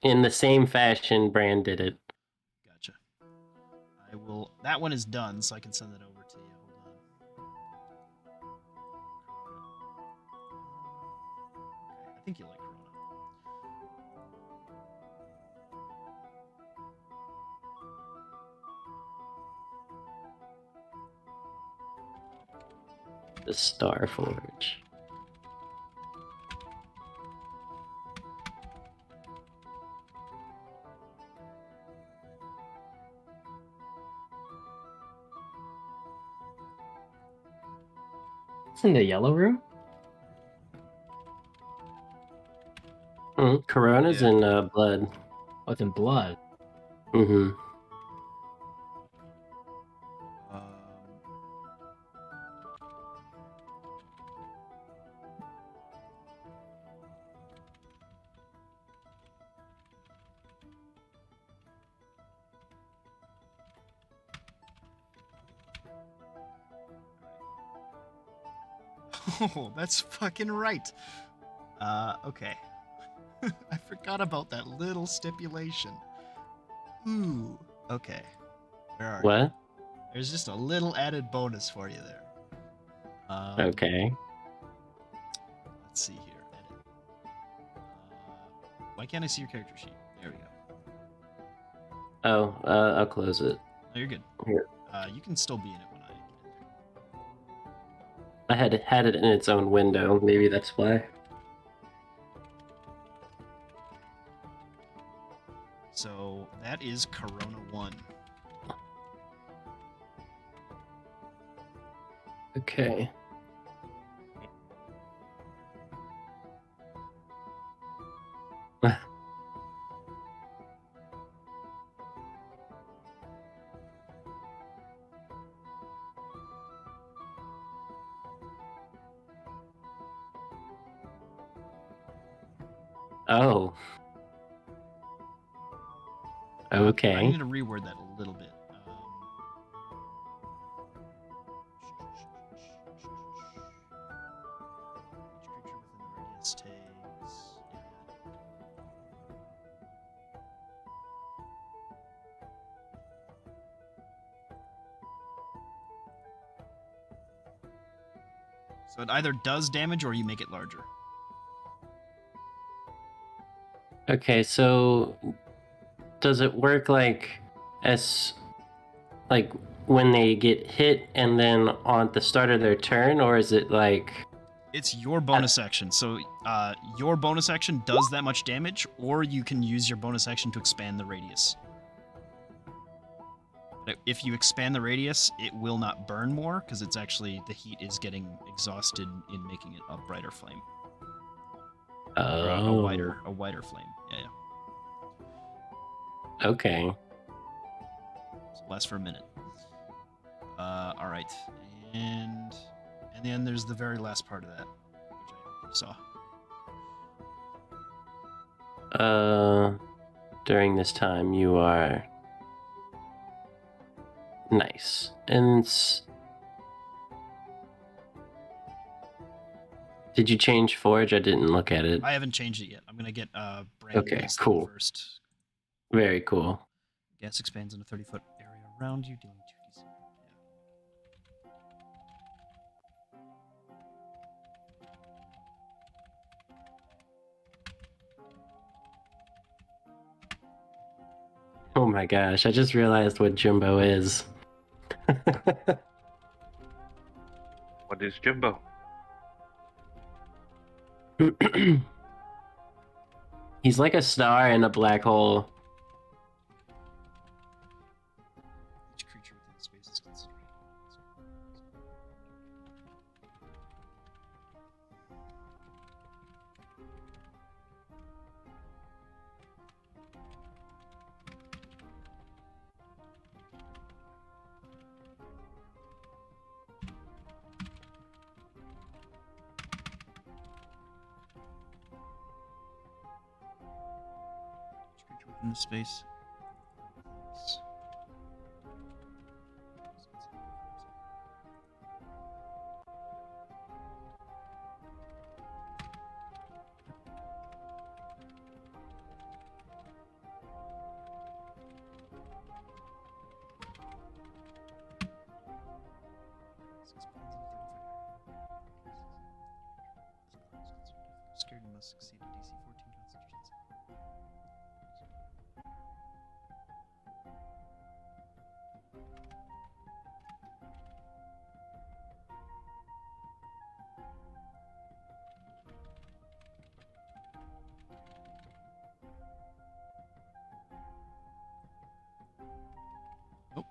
In the same fashion Brand did it. Gotcha. I will. That one is done, so I can send that over to you. Hold on. Okay, I think you like Corona. The Star Forge. It's in the yellow room. Corona's Yeah. in blood. Oh, it's in blood. Mm-hmm. Oh, that's fucking right. Okay. I forgot about that little stipulation. Ooh. Okay. Where are you? What? There's just a little added bonus for you there. Okay. Let's see here. Edit. Why can't I see your character sheet? There we go. Oh, I'll close it. No, you're good. Here. You can still be in it when I get in there. I had it in its own window. Maybe that's why. So that is Corona 1. Okay. Oh. Okay. I need to reword that a little bit. Each creature within the radius takes. So it either does damage or you make it larger. Okay, so does it work like when they get hit and then on the start of their turn, or is it like It's your bonus action. So your bonus action does that much damage, or you can use your bonus action to expand the radius. But if you expand the radius, it will not burn more because it's actually the heat is getting exhausted in making it a brighter flame. Or a wider flame. Yeah. Okay. So it lasts for a minute. All right, and then there's the very last part of that, which I hope you saw. During this time you are nice. And did you change Forge? I didn't look at it. I haven't changed it yet. I'm gonna get Brand Okay, New's cool. first. Very cool. Gas expands in a 30-foot area around you, dealing 2d6. Yeah. Oh my gosh, I just realized what Jumbo is. What is Jumbo? He's like a star in a black hole. Each creature within the space is considered. in the space. Scared you must succeed at DC 14 Constitution save. Nope.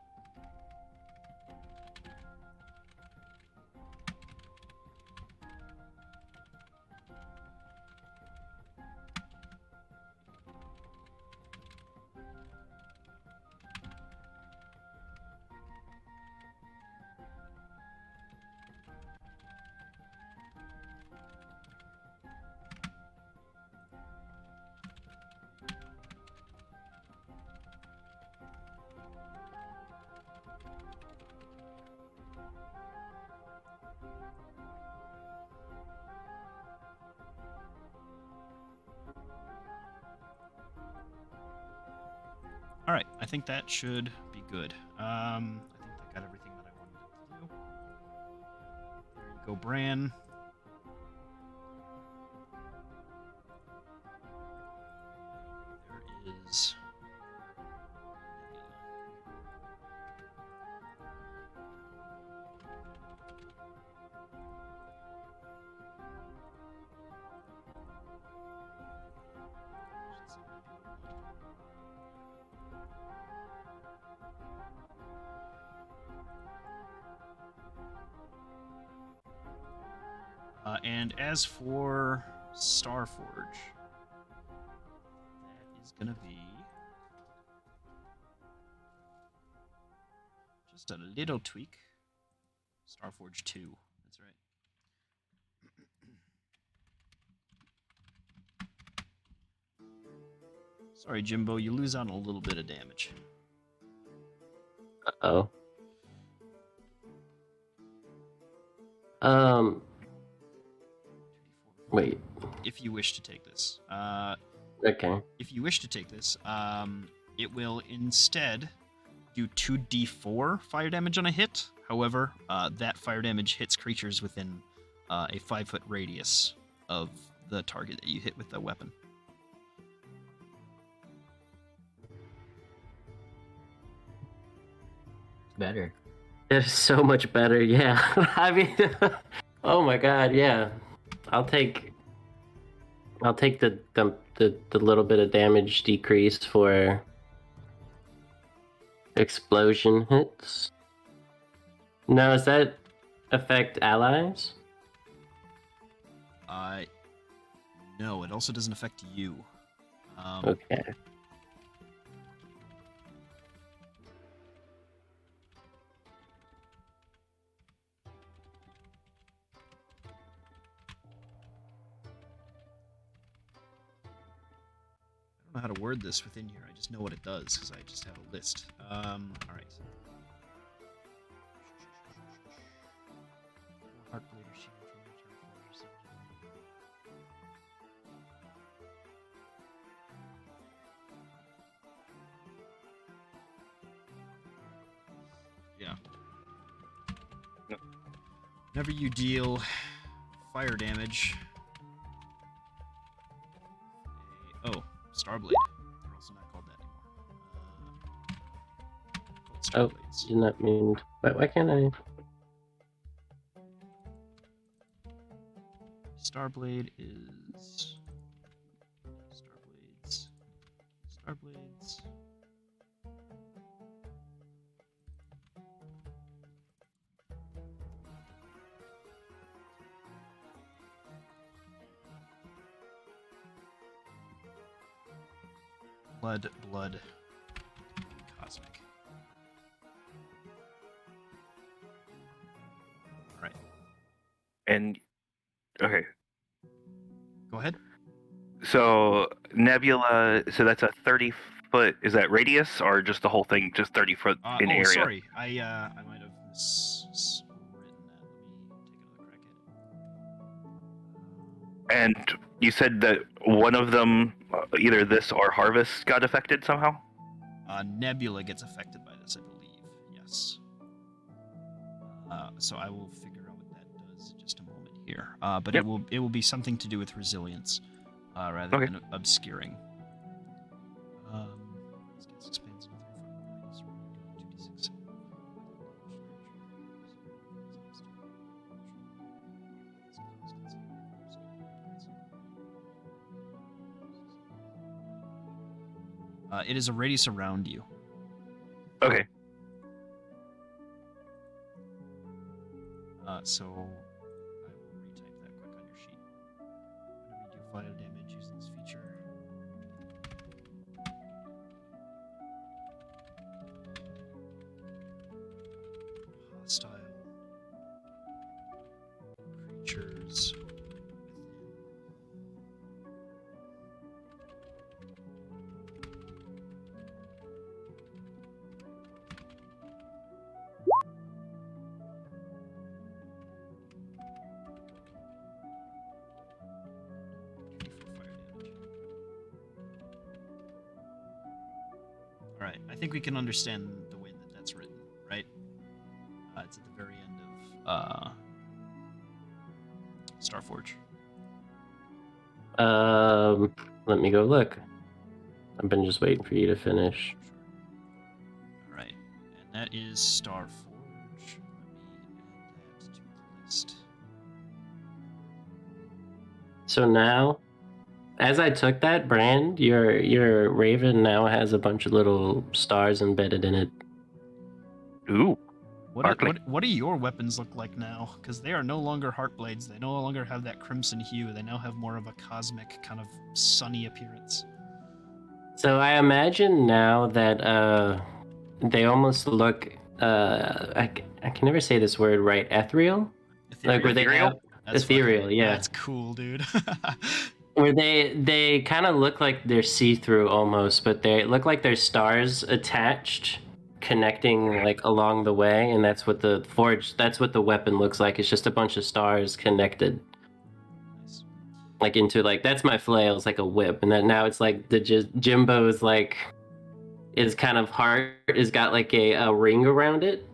All right, I think that should be good. I think that got everything that I wanted it to do. There you go, Bran. There is. And as for Starforge, that is gonna be just a little tweak. Starforge 2. That's right. Sorry, Jimbo, you lose out on a little bit of damage. Uh-oh. Wait. If you wish to take this. Okay. If you wish to take this, it will instead do 2d4 fire damage on a hit. However, that fire damage hits creatures within a 5-foot radius of the target that you hit with the weapon. Better. It's so much better, yeah. I mean, oh my god, yeah. I'll take the little bit of damage decrease for explosion hits. Now, does that affect allies? No, it also doesn't affect you. Okay. I don't know how to word this within here. I just know what it does because I just have a list. All right. Heartblade or shield from your turn for yourself. Yeah. Yep. Whenever you deal fire damage. Starblade. They're also not called that anymore. Called Oh, Starblades. did not mean. Why can't I? Starblade is Starblades. Blood, cosmic. All right. And okay, Go ahead. so Nebula. So that's a foot. Is that radius or just the whole thing, just 30 foot in area? Sorry, I might have miswritten that. Let me take another crack at it. And you said that one of them, either this or Harvest, got affected somehow? Nebula gets affected by this, I believe. Yes. So I will figure out what that does in just a moment here. But Yep. it will be something to do with resilience, rather Okay. than obscuring. This gets expands in 3 foot radius, 2d6. It is a radius around you. Okay. So I will retype that quick on your sheet. Whenever you do fire damage using this feature. Hostile creatures within. Alright, I think we can understand the way that that's written, right? It's at the very end of Starforge. Let me go look. I've been just waiting for you to finish. Sure. Alright, and that is Starforge. Let me add that to the list. So now, as I took that, Brand, your Raven now has a bunch of little stars embedded in it. Ooh. Sparkly. What do your weapons look like now? Because they are no longer Heartblades. They no longer have that crimson hue. They now have more of a cosmic, kind of sunny appearance. So I imagine now that they almost look I can never say this word right. Ethereal? Like where they have That's ethereal, fucking- yeah. That's cool, dude. Where they kind of look like they're see-through almost, but they look like there's stars attached, connecting like along the way, and that's what the weapon looks like. It's just a bunch of stars connected. Nice. Like into like that's my flail. It's like a whip, and then now it's like the Jimbo's like is kind of heart is got like a ring around it,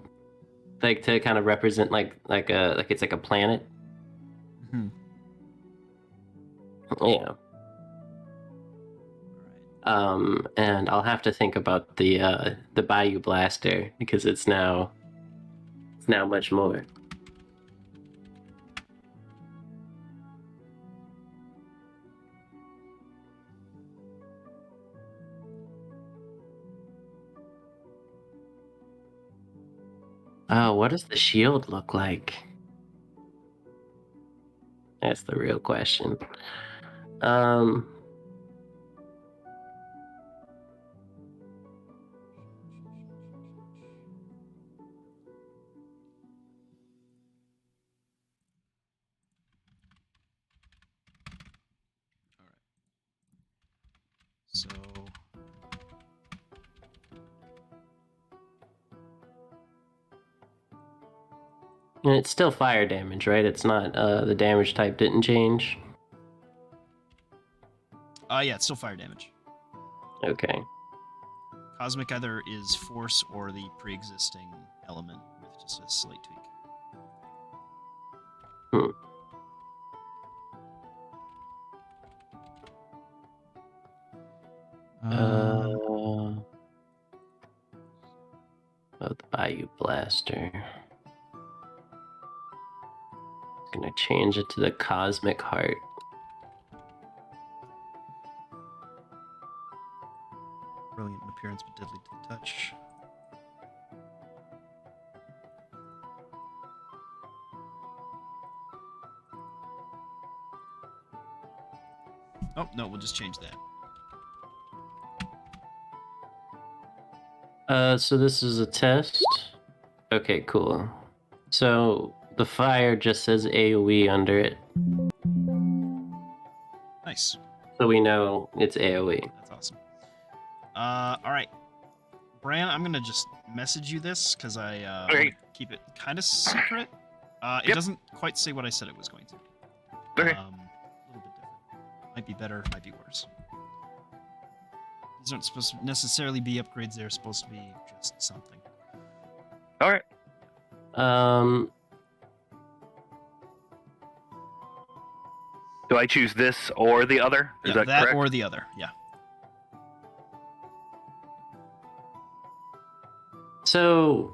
like to kind of represent like it's like a planet. Mhm. Yeah. Alright. And I'll have to think about the Bayou Blaster because it's now much more. Oh, what does the shield look like? That's the real question. So And it's still fire damage, right? It's not the damage type didn't change. yeah, it's still fire damage. Okay. Cosmic either is force or the pre-existing element with just a slight tweak. Oh, the Bayou Blaster. Gonna change it to the Cosmic Heart. Brilliant in appearance, but deadly to the touch. Oh, no, we'll just change that. So this is a test. Okay, cool. So the fire just says AoE under it, Nice. so we know it's AoE. That's awesome. All right, Bran. I'm gonna just message you this because I Okay. wanna keep it kind of secret. It Yep. doesn't quite say what I said it was going to. Okay. A little bit different. Might be better. Might be worse. These aren't supposed to necessarily be upgrades. They're supposed to be just something. All right. Do I choose this or the other? Is Yeah, that correct? or the other. Yeah. So,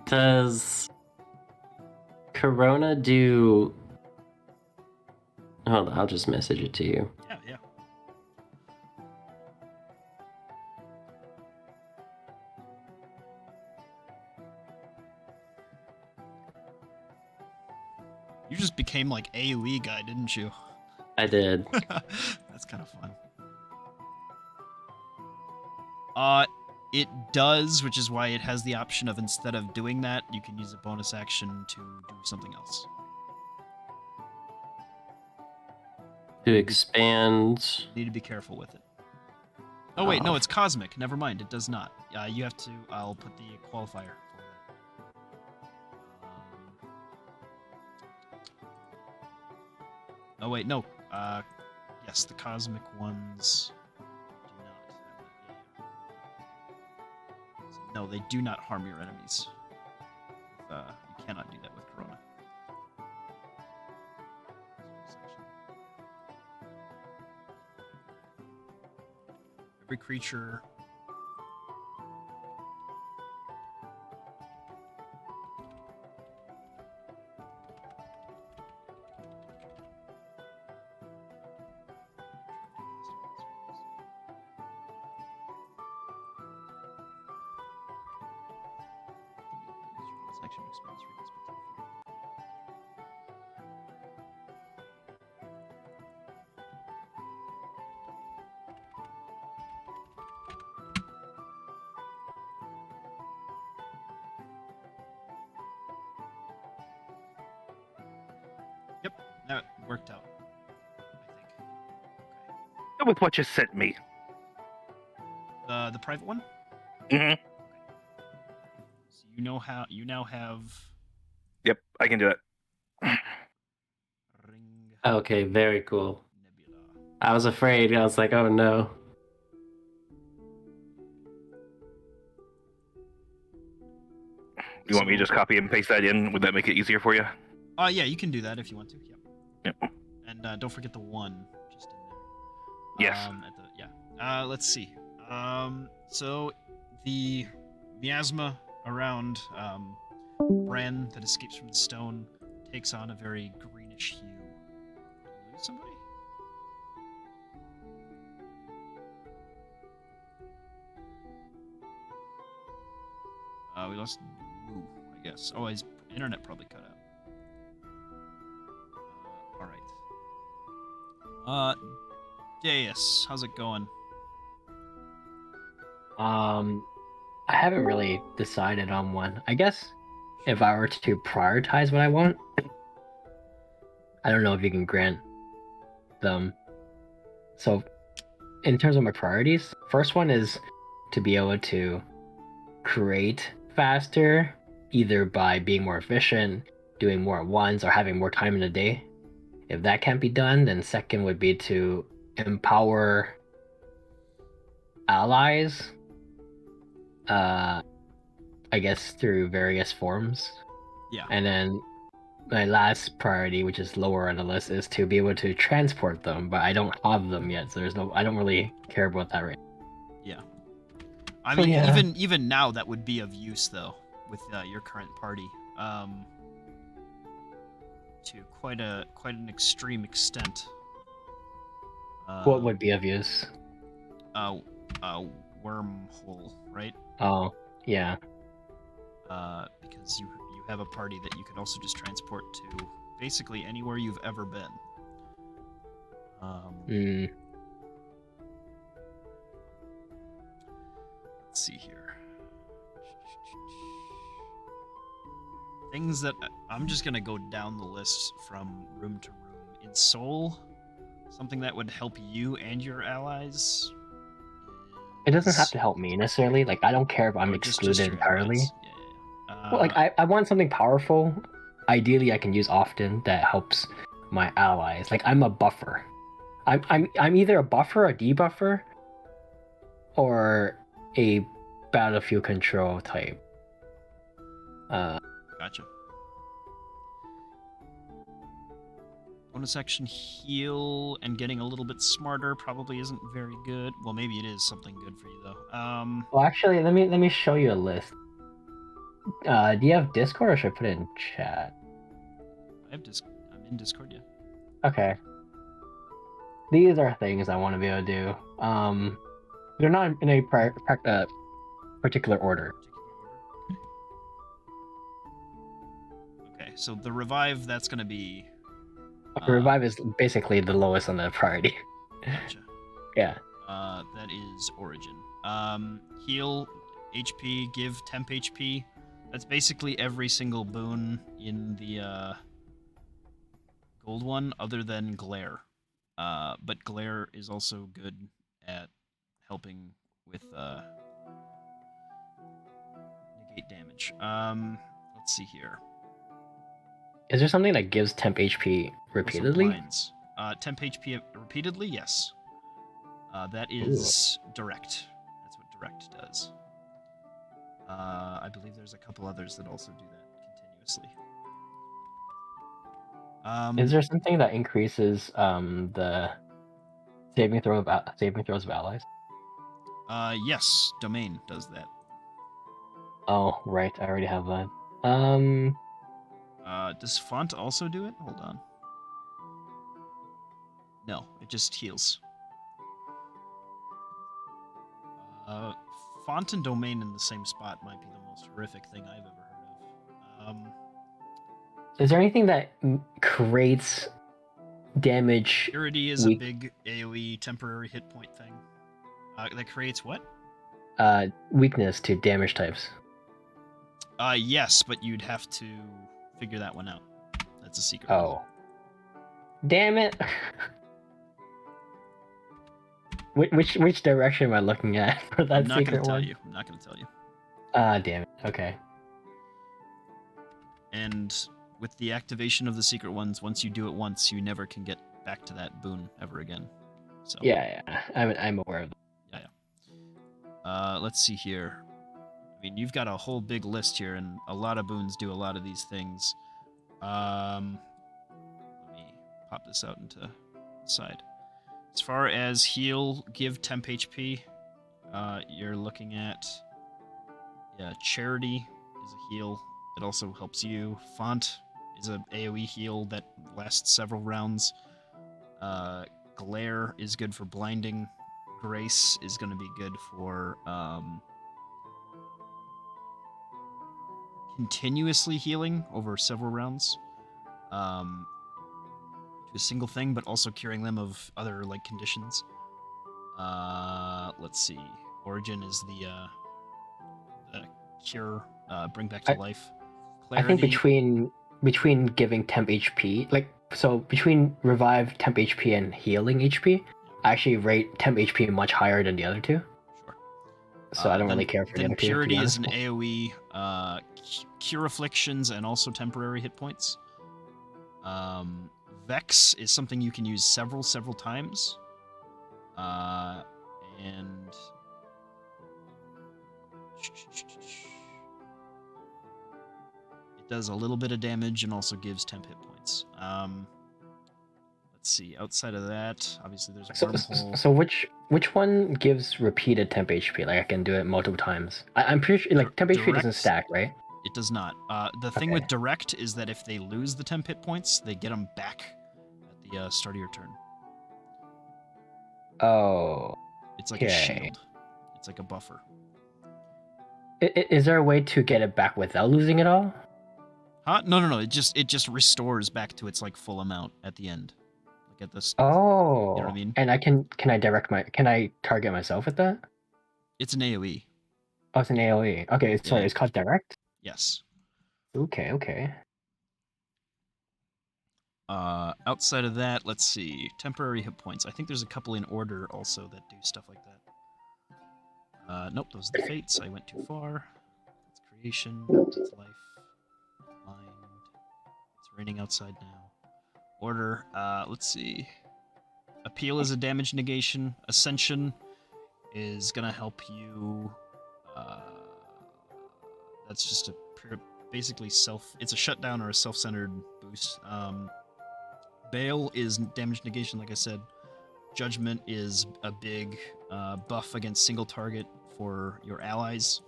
does Corona do? Hold on, I'll just message it to you. Yeah. Yeah. You just became like AoE guy, didn't you? I did. That's kind of fun. It does, which is why it has the option of instead of doing that, you can use a bonus action to do something else. To expand. You need to be careful with it. Oh wait, no, it's cosmic. Never mind, it does not. You have to. I'll put the qualifier for that. Oh wait, no. Yes, the cosmic ones do not. So, no, they do not harm your enemies. You cannot do that with Corona. Every creature. Section expense for this particular. Yep, that worked out. I think. Okay. With what you sent me. The private one. Mm-hmm. So you now have Yep, I can do it. Ring Okay, very cool. Nebula. I was afraid. I was like, oh no. You want me to just copy and paste that in? Would that make it easier for you? Yeah, you can do that if you want to. Yep. Yep. And don't forget the one just in there. Yes. Let's see. So the miasma around Bran that escapes from the stone takes on a very greenish hue. Did we lose somebody? We lost Woo, I guess. Oh, his internet probably cut out. All right. Deus, how's it going? I haven't really decided on one. I guess if I were to prioritize what I want, I don't know if you can grant them. So, in terms of my priorities, first one is to be able to create faster, either by being more efficient, doing more at once, or having more time in a day. If that can't be done, then second would be to empower allies, I guess through various forms. Yeah. And then my last priority, which is lower on the list, is to be able to transport them, but I don't have them yet, so I don't really care about that right now. Yeah. I So, mean, yeah. even now that would be of use though with your current party, to quite an extreme extent. What would be of use? Wormhole, right? Oh, yeah. Because you have a party that you can also just transport to basically anywhere you've ever been. Let's see here. Things that I'm just gonna go down the list from room to room. In Seoul, Something that would help you and your allies. It doesn't have is- to help me necessarily. Like I don't care if I'm or just excluded your entirely. allies. Yeah. Well, like I want something powerful. Ideally, I can use often that helps my allies. Like I'm a buffer. I'm either a buffer, a debuffer, or a battlefield control type. Gotcha. Bonus action heal and getting a little bit smarter probably isn't very good. Well, maybe it is something good for you though. Well, actually, let me show you a list. Do you have Discord, or should I put it in chat? I'm in Discord, yeah. Okay. These are things I want to be able to do. They're not in a particular order. Okay, so the revive, that's going to be... Revive is basically the lowest on the priority. Gotcha. Yeah. That is Origin. Heal HP, give temp HP. That's basically every single boon in the gold one other than Glare. But Glare is also good at helping with negate damage. Let's see here. Is there something that gives temp HP Also repeatedly? blinds. Temp HP repeatedly, yes. That is direct. That's what direct does. I believe there's a couple others that also do that continuously. Is there something that increases the saving throws of allies? Yes, Domain does that. Oh, right. I already have that. Does Font also do it? Hold on. No, it just heals. Font and Domain in the same spot might be the most horrific thing I've ever heard of. Is there anything that creates damage? Purity is a big AoE temporary hit point thing. That creates what? Weakness to damage types. Yes, but you'd have to figure that one out. That's a secret. Oh. Damn it! which direction am I looking at for that I'm not secret gonna tell one? you. I'm not gonna tell you. Damn it. Okay. And with the activation of the secret ones, once you do it once, you never can get back to that boon ever again. So Yeah. I'm aware of that. Yeah. Let's see here. I mean, you've got a whole big list here, and a lot of boons do a lot of these things. Let me pop this out into the side. As far as heal, give temp HP, you're looking at Charity is a heal. It also helps you. Font is a AoE heal that lasts several rounds. Glare is good for blinding. Grace is going to be good for continuously healing over several rounds. To a single thing, but also curing them of other like conditions. Let's see. Origin is the cure, bring back to life. Clarity. I think between giving temp HP, between revive, temp HP, and healing HP, I actually rate temp HP much higher than the other two. Sure. So I don't really care for the other two. Purity is an AoE, cure afflictions and also temporary hit points. Vex is something you can use several times. And it does a little bit of damage and also gives temp hit points. Let's see. Outside of that, obviously there's Wormhole. So which one gives repeated temp HP? Like I can do it multiple times. I'm pretty sure temp HP doesn't stack, right? It does not. The thing with Direct is that if they lose the temp hit points, they get them back at the start of your turn. Oh. It's like a shield. It's like a buffer. Is there a way to get it back without losing it all? Huh? No. It just restores back to its like full amount at the end. Like at this. Oh. You know what I mean? And can I target myself with that? It's an AoE. Oh, it's an AoE. Okay, sorry, Yeah. It's called Direct? Yes. Okay. Outside of that, let's see. Temporary hit points. I think there's a couple in order also that do stuff like that. Nope, those are the fates. I went too far. That's creation. That's life. Mind. It's raining outside now. Order. Let's see. Appeal is a damage negation. Ascension is gonna help you. That's just a basically it's a shutdown or a self-centered boost. Bale is damage negation, like I said. Judgment is a big buff against single target for your allies,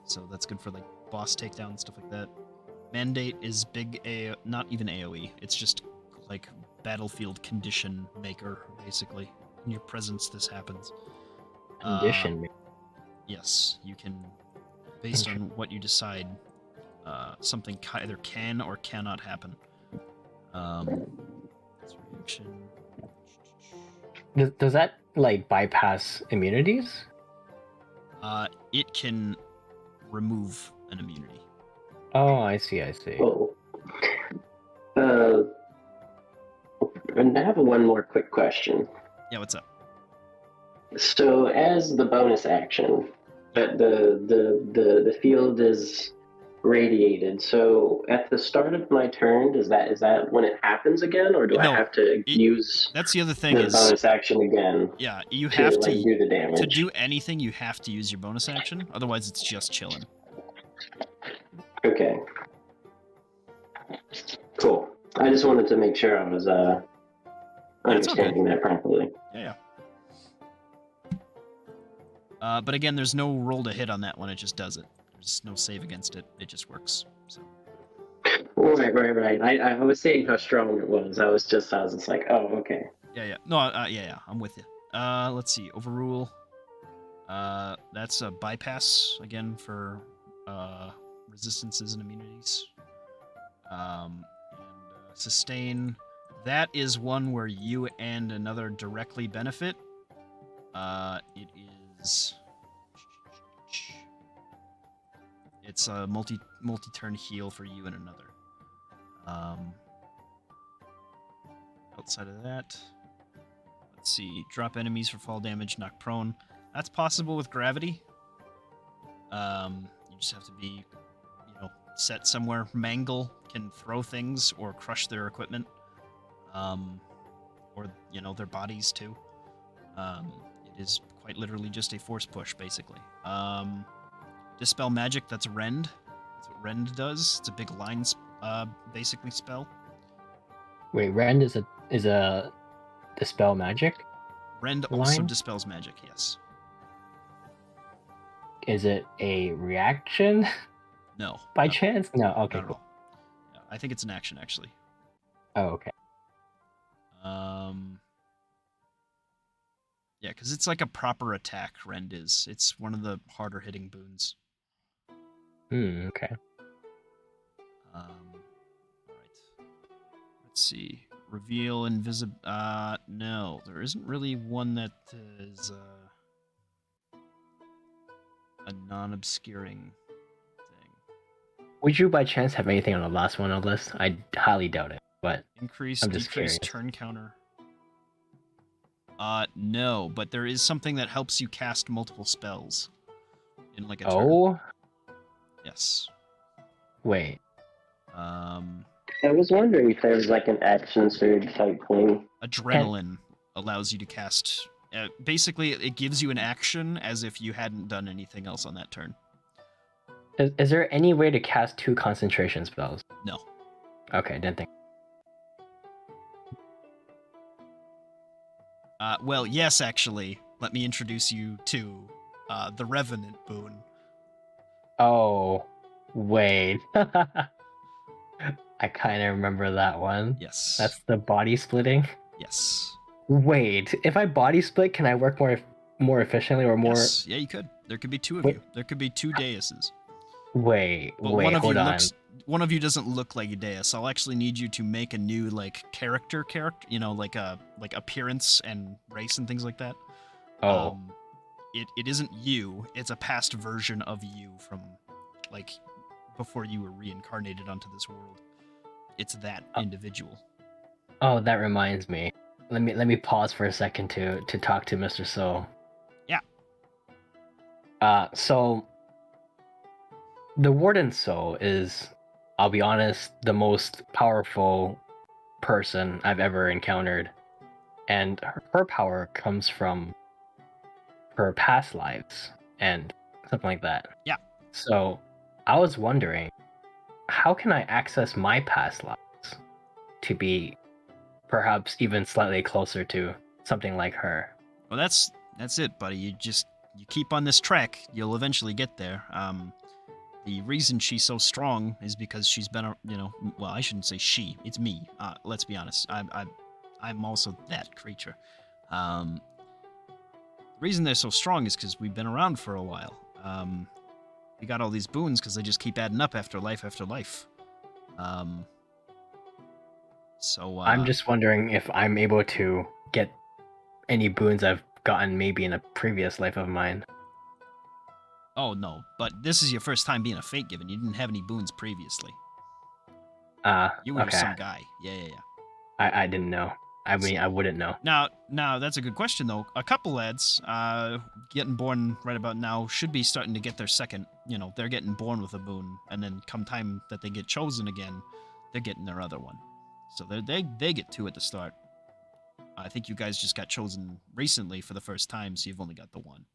so that's good for like boss takedown and stuff like that. Mandate is big not even AoE. It's just like battlefield condition maker, basically. In your presence, this happens. Condition. Yes, you can, based on what you decide, something either can or cannot happen. That's reaction. Does that like bypass immunities? It can remove an immunity. Oh, I see. I see. Oh. And I have one more quick question. Yeah, what's up? So, as the bonus action, that the field is radiated. So, at the start of my turn, is that when it happens again, or do No, I have to use That's the other thing the is, bonus action again yeah, you to have like to do the damage? to do anything. You have to use your bonus action, otherwise it's just chilling. Okay. Cool. I just wanted to make sure I was it's all understanding that properly. Yeah. But again, there's no roll to hit on that one. It just does it. There's no save against it. It just works. So. Right. I was saying how strong it was. I was just like, oh, okay. Yeah. No, yeah. I'm with you. Let's see. Overrule. That's a bypass again for resistances and immunities. And sustain. That is one where you and another directly benefit. It is. It's a multi-turn heal for you and another. Outside of that, let's see. Drop enemies for fall damage, knock prone. That's possible with gravity. You just have to be, set somewhere. Mangle can throw things or crush their equipment, or their bodies too. It is quite literally just a force push, basically. Dispel magic. That's Rend. That's what Rend does. It's a big line, basically spell. Wait, Rend is a dispel magic? Rend also Line? dispels magic. Yes. Is it a reaction No. by no, chance? No. Okay. Not at Cool. all. Yeah, I think it's an action actually. Oh, okay. Yeah, because it's like a proper attack. Rend is. It's one of the harder hitting boons. Okay. All right. Let's see. Reveal invisible. No, there isn't really one that is a non-obscuring thing. Would you by chance have anything on the last one on the list? I highly doubt it, but Increase, I'm just decrease curious. turn counter. No, but there is something that helps you cast multiple spells in like a turn. Oh, Yes. wait. I was wondering if there was like an action surge type thing. Adrenaline allows you to cast. Basically, it gives you an action as if you hadn't done anything else on that turn. Is there any way to cast 2 concentration spells? No. Okay, didn't think. Well, yes, actually. Let me introduce you to the Revenant boon. Oh, wait. I kind of remember that one. Yes. That's the body splitting. Yes. Wait, if I body split, can I work more efficiently or more? Yes. Yeah, you could. There could be 2 of Wait. you. There could be 2 deuses. Wait, But hold on. One of you doesn't look like a deus. I'll actually need you to make a new character, like appearance and race and things like that. Oh, It isn't you. It's a past version of you from before you were reincarnated onto this world. It's that individual. Oh, that reminds me. Let me pause for a second to talk to Mr. So. Yeah. So the Warden So is, I'll be honest, the most powerful person I've ever encountered, and her power comes from her past lives and something like that. Yeah. So I was wondering, how can I access my past lives to be perhaps even slightly closer to something like her? Well, that's it, buddy. You keep on this track. You'll eventually get there. The reason she's so strong is because she's been, well, I shouldn't say she. It's me. Let's be honest. I'm also that creature. The reason they're so strong is because we've been around for a while. We got all these boons because they just keep adding up after life after life. So I'm just wondering if I'm able to get any boons I've gotten maybe in a previous life of mine. Oh no, but this is your first time being a fate given. You didn't have any boons previously. You were just Okay. some guy. Yeah. I didn't know. I mean, I wouldn't know. Now that's a good question though. A couple lads, getting born right about now should be starting to get their second. They're getting born with a boon, and then come time that they get chosen again, they're getting their other one. So they get two at the start. I think you guys just got chosen recently for the first time, so you've only got the one.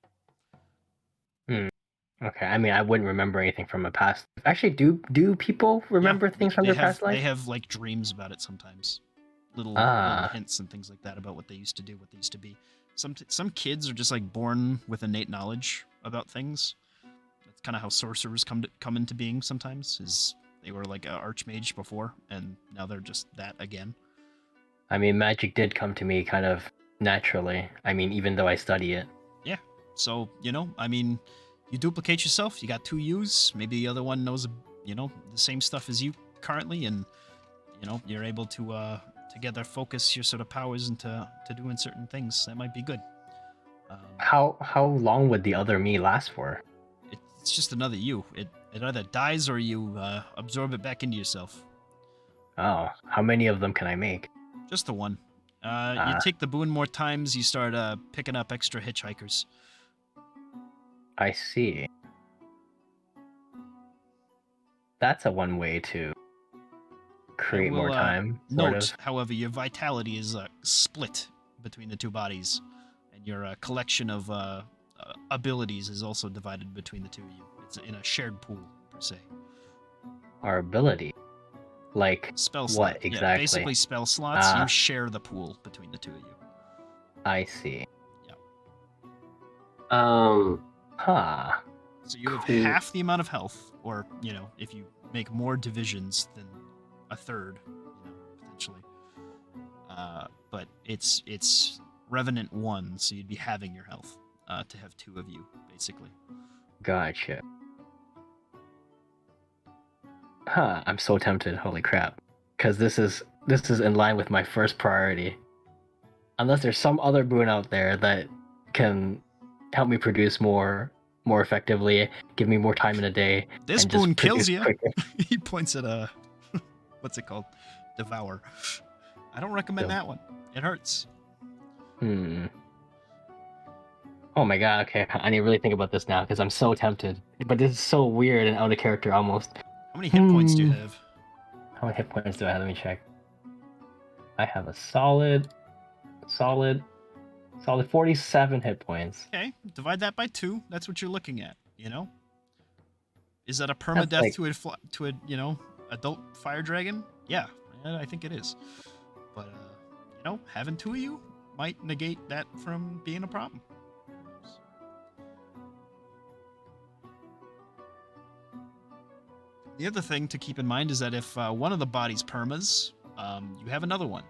Okay, I mean, I wouldn't remember anything from a past. Actually, do people remember things from their past life? They have like dreams about it sometimes. Little hints and things like that about what they used to do, what they used to be. Some kids are just like born with innate knowledge about things. That's kind of how sorcerers come into being sometimes. Is they were like an archmage before, and now they're just that again. I mean, magic did come to me kind of naturally. I mean, even though I study it. Yeah. So I mean, you duplicate yourself. You got two U's. Maybe the other one knows the same stuff as you currently, and you're able to together focus your sort of powers into doing certain things. That might be good. How long would the other me last for? It's just another you. It either dies or you absorb it back into yourself. Oh, how many of them can I make? Just the one. You take the boon more times, you start picking up extra hitchhikers. I see. That's a one way to create more time. Note, however, your vitality is split between the two bodies, and your collection of abilities is also divided between the two of you. It's in a shared pool, per se. Our ability? Like spell what slot. exactly? Yeah, basically spell slots. You share the pool between the two of you. I see. Yeah. Huh. So you have half the amount of health, or if you make more divisions than a third, potentially. But it's Revenant 1, so you'd be having your health to have two of you, basically. Gotcha. Huh, I'm so tempted, holy crap. Because this is in line with my first priority. Unless there's some other boon out there that can help me produce more effectively, give me more time in a day. This boon kills you. He points at a what's it called? Devour. I don't recommend that one. It hurts. Oh my god, okay. I need to really think about this now because I'm so tempted. But this is so weird and out of character almost. How many hit points do you have? How many hit points do I have? Let me check. I have a solid 47 hit points. Okay, divide that by 2. That's what you're looking at, Is that a permadeath to a adult fire dragon? Yeah, I think it is. But having 2 of you might negate that from being a problem. The other thing to keep in mind is that if one of the bodies permas, you have another one.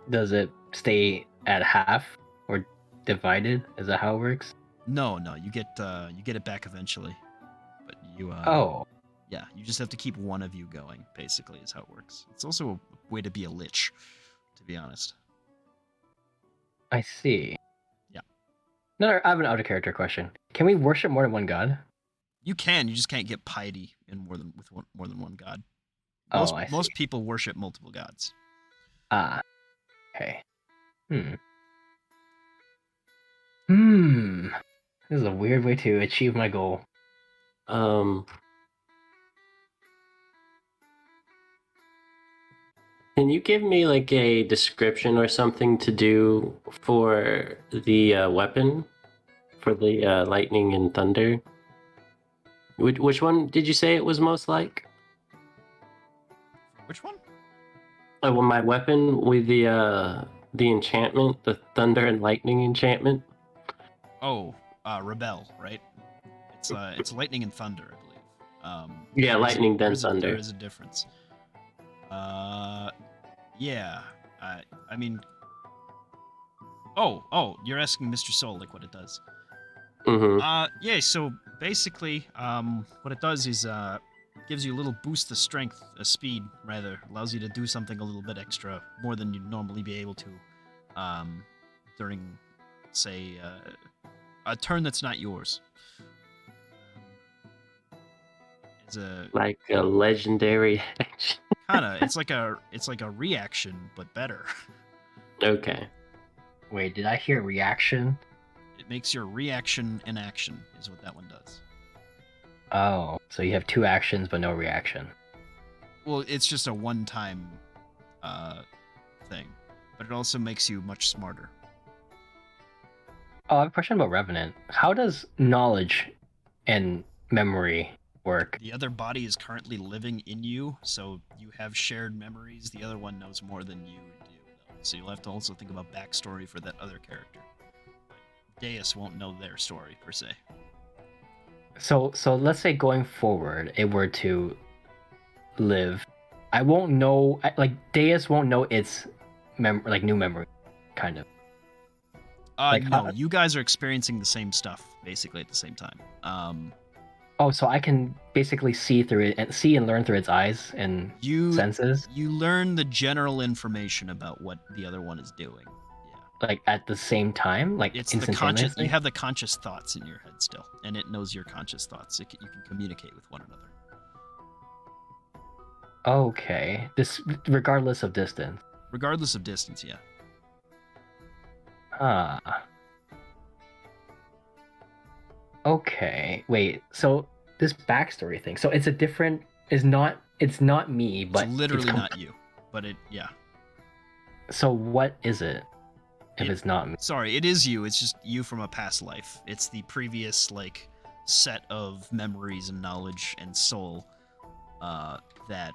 Does it stay at half or divided? Is that how it works? No, you get it back eventually. But you yeah, you just have to keep one of you going, basically, is how it works. It's also a way to be a lich, to be honest. I see. Yeah. No, I have an out of character question. Can we worship more than one god? You can, you just can't get piety in more than one god. I Most see. people worship multiple gods. Ah, okay. Hmm. This is a weird way to achieve my goal. Can you give me like a description or something to do for the weapon for the lightning and thunder? Which one did you say it was most like? Which one? Well, my weapon with the enchantment, the thunder and lightning enchantment. Oh, rebel, right? It's lightning and thunder, I believe. Yeah, lightning then There thunder. is a difference. Yeah. I mean, you're asking Mr. Soul like what it does. Mm-hmm. Yeah. So basically, what it does is gives you a little boost of strength, speed rather, allows you to do something a little bit extra, more than you'd normally be able to, during, say, a turn that's not yours. It's a Like a legendary action. kinda. It's like a reaction, but better. Okay. Wait, did I hear reaction? It makes your reaction an action, is what that one does. Oh, so you have 2 actions but no reaction. Well, it's just a one-time thing, but it also makes you much smarter. Oh, I have a question about Revenant. How does knowledge and memory work? The other body is currently living in you, so you have shared memories. The other one knows more than you do, though. So you'll have to also think about backstory for that other character. But Deus won't know their story per se. So let's say going forward, it were to live. I won't know. Like Deus won't know its new memory, kind of. Like, No, you guys are experiencing the same stuff basically at the same time. Oh, so I can basically see through it and see and learn through its eyes and senses, You learn the general information about what the other one is doing. Yeah. like at the same time, like It's the conscious. instantaneously. You have the conscious thoughts in your head still, and it knows your conscious thoughts. You can communicate with one another. Okay, this regardless of distance. Regardless of distance, yeah. Ah. Okay. Wait. So this backstory thing. So it's a different. It's not me, but It's literally not you. But yeah. So what is it? If it's not me. Sorry, it is you. It's just you from a past life. It's the previous set of memories and knowledge and soul that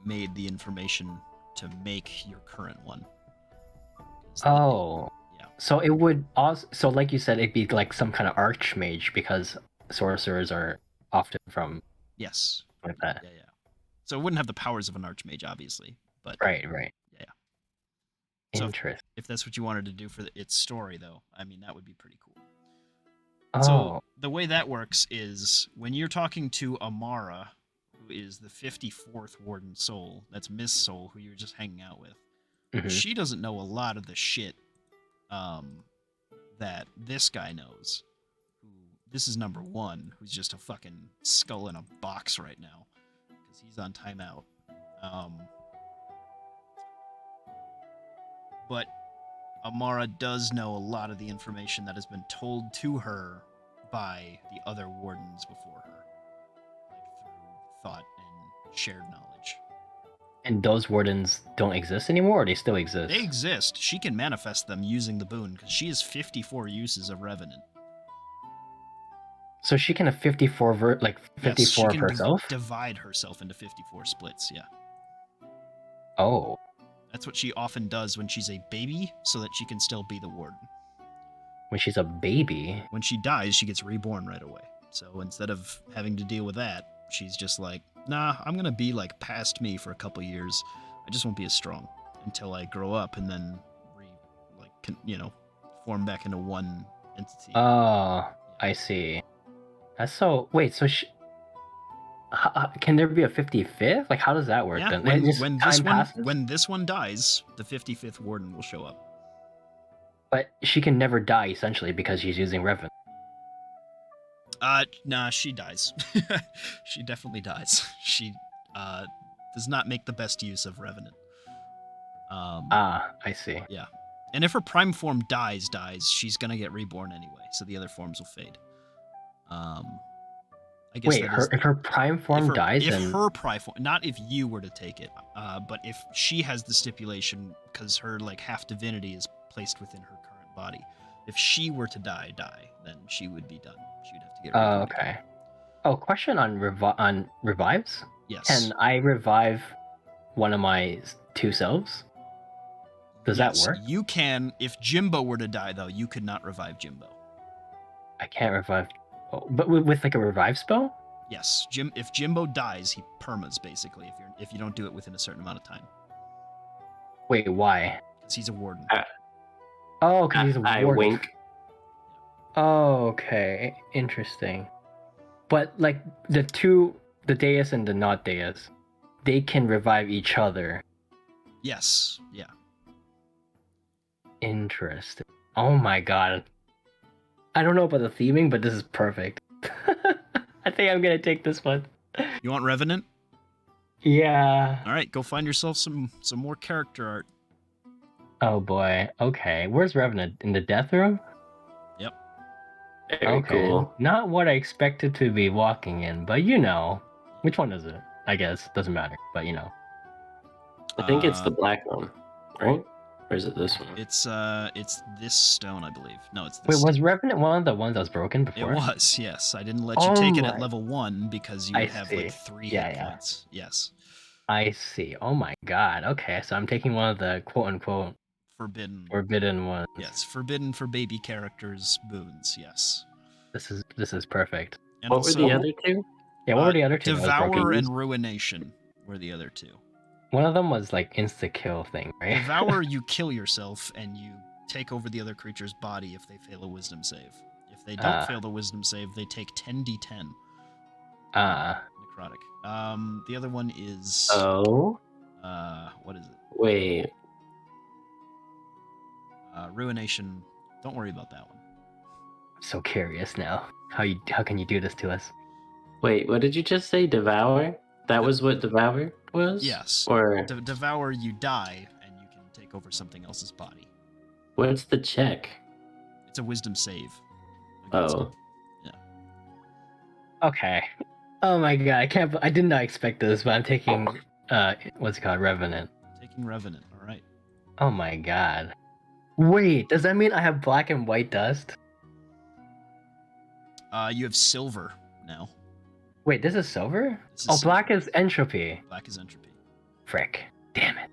made the information to make your current one. Oh. Yeah. So it would also. So like you said, it'd be like some kind of archmage because sorcerers are often from. Yes. Like that. Yeah. So it wouldn't have the powers of an archmage, obviously, but Right. Yeah. So Interesting. if that's what you wanted to do for its story, though, I mean, that would be pretty cool. Oh. So the way that works is when you're talking to Amara, who is the 54th Warden Soul, that's Miss Soul, who you're just hanging out with, Mhm. she doesn't know a lot of the shit that this guy knows. This is number 1, who's just a fucking skull in a box right now, because he's on timeout. But Amara does know a lot of the information that has been told to her by the other wardens before her, through thought and shared knowledge. And those wardens don't exist anymore, or they still exist? They exist. She can manifest them using the boon, because she has 54 uses of Revenant. So she can have 54 Yes, she of can herself? divide herself into 54 splits, yeah. Oh. That's what she often does when she's a baby, so that she can still be the warden. When she's a baby? When she dies, she gets reborn right away. So instead of having to deal with that, she's just like, nah, I'm gonna be past me for a couple years. I just won't be as strong until I grow up and then form back into one entity. Oh, I see. That's so. Wait, so can there be a 55th? Like, how does that work Yeah, then? when this one dies, the 55th warden will show up. But she can never die essentially because she's using Revenant. Nah, she dies. She definitely dies. She does not make the best use of Revenant. I see. Yeah. And if her prime form dies, she's gonna get reborn anyway, so the other forms will fade. I guess Wait, if her prime form dies, if then her prime form, not if you were to take it, but if she has the stipulation because her like half divinity is placed within her current body. If she were to die, then she would be done. She would have to get reborn. okay. Again. Oh, question on revives. Yes. Can I revive one of my 2 selves? Does that work? You can. If Jimbo were to die, though, you could not revive Jimbo. I can't revive. Oh, but with like a revive spell? Yes. If Jimbo dies, he permas basically. If you don't do it within a certain amount of time. Wait, why? Because he's a warden. Oh, because he's a warden. I wink. Oh, okay. Interesting. But like the Deus and the not Deus, they can revive each other. Yes. Yeah. Interesting. Oh my god. I don't know about the theming, but this is perfect. I think I'm gonna take this one. You want Revenant? Yeah. All right, go find yourself some more character art. Oh boy. Okay. Where's Revenant? In the death room? Yep. Very cool. Not what I expected to be walking in, but you know. Which one is it? I guess. Doesn't matter, but you know. I think it's the black one, right? Or is it this one? It's this stone, I believe. No, it's this. Wait, stone. was Revenant one of the ones that was broken before? It was, yes. I didn't let you take it at level 1 because you would have see. like 3 hit points. Yes. I see. Oh my god. Okay, so I'm taking one of the quote-unquote forbidden ones. Yes, forbidden for baby characters boons. Yes. This is perfect. And what also, were the other 2? Yeah, what were the other 2? Devour and Ruination were the other 2. One of them was like insta-kill thing, right? Devour, you kill yourself and you take over the other creature's body if they fail a wisdom save. If they don't fail the wisdom save, they take 10d10. Necrotic. The other one is... Oh? What is it? Wait. Ruination. Don't worry about that one. I'm so curious now. How can you do this to us? Wait, what did you just say? Devour? That was what Devour was? Yes. Or Devour, you die, and you can take over something else's body. what's the check? It's a wisdom save. Oh. Yeah. Okay. Oh my god, I did not expect this, but I'm taking what's it called? Revenant. Taking Revenant, alright. Oh my god. Wait, does that mean I have black and white dust? You have silver now. Wait, this is silver? This is Oh, silver. black is entropy. Black is entropy. Frick. Damn it.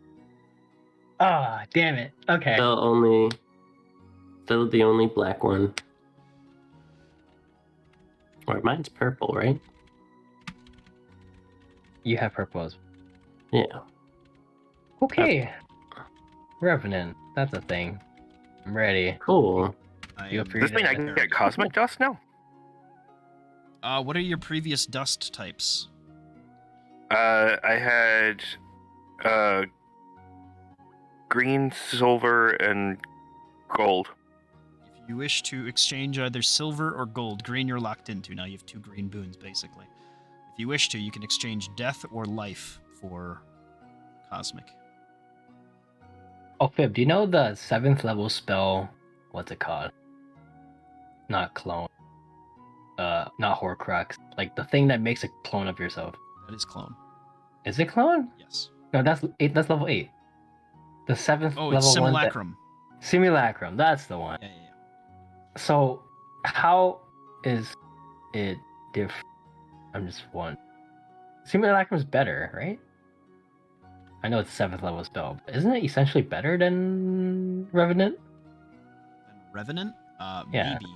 Ah, damn it. Okay. Still the only black one. Or mine's purple, right? You have purple. Yeah. Okay. Revenant. That's a thing. I'm ready. Cool. Feel free Does to this mean I can get cosmic dust now? What are your previous dust types? I had green, silver, and gold. If you wish to exchange either silver or gold, green you're locked into. Now you have 2 green boons, basically. If you wish to, you can exchange death or life for cosmic. Oh, Fib, do you know the 7th level spell? What's it called? Not clone. Not Horcrux. Like the thing that makes a clone of yourself. That is clone. Is it clone? Yes. No, that's 8. That's level 8. The 7th Oh, level it's one. Simulacrum. Simulacrum. That's the one. Yeah. So, how is it different? I'm just one. Simulacrum's better, right? I know it's 7th level spell, but isn't it essentially better than Revenant? And Revenant? Yeah. Maybe.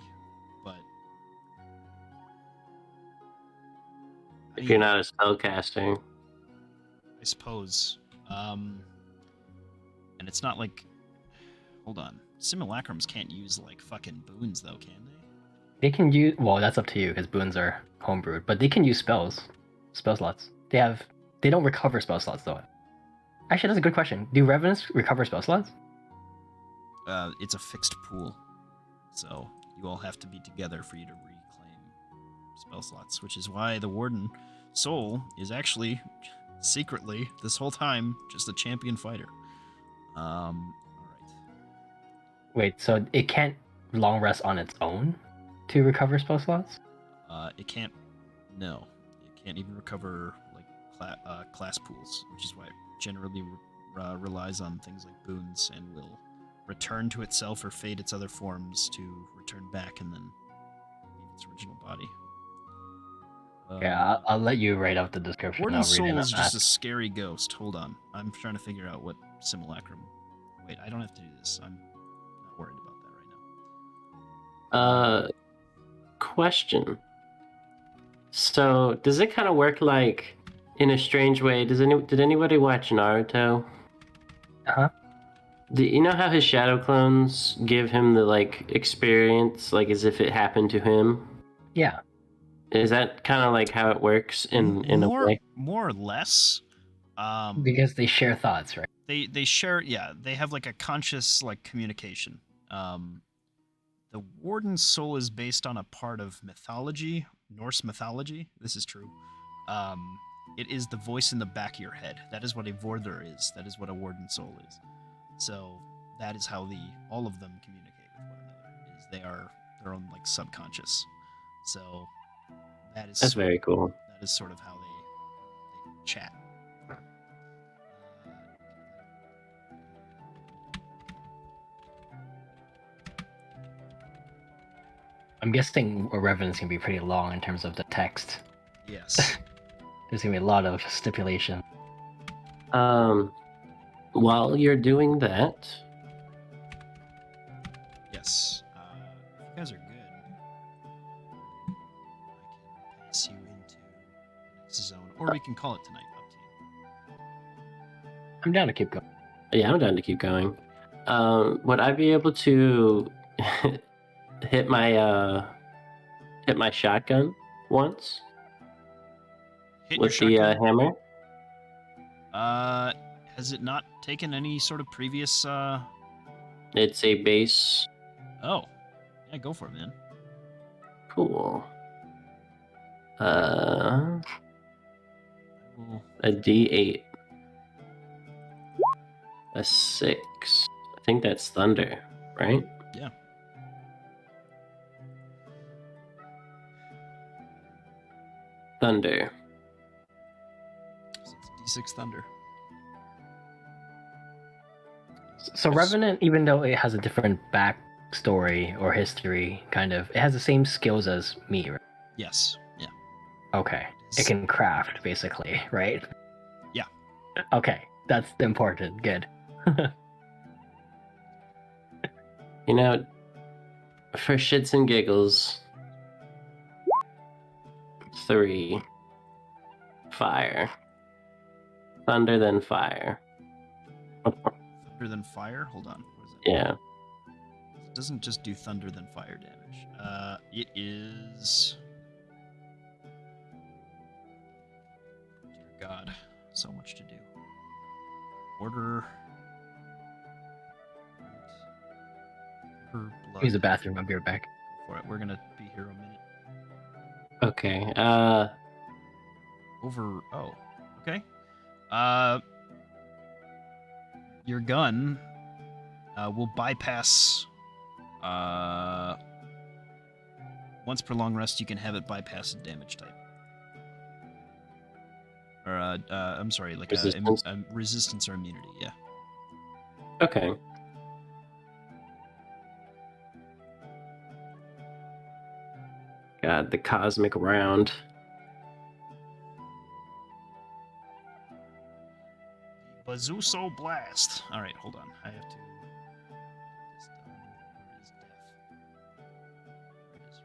But If you're not a spellcaster. I suppose. And it's not like... Hold on. Simulacrums can't use, like, fucking boons, though, can they? They can use... Well, that's up to you, because boons are homebrewed. But they can use spells. Spell slots. They don't recover spell slots, though. Actually, that's a good question. Do Revenants recover spell slots? It's a fixed pool. So, you all have to be together for you to reclaim spell slots, which is why the Warden Soul is actually, secretly, this whole time, just a champion fighter. All right. Wait, so it can't long rest on its own to recover spell slots? It can't. No, it can't even recover like class pools, which is why it generally relies on things like boons and will return to itself or fade its other forms to return back and then leave its original body. Yeah, I'll let you write out the description. Warden I'll read Soul it is on just that. a scary ghost. Hold on. I'm trying to figure out what simulacrum. Wait, I don't have to do this. I'm not worried about that right now. Question. So, does it kind of work like in a strange way? Did anybody watch Naruto? Uh-huh. You know how his shadow clones give him the like experience, like as if it happened to him? Yeah. Is that kind of like how it works in a way? More or less. Because they share thoughts, right? They share. Yeah, they have like a conscious like communication. The Warden's soul is based on a part of mythology, Norse mythology. This is true. It is the voice in the back of your head. That is what a Vordr is. That is what a Warden soul is. So that is how all of them communicate with one another. Is they are their own like subconscious. So That's sort very cool. That is sort of how they chat. I'm guessing a Revenant's gonna be pretty long in terms of the text. Yes. There's gonna be a lot of stipulation. While you're doing that, Yes. If you guys are good, I can pass you into the next zone, or we can call it tonight. Up to you. I'm down to keep going. yeah, I'm down to keep going. Would I be able to hit my shotgun once Hit with your the shotgun. hammer? Has it not taken any sort of previous? It's a base. Oh, yeah, go for it, man. Cool. Well, A D8. A 6. I think that's thunder, right? yeah. Thunder. So it's a D6 thunder. So Revenant, even though it has a different backstory or history, kind of, it has the same skills as me, right? Yes. Yeah. Okay. It can craft, basically, right? Yeah. Okay. That's important. Good. You know, for shits and giggles, 3. Fire. Thunder, then fire. Thunder than fire. Hold on. What is it? Yeah. It doesn't just do thunder than fire damage. It is. Dear God, so much to do. Order. Order blood. Use the bathroom. I'll be right back. Go for it. We're gonna be here a minute. Okay. Over. Oh. Okay. Your gun will bypass. Once per long rest, you can have it bypass a damage type. Or I'm sorry, like Resistance? a resistance or immunity. Yeah. Okay. God, the cosmic round. Bazuso Blast. All right, hold on. I have to. This done. Where is death? There it is.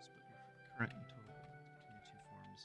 Split your current and total between the two forms.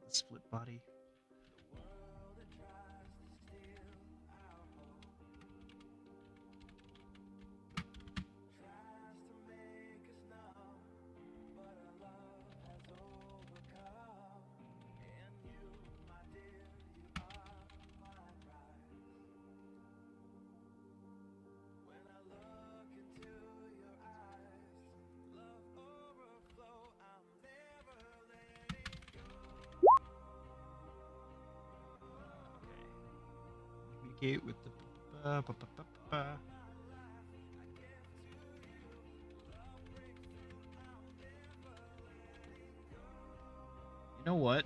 the split body. Communicate with the. You know what?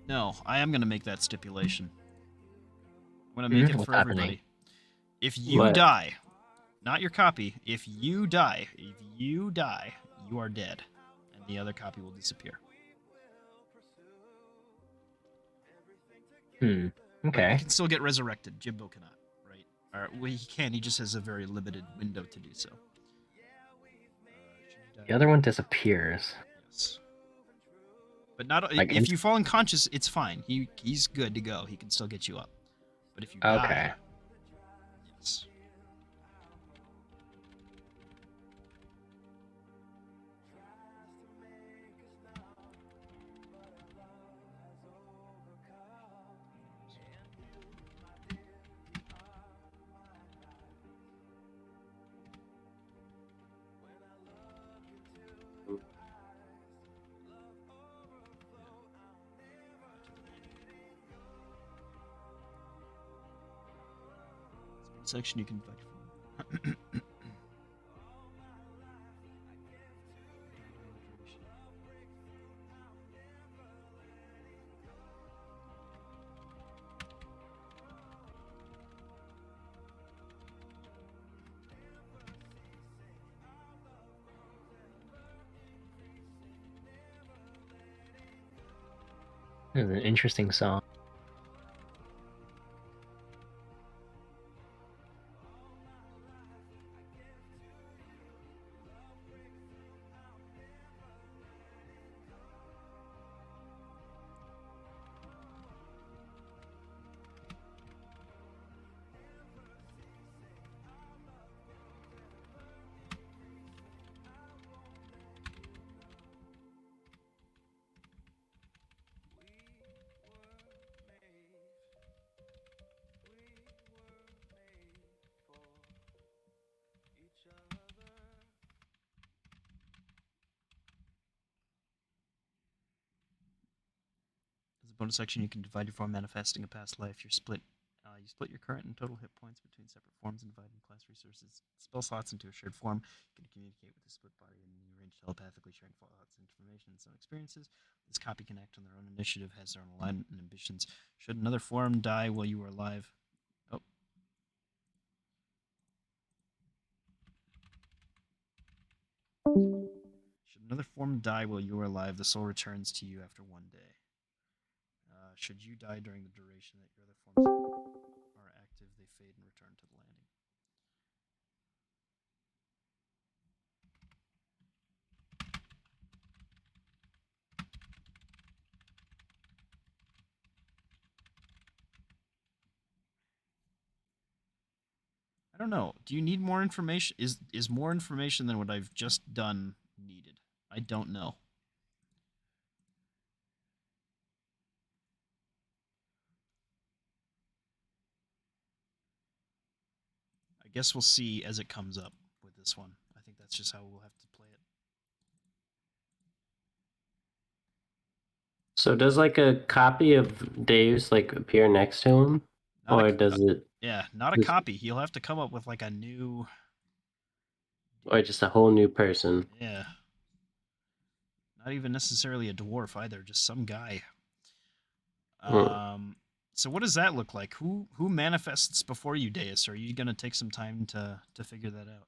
No, I am going to make that stipulation. I'm going to make it What's for happening? everybody. If you What? die, not your copy, if you die, you are dead. And the other copy will disappear. But you Okay. can still get resurrected. Jimbo cannot, right? Or, well, he can. He just has a very limited window to do so. The other one disappears. Yes. But not Like if you fall unconscious, it's fine. He's good to go. He can still get you up. But if you Okay. die, yes. Section you can fight from. This is an interesting song. As a bonus action, you can divide your form manifesting a past life. You split your current and total hit points between separate forms and divide class resources, spell slots into a shared form. You can communicate with the split body and rearrange telepathically, sharing thoughts, information, and some experiences. This copy can act on their own initiative, has their own alignment and ambitions. Should another form die while you are alive? Oh. Should another form die while you are alive, the soul returns to you after 1 day. Should you die during the duration that your other forms are active, they fade and return to the landing. I don't know. Do you need more information? Is more information than what I've just done needed? I don't know. I guess we'll see as it comes up with this one. I think that's just how we'll have to play it. So does like a copy of Dave's like appear next to him, Not or a, does it, yeah, not a Just- copy. He'll have to come up with like a new. or just a whole new person? Yeah. Not even necessarily a dwarf either, just some guy. So what does that look like? Who manifests before you, Deus? Are you gonna take some time to figure that out?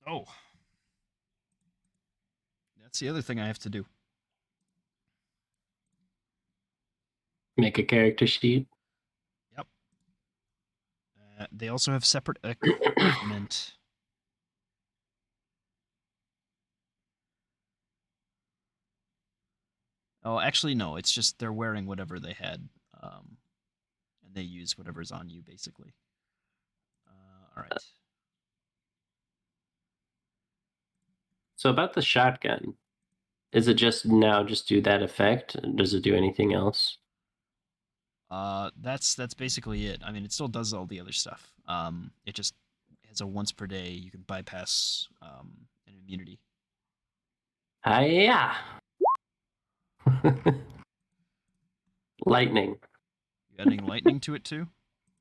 Oh. That's the other thing I have to do. Make a character sheet. Yep. They also have separate equipment. Oh, actually, no. It's just they're wearing whatever they had, and they use whatever's on you, basically. All right. So about the shotgun, is it just now just do that effect? Does it do anything else? That's basically it. I mean, it still does all the other stuff. It just has a once per day. You can bypass an immunity. Hiya! Lightning. You adding lightning to it too,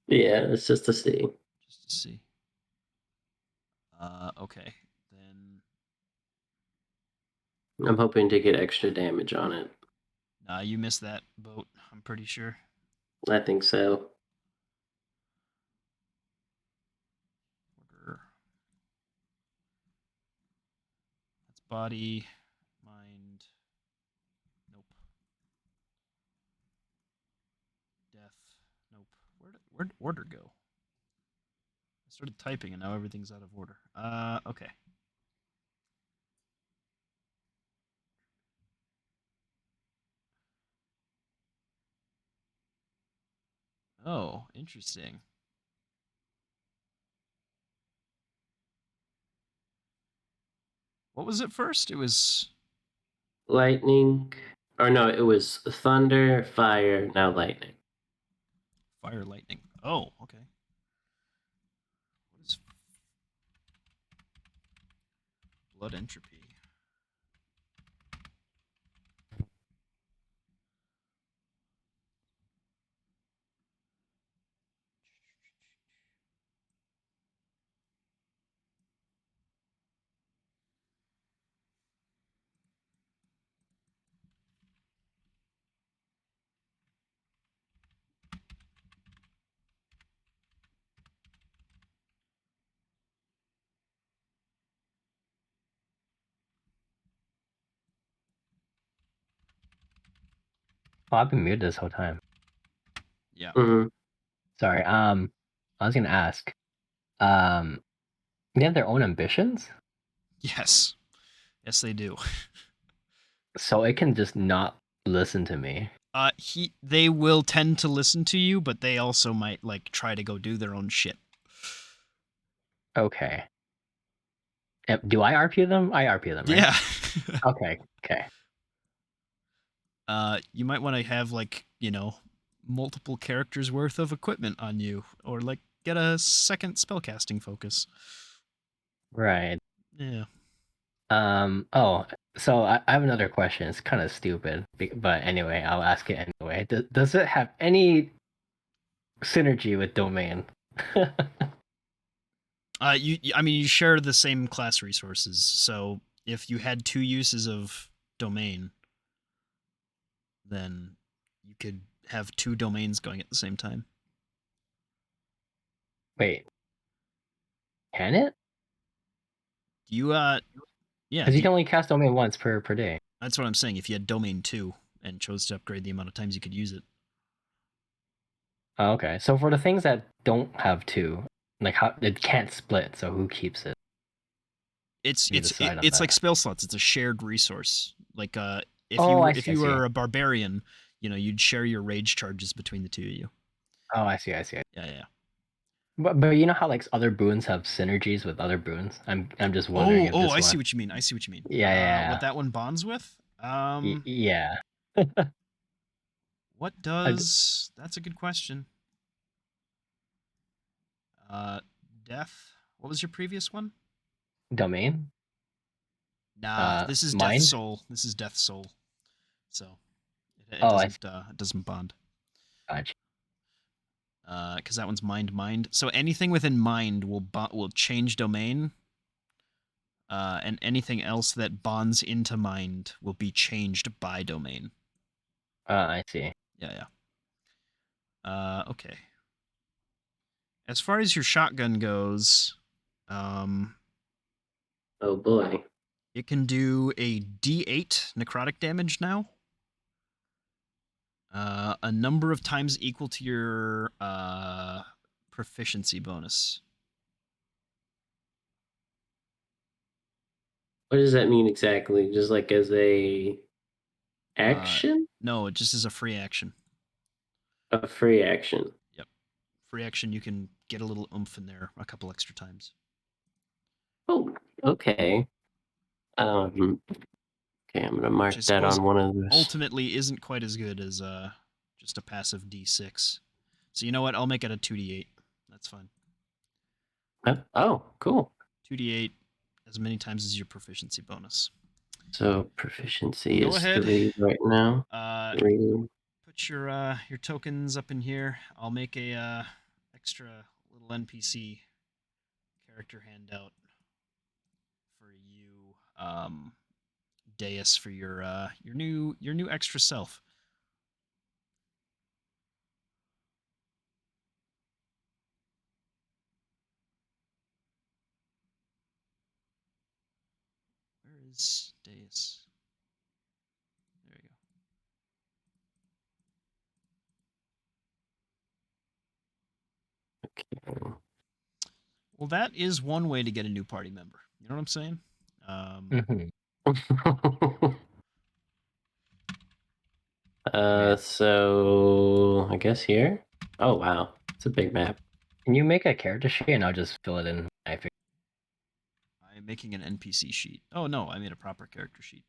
Yeah, it's just to see. just to see. Okay, then. I'm hoping to get extra damage on it. Nah, you missed that boat. I'm pretty sure. I think so. Order. That's body, mind. Nope. Death. Nope. Where'd order go? I started typing and now everything's out of order. Okay. Oh, interesting. What was it first? It was Lightning. Or no, it was thunder, fire, now lightning. fire, lightning. Oh, okay. What is blood entropy? Oh, I've been muted this whole time. Yeah. Mm-hmm. Sorry. I was gonna ask. They have their own ambitions, Yes. Yes, they do. so it can just not listen to me. They will tend to listen to you, but they also might like try to go do their own shit. Okay. Do I RP them? I RP them, right? Yeah. Okay. Okay. You might want to have like, multiple characters worth of equipment on you, or like get a second spellcasting focus. Right. Yeah. Oh, so I have another question. It's kind of stupid, but anyway, I'll ask it anyway. Does it have any synergy with domain? I mean, you share the same class resources, so if you had two uses of domain, then you could have two domains going at the same time. Wait, can it? You yeah, Because you can only cast domain once per day. that's what I'm saying. If you had domain 2 and chose to upgrade the amount of times you could use it. Oh, okay. So for the things that don't have two, like how it can't split, so who keeps it? It's You it's decide on it's that. like spell slots. It's a shared resource. Like if Oh, I if see, I you see. were a barbarian, you'd share your rage charges between the two of you. Oh, I see, I see. Yeah. But you know how like other boons have synergies with other boons? I'm just wondering if this I one. see what you mean. I see what you mean. Yeah. What that one bonds with? Yeah. What does? That's a good question. Death. What was your previous one? Domain? Nah, this is Death mind? Soul. This is Death Soul. So it Oh, I see. doesn't bond. Gotcha. Because that one's mind. So anything within mind will change domain. And anything else that bonds into mind will be changed by domain. I see. Yeah. Okay. As far as your shotgun goes, Oh boy. it can do a D8 necrotic damage now. A number of times equal to your proficiency bonus. What does that mean exactly? Just like as a action? No, it just is a free action. A free action. Yep. Free action, you can get a little oomph in there a couple extra times. Oh, okay. Okay, I'm gonna mark Which I that suppose on one of those. ultimately isn't quite as good as just a passive D6. So you know what? I'll make it a 2d8. That's fine. Oh, cool. 2d8 as many times as your proficiency bonus. So proficiency Go is ahead. 3 right now. 3. Put your tokens up in here. I'll make a extra little NPC character handout for you, Deus, for your new extra self. Where is Deus? There you go. Okay. Well, that is one way to get a new party member. You know what I'm saying? So I guess here. Oh wow, it's a big map. Can you make a character sheet and I'll just fill it in? I'm making an NPC sheet. Oh no, I made a proper character sheet.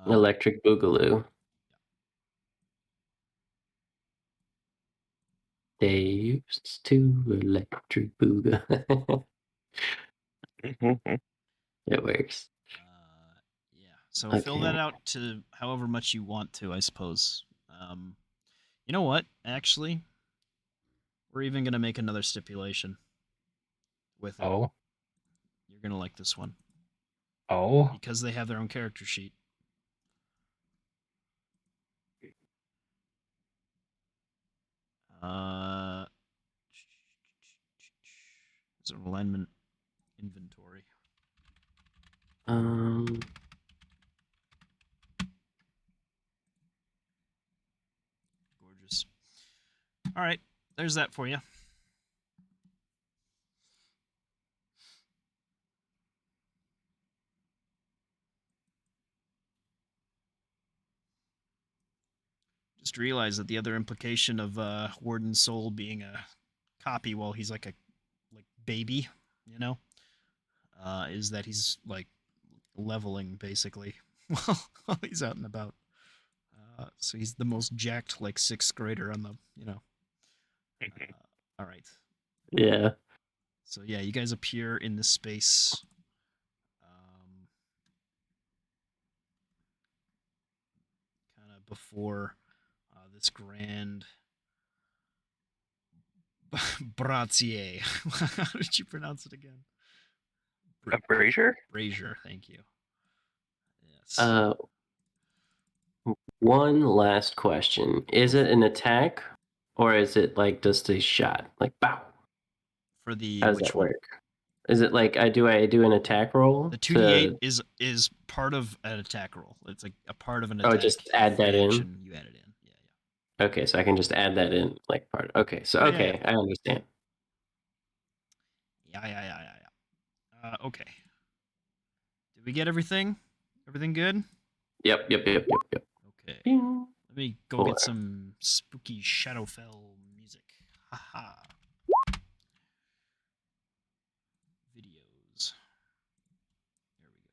Electric Boogaloo. They used to electric boogaloo. It works. Yeah. So fill that out to however much you want to, I suppose. You know what? Actually, we're even gonna make another stipulation with it. Oh. You're gonna like this one. Oh. Because they have their own character sheet. Is it alignment inventory? Gorgeous. All right, there's that for you. Just realized that the other implication of Warden's soul being a copy while he's like baby, you know, is that he's like leveling basically while he's out and about. So he's the most jacked like 6th grader on the, you know. All right. Yeah. So yeah, you guys appear in this space. Kind of before this grand brazier. How did you pronounce it again? A brazier? Brazier, thank you. Yes. One last question. Is it an attack or is it like just a shot? Like bow. For the How does which that one? work? Is it like I do an attack roll? The 2d8 is part of an attack roll. It's like a part of an attack. Oh, just add that in? Action, you add it in. Yeah. Okay, so I can just add that in like part. Okay, so okay, I understand. Yeah. Okay. Did we get everything? Everything good? Yep. Okay. Bing. Let me go 4. get some spooky Shadowfell music. Haha. Videos. There we go.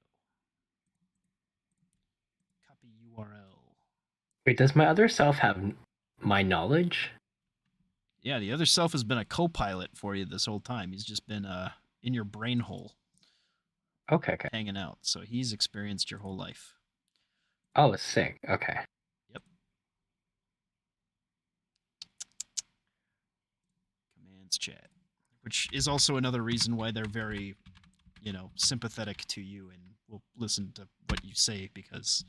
Copy URL. Wait, does my other self have my knowledge? Yeah, the other self has been a co-pilot for you this whole time. He's just been in your brain hole. Okay. Hanging out. So he's experienced your whole life. Oh, sick. Okay. Yep. Commands chat. Which is also another reason why they're very, sympathetic to you and will listen to what you say, because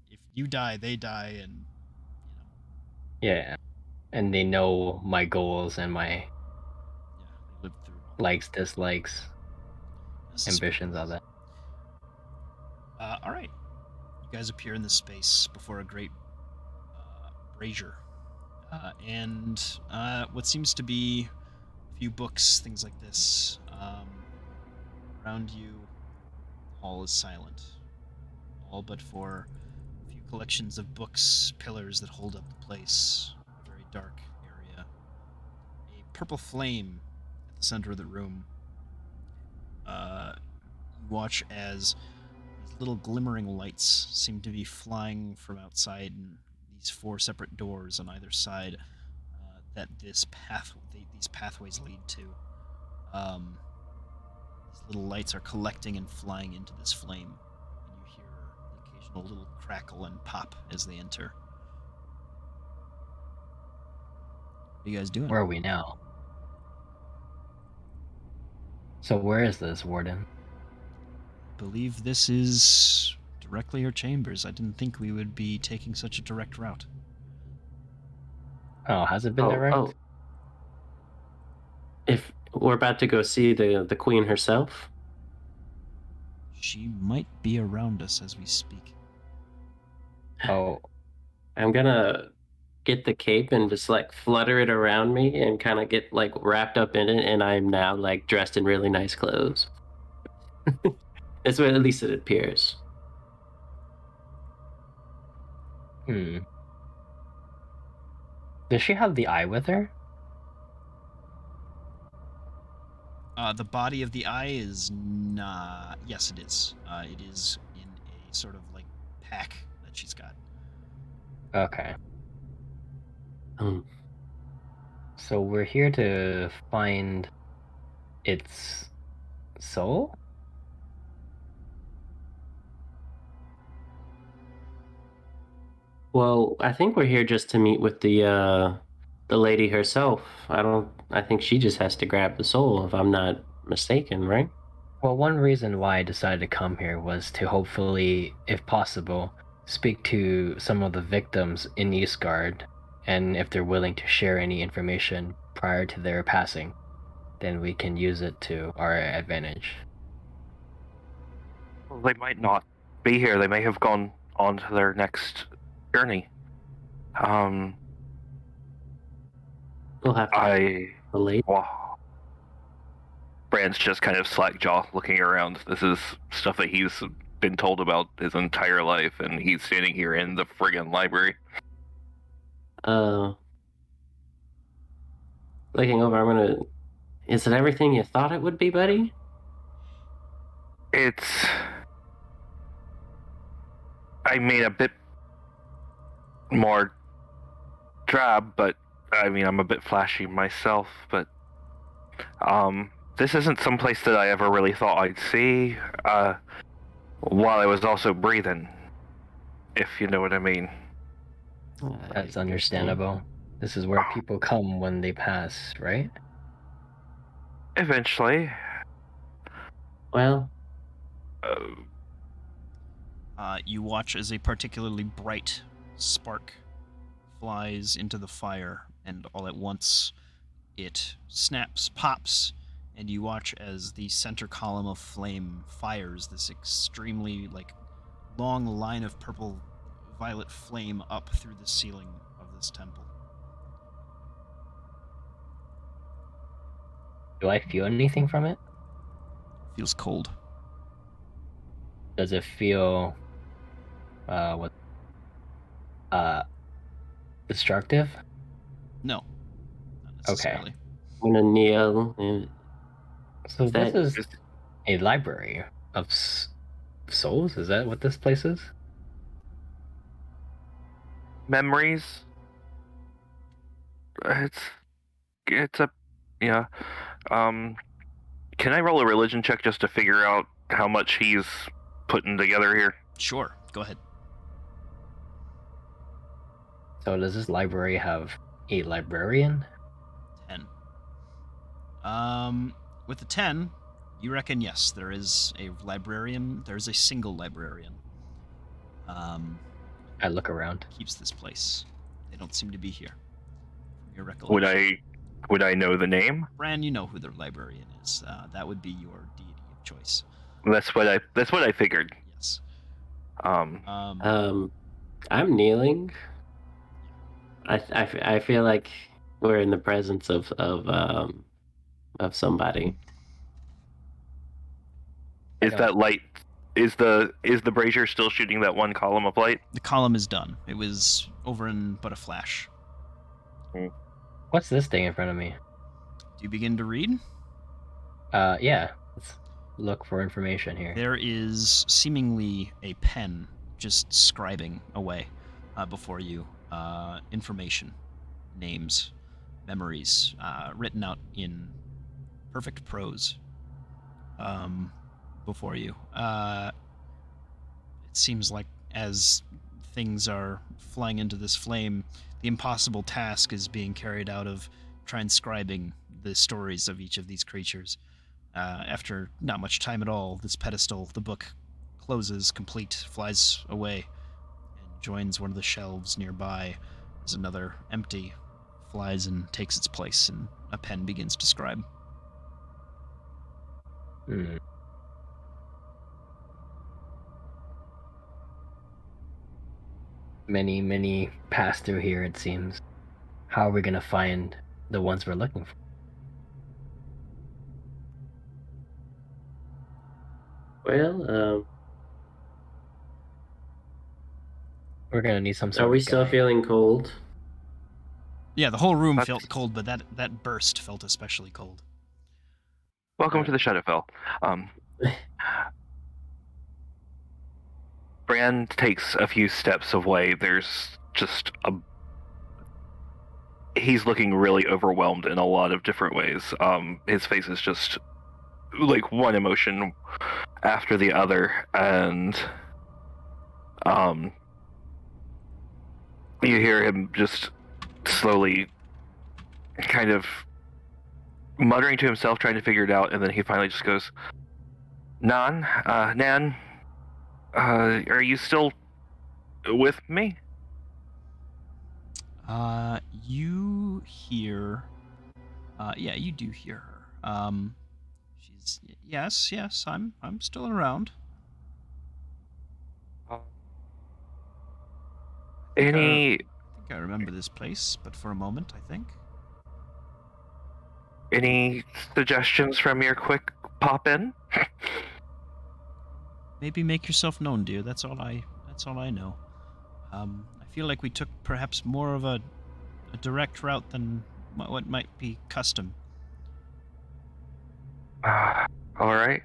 if you die, they die, and Yeah. And they know my goals and my they lived through it all. likes, dislikes, ambitions, all that. All right. You guys appear in this space before a great brazier. And what seems to be a few books, things like this. Around you, the hall is silent. All but for a few collections of books, pillars that hold up the place. A very dark area. A purple flame at the center of the room. You watch as these little glimmering lights seem to be flying from outside and these 4 separate doors on either side that these pathways lead to. These little lights are collecting and flying into this flame, and you hear the occasional little crackle and pop as they enter. What are you guys doing? Where are we now? So where is this, Warden? I believe this is directly your chambers. I didn't think we would be taking such a direct route. Oh, has it been direct? Oh. If we're about to go see the queen herself. She might be around us as we speak. Oh, I'm gonna get the cape and just like flutter it around me and kind of get like wrapped up in it, and I'm now like dressed in really nice clothes. That's what at least it appears. Does she have the eye with her? The body of the eye is not. Yes, it is. It is in a sort of like pack that she's got. Okay. Um, So we're here to find its soul? well, I think we're here just to meet with the lady herself. I think she just has to grab the soul, if I'm not mistaken, right? Well, one reason why I decided to come here was to hopefully, if possible, speak to some of the victims in Eastgard, and if they're willing to share any information prior to their passing, then we can use it to our advantage. Well, they might not be here. They may have gone on to their next journey. We'll have to relate. Well, Brand's just kind of slack jaw looking around. This is stuff that he's been told about his entire life, and he's standing here in the friggin' library. Looking over, is it everything you thought it would be, buddy? It's, I mean, a bit more drab, but I mean, I'm a bit flashy myself, but this isn't someplace that I ever really thought I'd see, while I was also breathing, if you know what I mean. That's understandable. This is where people come when they pass, right? Eventually. Well, You watch as a particularly bright spark flies into the fire, and all at once it snaps, pops, and you watch as the center column of flame fires this extremely long line of purple violet flame up through the ceiling of this temple. Do I feel anything from it? Feels cold. Does it feel destructive? No, not necessarily. I'm gonna kneel and So That- this is a library of souls? Is that what this place is? Memories. It's a, yeah. Can I roll a religion check just to figure out how much he's putting together here? Sure, go ahead. So does this library have a librarian? 10. With the 10, you reckon yes, there is a librarian. There is a single librarian. I look around. Keeps this place. They don't seem to be here. From your recollection. Would I know the name? Bran, you know who the librarian is. That would be your deity of choice. That's what I figured. Yes. Um, I'm kneeling. I feel like we're in the presence of somebody. Is that light? Is the brazier still shooting that one column of light? The column is done. It was over in but a flash. What's this thing in front of me? Do you begin to read? Yeah. Let's look for information here. There is seemingly a pen just scribing away before you. Information, names, memories, written out in perfect prose before you. It seems like as things are flying into this flame, the impossible task is being carried out of transcribing the stories of each of these creatures. After not much time at all, this pedestal, the book, closes complete, flies away, and joins one of the shelves nearby as another empty flies and takes its place, and a pen begins to scribe. Hmm. Many pass through here, it seems. How are we gonna find the ones we're looking for? Well, We're gonna need some sort are of we still guide. feeling cold? Yeah, the whole room That's- felt cold, but that burst felt especially cold. Welcome to the Shadowfell. Bran takes a few steps away. There's just a. He's looking really overwhelmed in a lot of different ways. His face is just like one emotion after the other, and you hear him just slowly, kind of muttering to himself, trying to figure it out, and then he finally just goes, Nan, are you still with me? You hear. Yeah, you do hear her. She's yes, I'm still around. Any I think I remember this place, but for a moment, I think. any suggestions from your quick pop in? Maybe make yourself known, dear. That's all I know. I feel like we took perhaps more of a direct route than what might be custom. All right.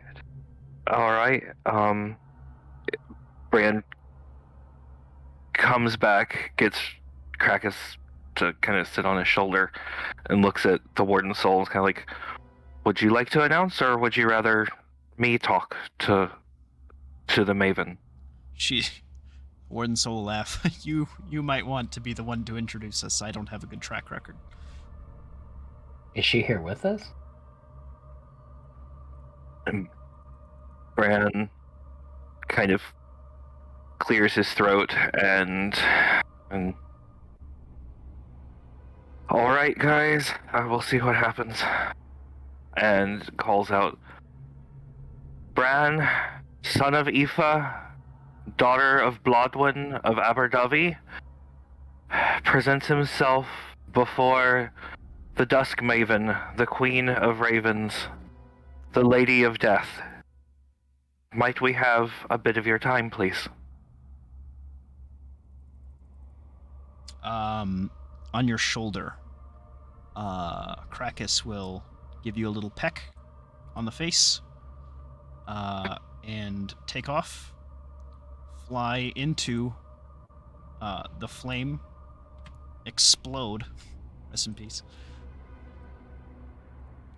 Bran comes back, gets Krakus to kind of sit on his shoulder, and looks at the Warden's soul. Kind of like, would you like to announce, or would you rather me talk to the Maven? Warden Soul will laugh. You might want to be the one to introduce us. I don't have a good track record. Is she here with us? And Bran kind of clears his throat and all right, guys, we'll see what happens. And calls out, Bran, son of Aoife, daughter of Blodwyn of Aberdavi, presents himself before the Dusk Maven, the Queen of Ravens, the Lady of Death. Might we have a bit of your time, please? On your shoulder, Krakus will give you a little peck on the face, and take off, fly into the flame, explode, rest in peace,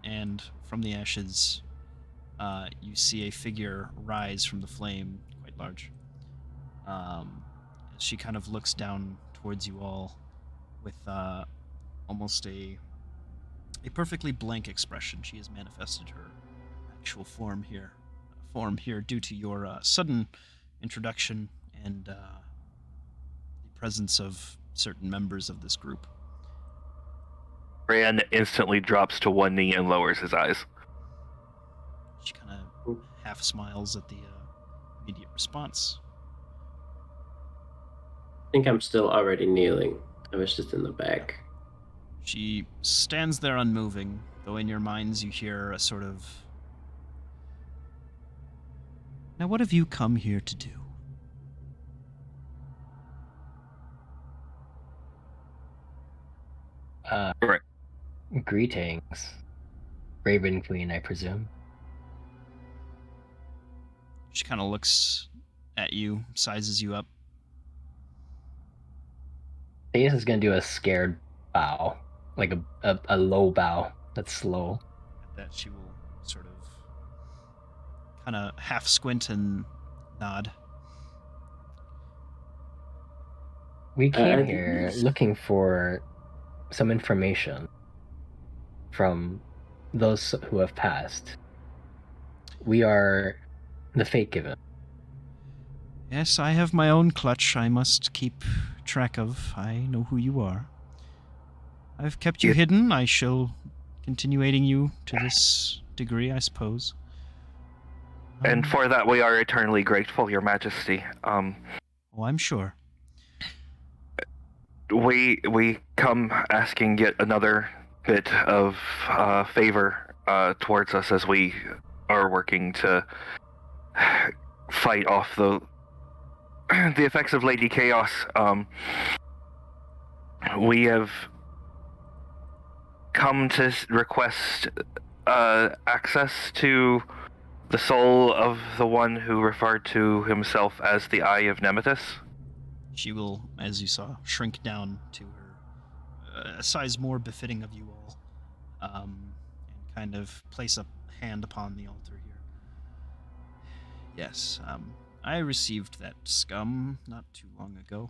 and from the ashes, you see a figure rise from the flame, quite large. She kind of looks down towards you all with almost a perfectly blank expression. She has manifested her actual form here due to your sudden introduction and the presence of certain members of this group. Bran instantly drops to one knee and lowers his eyes. She kind of half smiles at the immediate response. I think I'm still already kneeling, I was just in the back. She stands there unmoving, though in your minds you hear a sort of... Now what have you come here to do? Right. Greetings, Raven Queen, I presume. She kind of looks at you, sizes you up. Thais is gonna do a scared bow, like a low bow that's slow. At that, she will sort of kind of half squint and nod. We came I here think- looking for some information from those who have passed. We are the Fate Given. Yes, I have my own clutch I must keep track of. I know who you are. I've kept you It- hidden. I shall continue aiding you to this degree, I suppose. And Um, for that, we are eternally grateful, Your Majesty. Oh, I'm sure. We come asking yet another bit of favor towards us as we are working to fight off the effects of Lady Chaos. We have come to request access to the soul of the one who referred to himself as the Eye of Nemesis. She will, as you saw, shrink down to her a size more befitting of you all, and kind of place a hand upon the altar here. Yes, I received that scum not too long ago.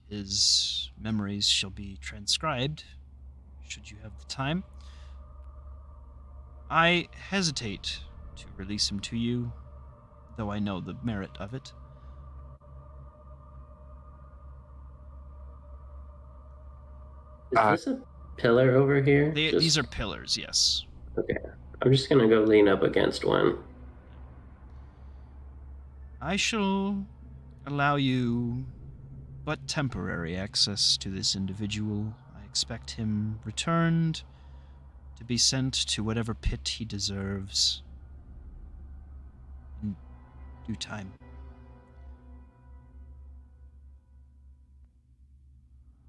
His memories shall be transcribed, should you have the time. I hesitate to release him to you, though I know the merit of it. Is this a pillar over here? These are pillars, yes. Okay. I'm just gonna go lean up against one. I shall allow you but temporary access to this individual. I expect him returned to be sent to whatever pit he deserves in due time.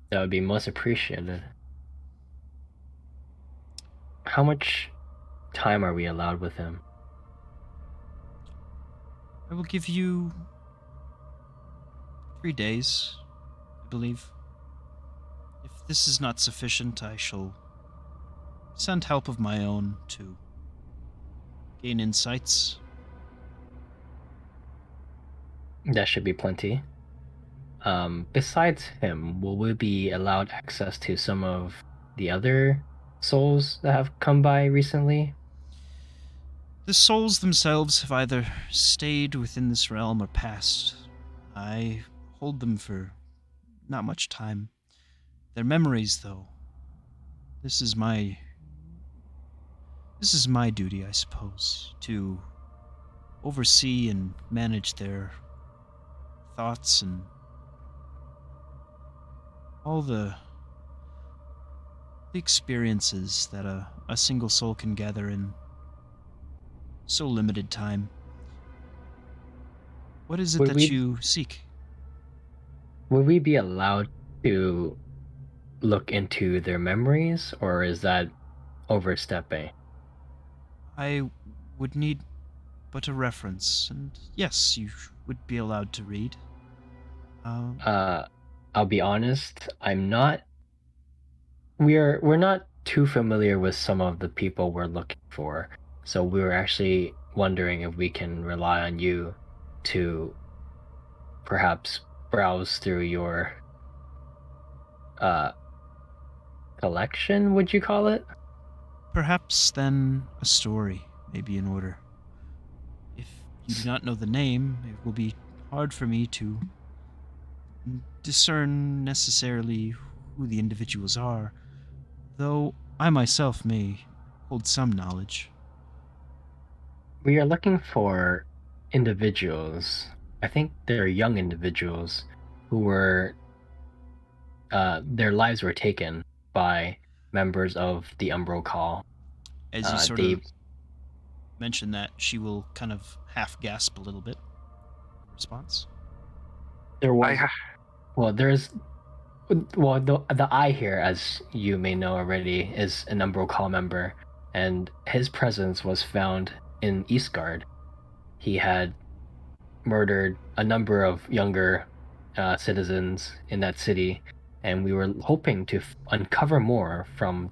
That would be most appreciated. How much time are we allowed with him? I will give you 3 days, I believe. If this is not sufficient, I shall send help of my own to gain insights. That should be plenty. Besides him, will we be allowed access to some of the other souls that have come by recently? The souls themselves have either stayed within this realm or passed. I hold them for not much time. Their memories, though. This is my duty, I suppose, to oversee and manage their thoughts and all the experiences that a single soul can gather in so limited time. What is it Would that we- you seek? Would we be allowed to look into their memories, or is that overstepping? I would need but a reference, and yes, you would be allowed to read. I'll be honest, I'm not. We're not too familiar with some of the people we're looking for, so we were actually wondering if we can rely on you to perhaps browse through your collection, would you call it? Perhaps then a story may be in order. If you do not know the name, it will be hard for me to discern necessarily who the individuals are, though I myself may hold some knowledge. We are looking for individuals. I think they're young individuals who were their lives were taken by members of the Umbro Call. As you sort they of mention that, she will kind of half gasp a little bit. Response? there was I there's the eye here, as you may know already, is an Umbro Call member, and his presence was found in Eastgard. He had murdered a number of younger citizens in that city, and we were hoping to uncover more from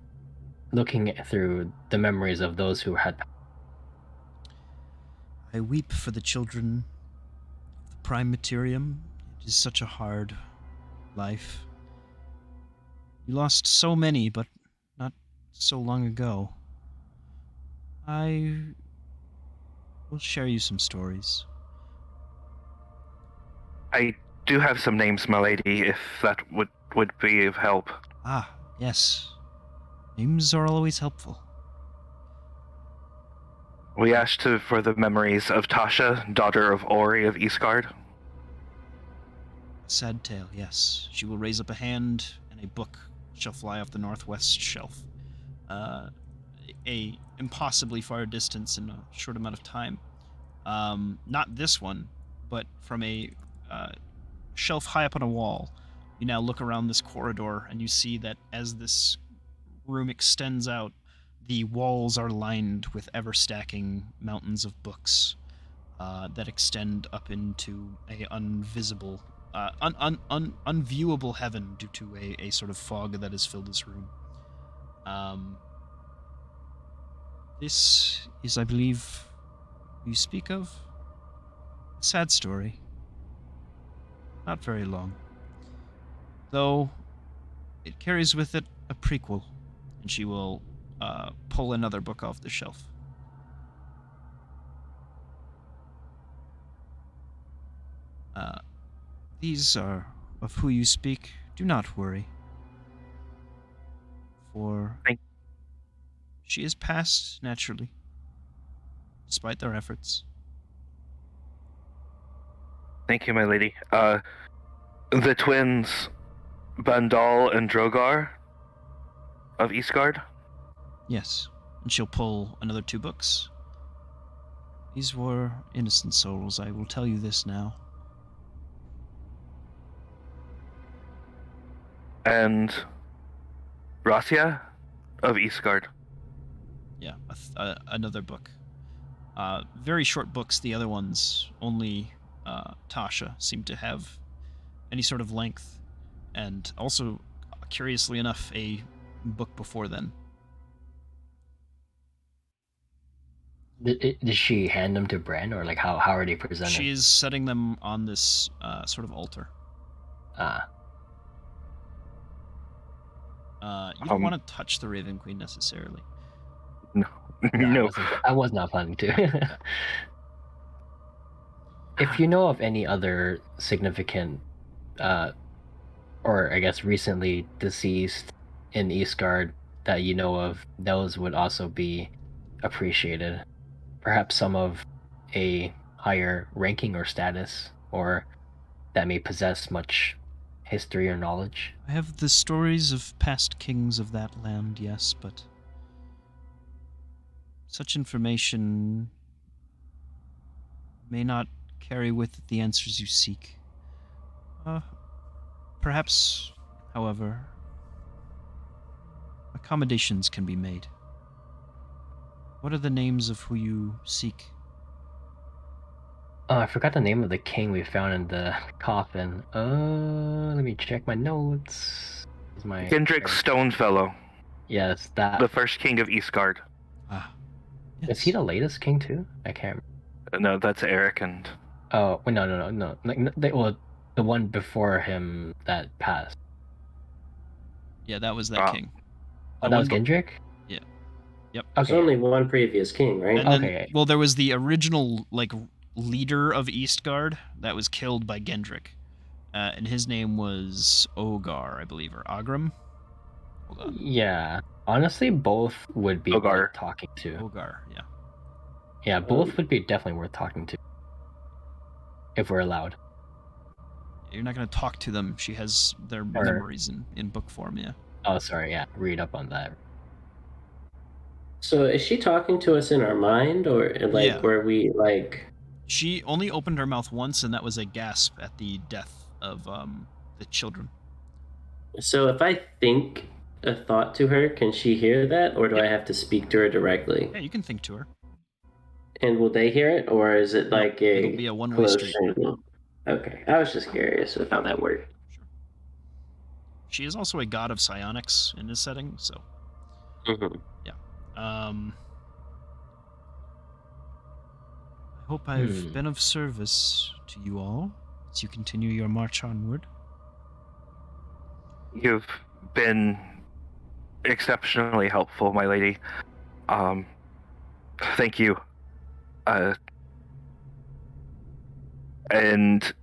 looking through the memories of those who had. I weep for the children of the Prime Materium. It is such a hard life. You lost so many, but not so long ago. I will share you some stories. I do have some names, my lady, if that would be of help. Ah, yes. Names are always helpful. We asked for the memories of Tasha, daughter of Ori of Eastgard. Sad tale, yes. She will raise up a hand, and a book shall fly off the northwest shelf. A impossibly far distance in a short amount of time. Not this one, but from a shelf high up on a wall. You now look around this corridor, and you see that as this room extends out, the walls are lined with ever-stacking mountains of books that extend up into a unvisible, unviewable heaven due to a sort of fog that has filled this room. This is, I believe, you speak of a sad story. Not very long. Though, it carries with it a prequel, and she will pull another book off the shelf. These are of who you speak. Do not worry. For she is passed naturally, despite their efforts. Thank you, my lady. The twins, Bandal and Drogar of Eastgard. Yes, and she'll pull another 2 books. These were innocent souls, I will tell you this now. And Rasia of Eastgard. Yeah, another book. Very short books. The other ones, only Tasha seemed to have any sort of length. And also, curiously enough, a book before then. Did she hand them to Bran, or like how are they presented? She is setting them on this sort of altar. You don't want to touch the Raven Queen necessarily. No. No. I was not planning to. If you know of any other significant, or I guess recently deceased in Eastgard that you know of, those would also be appreciated. Perhaps some of a higher ranking or status, or that may possess much history or knowledge. I have the stories of past kings of that land, yes, but such information may not carry with it the answers you seek. Perhaps, however, accommodations can be made. What are the names of who you seek? Oh, I forgot the name of the king we found in the coffin. Let me check my notes. Gendrick Stonefellow. Yes, that. The first king of Eastgard. Ah, yes. Is he the latest king too? I can't remember. No, that's Eric and... Oh, wait, no. Well, the one before him that passed. Yeah, that was that king. Oh, that was Gendrick? Yeah. Yep. There's only one previous king, right? And then, Okay. well, there was the original, leader of Eastgard that was killed by Gendrick. And his name was Ogar, I believe, or Agram. Hold on. Yeah. Honestly, both would be Ogar. worth talking to. Ogar, yeah. Yeah, both would be definitely worth talking to. If we're allowed. You're not going to talk to them. She has their memories in book form, yeah. Oh, sorry. Yeah, read up on that. So is she talking to us in our mind, or like Yeah. were we like? She only opened her mouth once, and that was a gasp at the death of the children. So if I think a thought to her, can she hear that, or do Yep. I have to speak to her directly? Yeah, you can think to her. And will they hear it, or is it No, like it'll be a one-way close street. signal? Okay, I was just curious of how that worked. Sure. She is also a god of psionics in this setting, so Mm-hmm. yeah. I hope I've been of service to you all as you continue your march onward. You've been exceptionally helpful, my lady. Thank you. And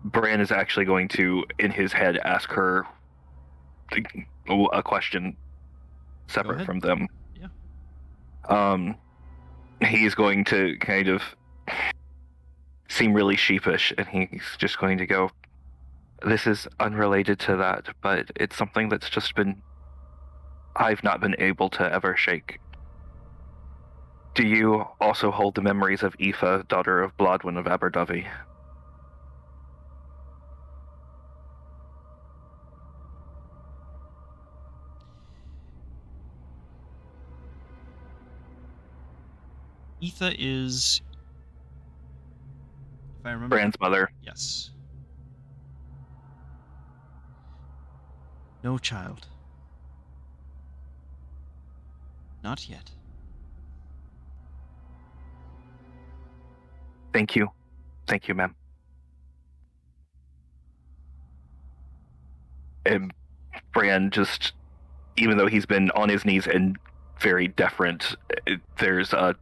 Bran is actually going to, in his head, ask her a question separate from them. Yeah. He's going to kind of seem really sheepish, and he's just going to go, "This is unrelated to that, but it's something that's just been I've not been able to ever shake. Do you also hold the memories of Aoife, daughter of Blodwyn of Aberdovey?" Aoife is, if I remember, Bran's mother. Yes. No, child. Not yet. Thank you. Thank you, ma'am. And Bran just, even though he's been on his knees and very deferent, there's a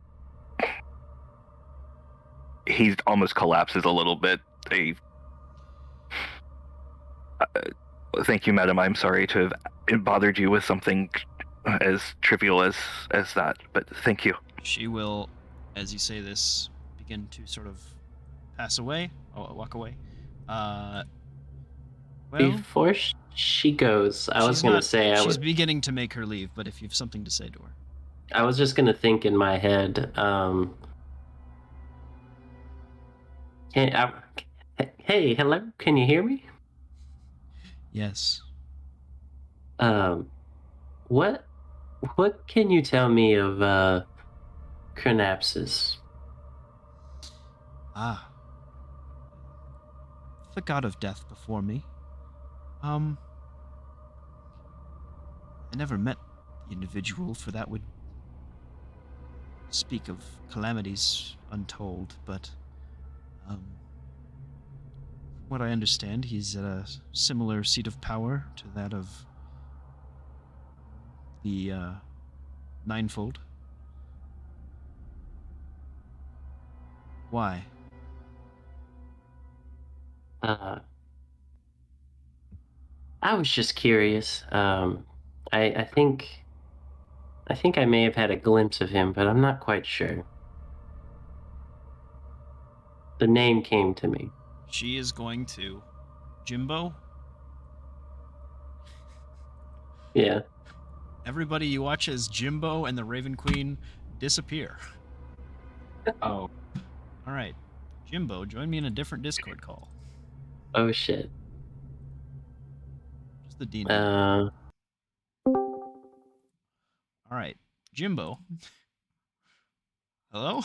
he almost collapses a little bit. Thank you, madam. I'm sorry to have bothered you with something as trivial as that, but thank you. She will, as you say this, begin to sort of pass away, walk away. Well, Before she goes, I was gonna say she's beginning to make her leave, but if you have something to say to her, I was just gonna think in my head. Hey, hello, can you hear me? yes. What can you tell me of Cronapsis? Ah, the god of death before me. I never met the individual, for that would speak of calamities untold, but from what I understand, he's at a similar seat of power to that of the Ninefold. Why? I was just curious. I think I may have had a glimpse of him, but I'm not quite sure. The name came to me. She is going to Jimbo. Yeah. Everybody, you watch as Jimbo and the Raven Queen disappear. Oh. All right, Jimbo, join me in a different Discord call. Oh shit. Just the D&D. Uh. All right, Jimbo. Hello?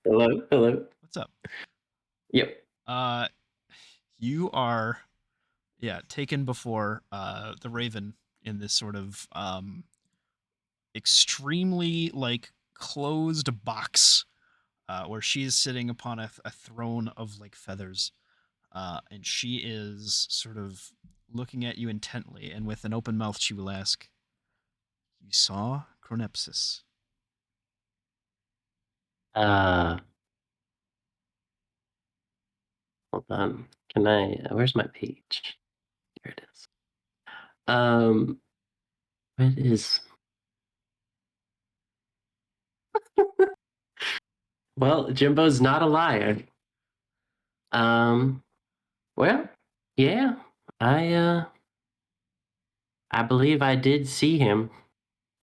Hello. Hello. What's up? Yep. You are, taken before the Raven in this sort of extremely like closed box, where she is sitting upon a throne of like feathers, and she is sort of looking at you intently, and with an open mouth she will ask, "You saw Chronepsis?" Hold on. Can I? Where's my page? Here it is. What is? Well, Jimbo's not a liar. Well, Yeah, I believe I did see him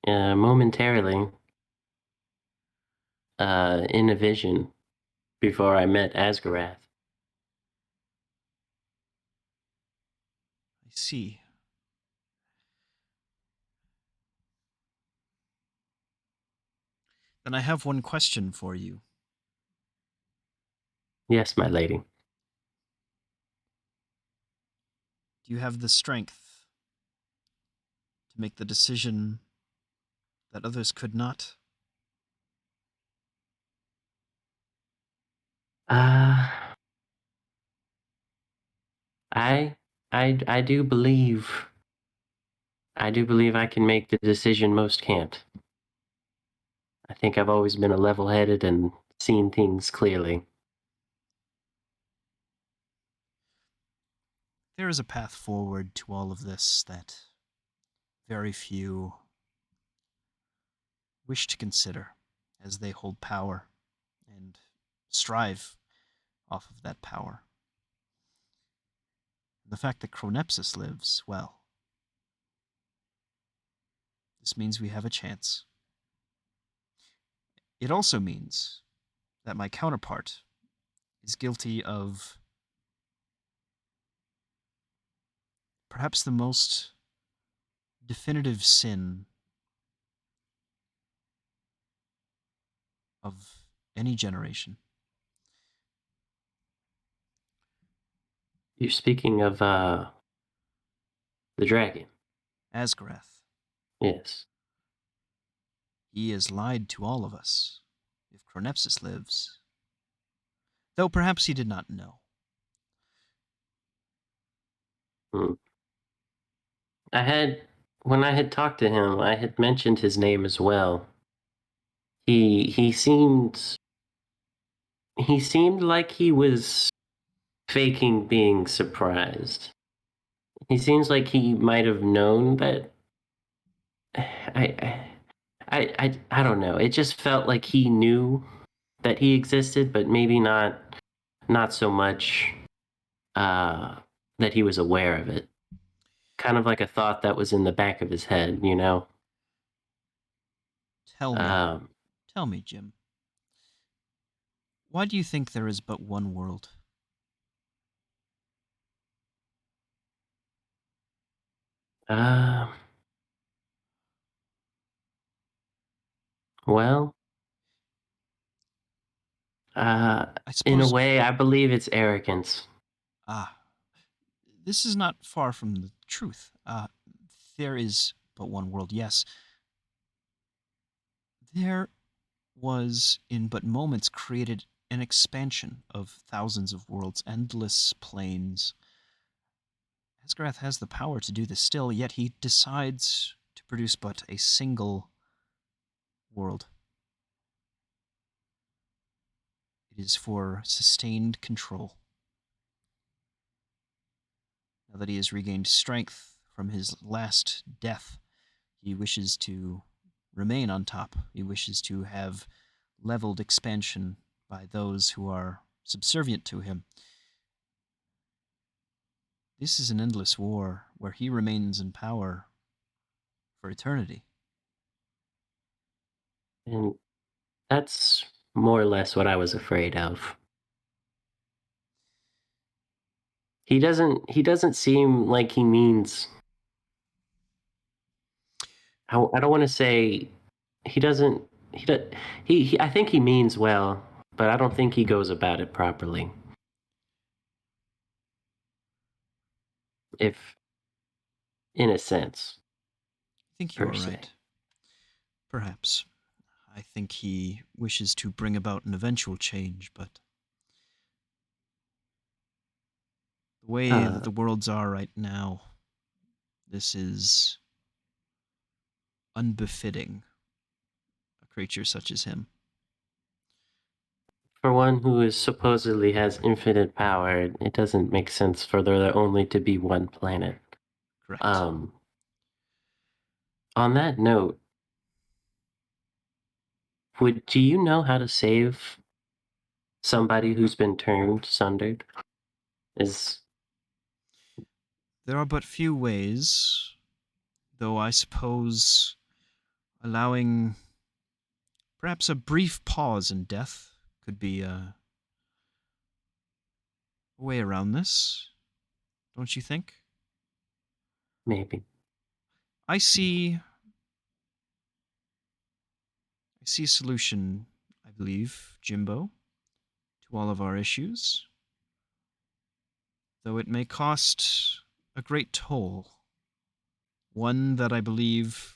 momentarily in a vision before I met Asgarath. I see. Then I have one question for you. Yes, my lady. Do you have the strength to make the decision that others could not? Uh, I, I do believe. I do believe I can make the decision most can't. I think I've always been a level-headed and seen things clearly. There is a path forward to all of this that very few wish to consider as they hold power and strive off of that power. The fact that Chronepsis lives, well, this means we have a chance. It also means that my counterpart is guilty of perhaps the most definitive sin of any generation. You're speaking of the dragon. Asgarath. Yes. He has lied to all of us, if Chronepsis lives. Though perhaps he did not know. Hmm. When I had talked to him, I had mentioned his name as well. He seemed like he was faking being surprised. He seems like he might have known that. I don't know. It just felt like he knew that he existed, but maybe not so much that he was aware of it. Kind of like a thought that was in the back of his head, you know. Tell me, Um, Jim. Why do you think there is but one world? uh, well, I in a suppose. way, I believe it's arrogance. Ah, this is not far from the truth. There is but one world, yes. There was, in but moments, created an expansion of thousands of worlds, endless planes. Asgarath has the power to do this still, yet he decides to produce but a single world. It is for sustained control. Now that he has regained strength from his last death, he wishes to remain on top. He wishes to have leveled expansion by those who are subservient to him. This is an endless war where he remains in power for eternity. And that's more or less what I was afraid of. He doesn't seem like he means. I don't want to say he doesn't. He, do- he I think he means well, but I don't think he goes about it properly. If, in a sense, I think you per are se. right. Perhaps. I think he wishes to bring about an eventual change, but the way that Uh, the worlds are right now, this is unbefitting a creature such as him. for one who is supposedly has infinite power, it doesn't make sense for there only to be one planet. Correct. Um, on that note, do you know how to save somebody who's been turned sundered? Is There are but few ways, though I suppose allowing perhaps a brief pause in death could be a way around this, don't you think? Maybe. I see a solution, I believe, Jimbo, to all of our issues, though it may cost a great toll. One that I believe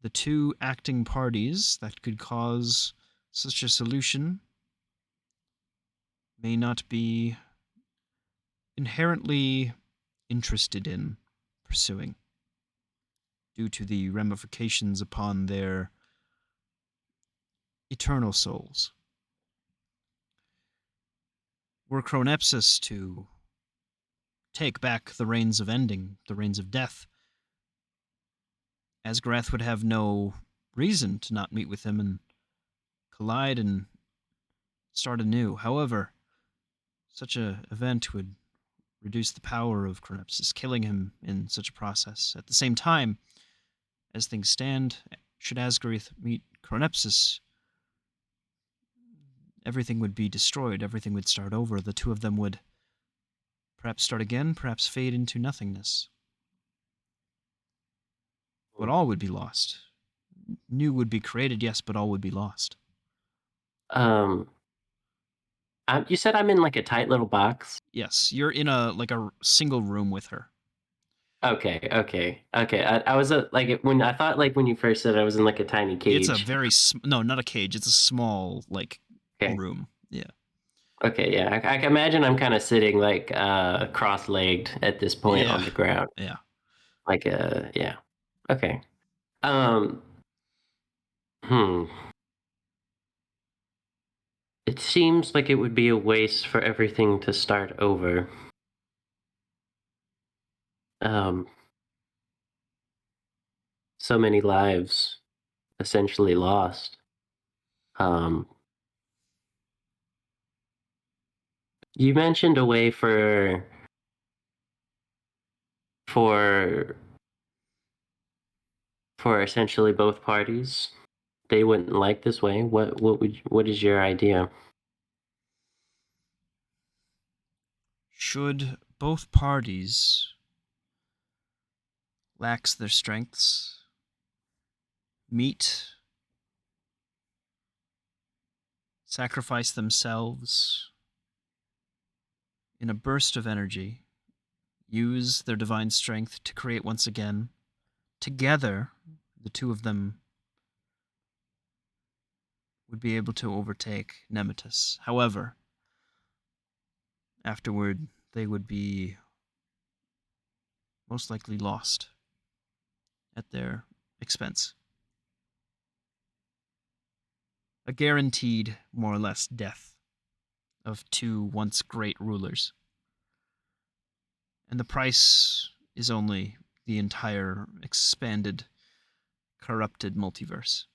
the two acting parties that could cause such a solution may not be inherently interested in pursuing, due to the ramifications upon their eternal souls. Were Chronepsis to take back the reins of ending, the reins of death, Asgarath would have no reason to not meet with him and collide and start anew. However, such an event would reduce the power of Chronepsis, killing him in such a process. At the same time, as things stand, should Asgarath meet Chronepsis, everything would be destroyed, everything would start over. The two of them would perhaps start again, perhaps fade into nothingness. But all would be lost. New would be created, yes, but all would be lost. You said I'm in like a tight little box. Yes, you're in a single room with her. Okay. I was when I thought when you first said I was in like a tiny cage. It's a very no, not a cage. It's a small Okay. room. Yeah. Okay, yeah. I can imagine I'm kind of sitting cross-legged at this point on the ground. Yeah. Yeah. Okay. Um. It seems like it would be a waste for everything to start over. So many lives essentially lost. You mentioned a way for essentially both parties. They wouldn't like this way. What is your idea? Should both parties lax their strengths, meet, sacrifice themselves in a burst of energy, use their divine strength to create once again, together, the two of them would be able to overtake Nemesis. However, afterward, they would be most likely lost at their expense. A guaranteed, more or less, death of two once great rulers. And the price is only the entire expanded, corrupted multiverse.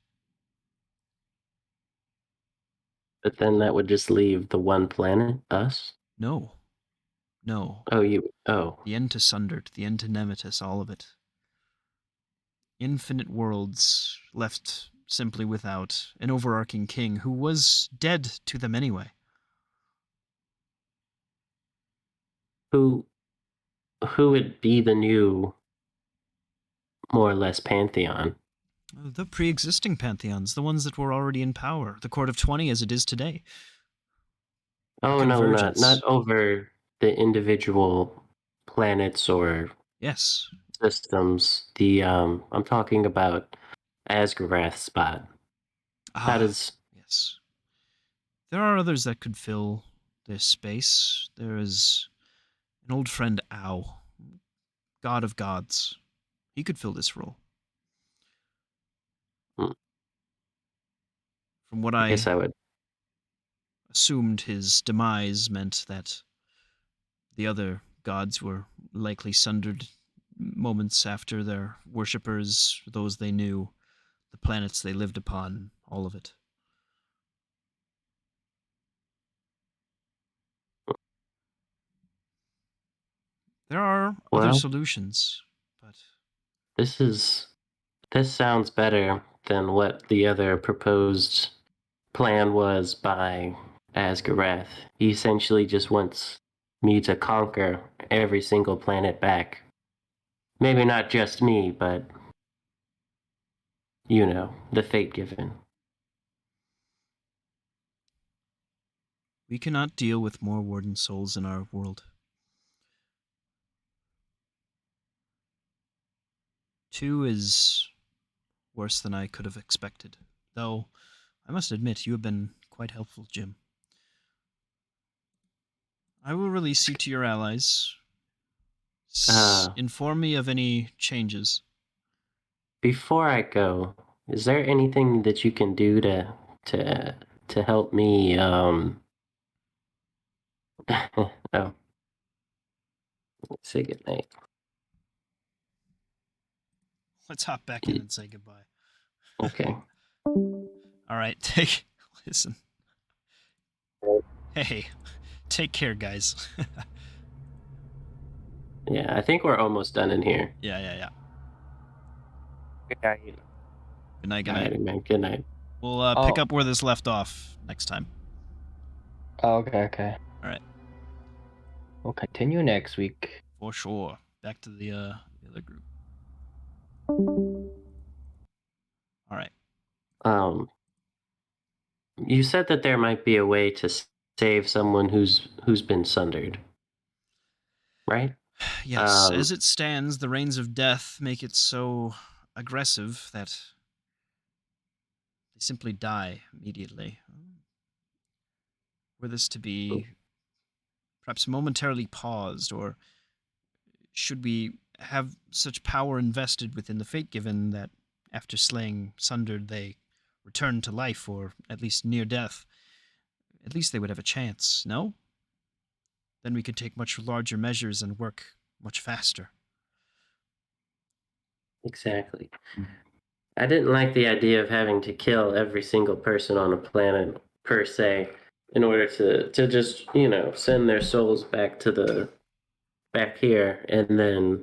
But then that would just leave the one planet, us? No. Oh. The end to Sundered, the end to Nemesis, all of it. Infinite worlds left simply without an overarching king who was dead to them anyway. Who would be the new, more or less, pantheon? The pre-existing pantheons, the ones that were already in power. The Court of 20 as it is today. Oh, no, not over the individual planets or yes systems. I'm talking about Asgarath's spot. Yes. There are others that could fill this space. There is an old friend, Ao, god of gods. He could fill this role. From what I guess I would. Assumed his demise meant that the other gods were likely sundered moments after their worshippers, those they knew, the planets they lived upon, all of it. There are other Well, solutions, but this sounds better than what the other proposed plan was by Asgarath. He essentially just wants me to conquer every single planet back. Maybe not just me, but the fate given. we cannot deal with more warden souls in our world. 2 is worse than I could have expected. Though, I must admit, you have been quite helpful, Jim. I will release you to your allies. Inform me of any changes. Before I go, is there anything that you can do to help me oh, say goodnight. Let's hop back in and say goodbye. Okay. All right, listen. Hey, take care, guys. Yeah, I think we're almost done in here. Yeah. Good night. Good night, good All night. right, man. Good night. We'll pick up where this left off next time. Oh, okay. All right. We'll continue next week. For sure. Back to the other group. All right. You said that there might be a way to save someone who's been sundered, right? Yes, as it stands, the rains of death make it so aggressive that they simply die immediately. Were this to be perhaps momentarily paused, or should we have such power invested within the fate given that after slaying sundered they return to life, or at least near death, at least they would have a chance, no? Then we could take much larger measures and work much faster. Exactly. I didn't like the idea of having to kill every single person on a planet per se in order to just, send their souls back here and then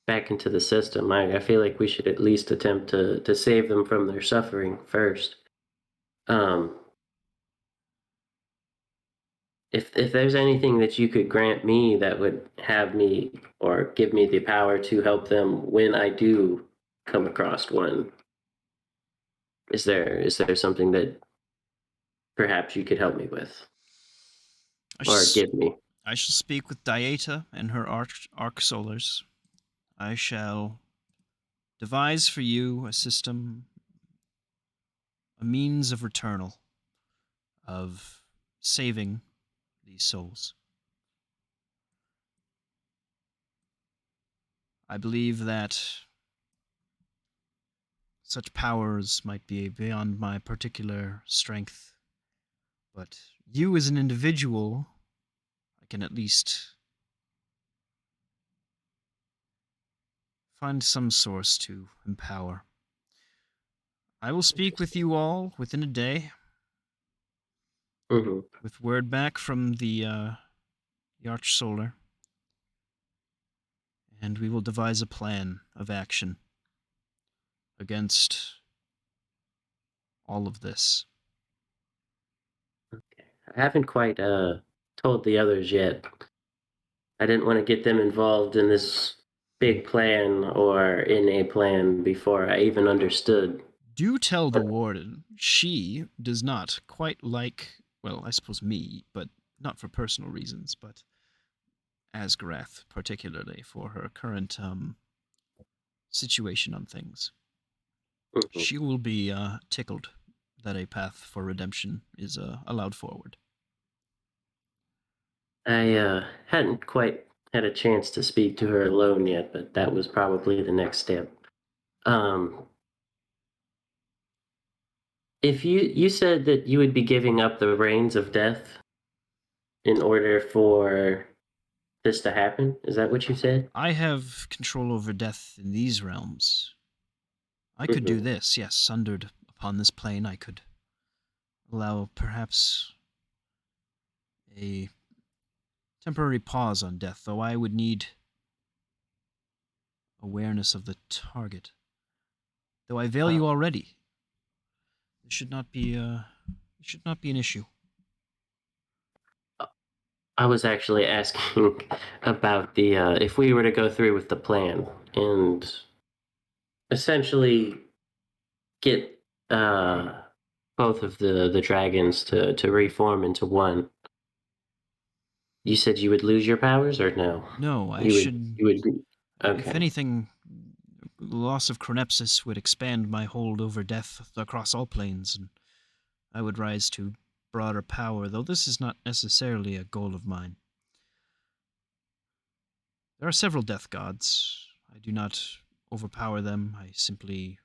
back into the system. I feel like we should at least attempt to save them from their suffering first. If there's anything that you could grant me that would have me or give me the power to help them when I do come across one, is there something that perhaps you could help me with or give me? I shall speak with Dieta and her Arc Solars. I shall devise for you a system, a means of returnal, of saving these souls. I believe that such powers might be beyond my particular strength, but you as an individual, I can at least find some source to empower. I will speak with you all within a day, with word back from the Arch Solar, and we will devise a plan of action against all of this. Okay. I haven't quite told the others yet. I didn't want to get them involved in this big plan or in a plan before I even understood. Do tell the warden she does not quite like, well, I suppose me, but not for personal reasons, but Asgarath particularly for her current situation on things. She will be tickled that a path for redemption is allowed forward. I hadn't quite had a chance to speak to her alone yet, but that was probably the next step. If you said that you would be giving up the reins of death in order for this to happen, is that what you said? I have control over death in these realms. I could do this, yes, sundered upon this plane. I could allow perhaps a temporary pause on death, though I would need awareness of the target. Though I veil you already. This should not be an issue. I was actually asking about the if we were to go through with the plan and essentially get both of the dragons to reform into one. You said you would lose your powers, or no? No, I You should. would. Okay. If anything, the loss of Chronepsis would expand my hold over death across all planes, and I would rise to broader power, though this is not necessarily a goal of mine. There are several death gods. I do not overpower them. I simply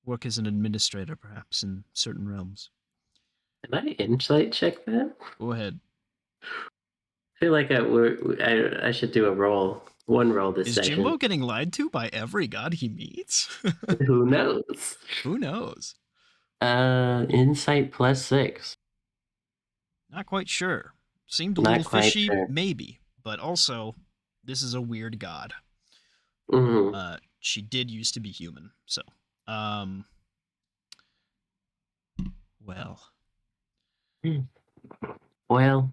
work as an administrator, perhaps, in certain realms. Can I insight check that? Go ahead. I feel like I should do a roll. One roll this Is session. Jimbo getting lied to by every god he meets? Who knows? Who knows? Insight +6. Not quite sure. Seemed a Not little quite fishy, sure. maybe. But also, this is a weird god. Mm-hmm. She did used to be human, so. Well. Well.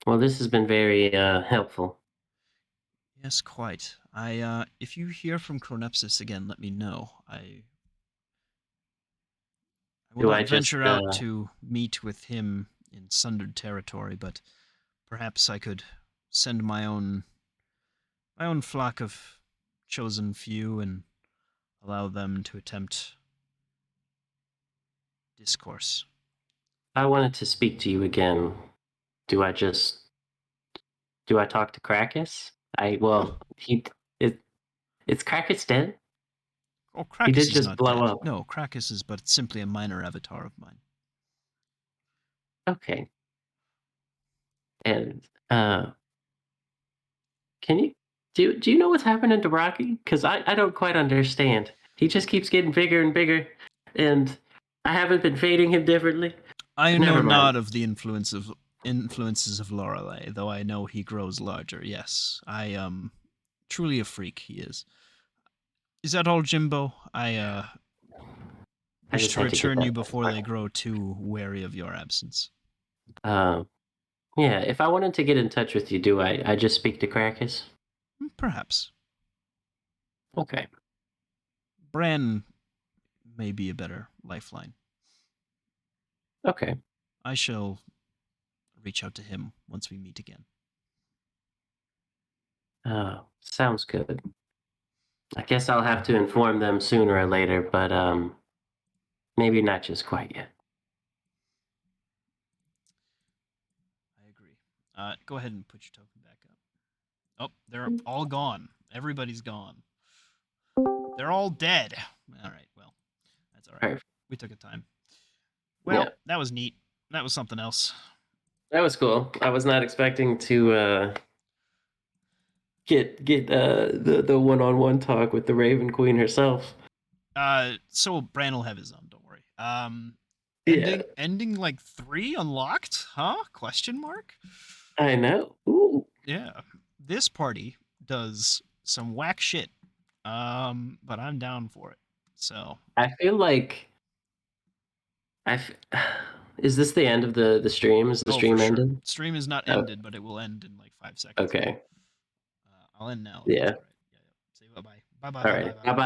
Well, this has been very helpful. Yes, quite. If you hear from Chronepsis again, let me know. I will not venture out to meet with him in sundered territory, but perhaps I could send my own flock of chosen few and allow them to attempt discourse. I wanted to speak to you again. Do I talk to Krakus? Is Krakus dead? Oh, Krakus He did is just not blow dead. up. No, Krakus is but simply a minor avatar of mine. Okay. And can you do you know what's happening to Rocky? Because I don't quite understand. He just keeps getting bigger and bigger, and I haven't been fading him differently. I know Never mind. not of the influences of Lorelei, though I know he grows larger. Yes, truly a freak he is. Is that all, Jimbo? I wish just to had to get return that you before out. they grow too wary of your absence. Yeah, if I wanted to get in touch with you, do I just speak to Krakus? Perhaps. Okay. Bran may be a better lifeline. Okay. I shall reach out to him once we meet again. Sounds good. I guess I'll have to inform them sooner or later, but maybe not just quite yet. I agree. Go ahead and put your token back up. Oh, they're all gone. Everybody's gone. They're all dead. All right, well, that's all right. Perfect. We took a time. Well, Yeah. that was neat. That was something else. That was cool. I was not expecting to get the one-on-one talk with the Raven Queen herself. So Bran will have his own. Don't worry. Yeah. Ending like 3 unlocked? Huh? Question mark? I know. Ooh. Yeah. This party does some whack shit. But I'm down for it. So I feel like is this the end of the stream? Is the stream for sure. ended? Stream is not ended, but it will end in like 5 seconds. Okay. I'll end now. Yeah. All right. Yeah. Say bye-bye. Bye-bye. All right. Bye-bye.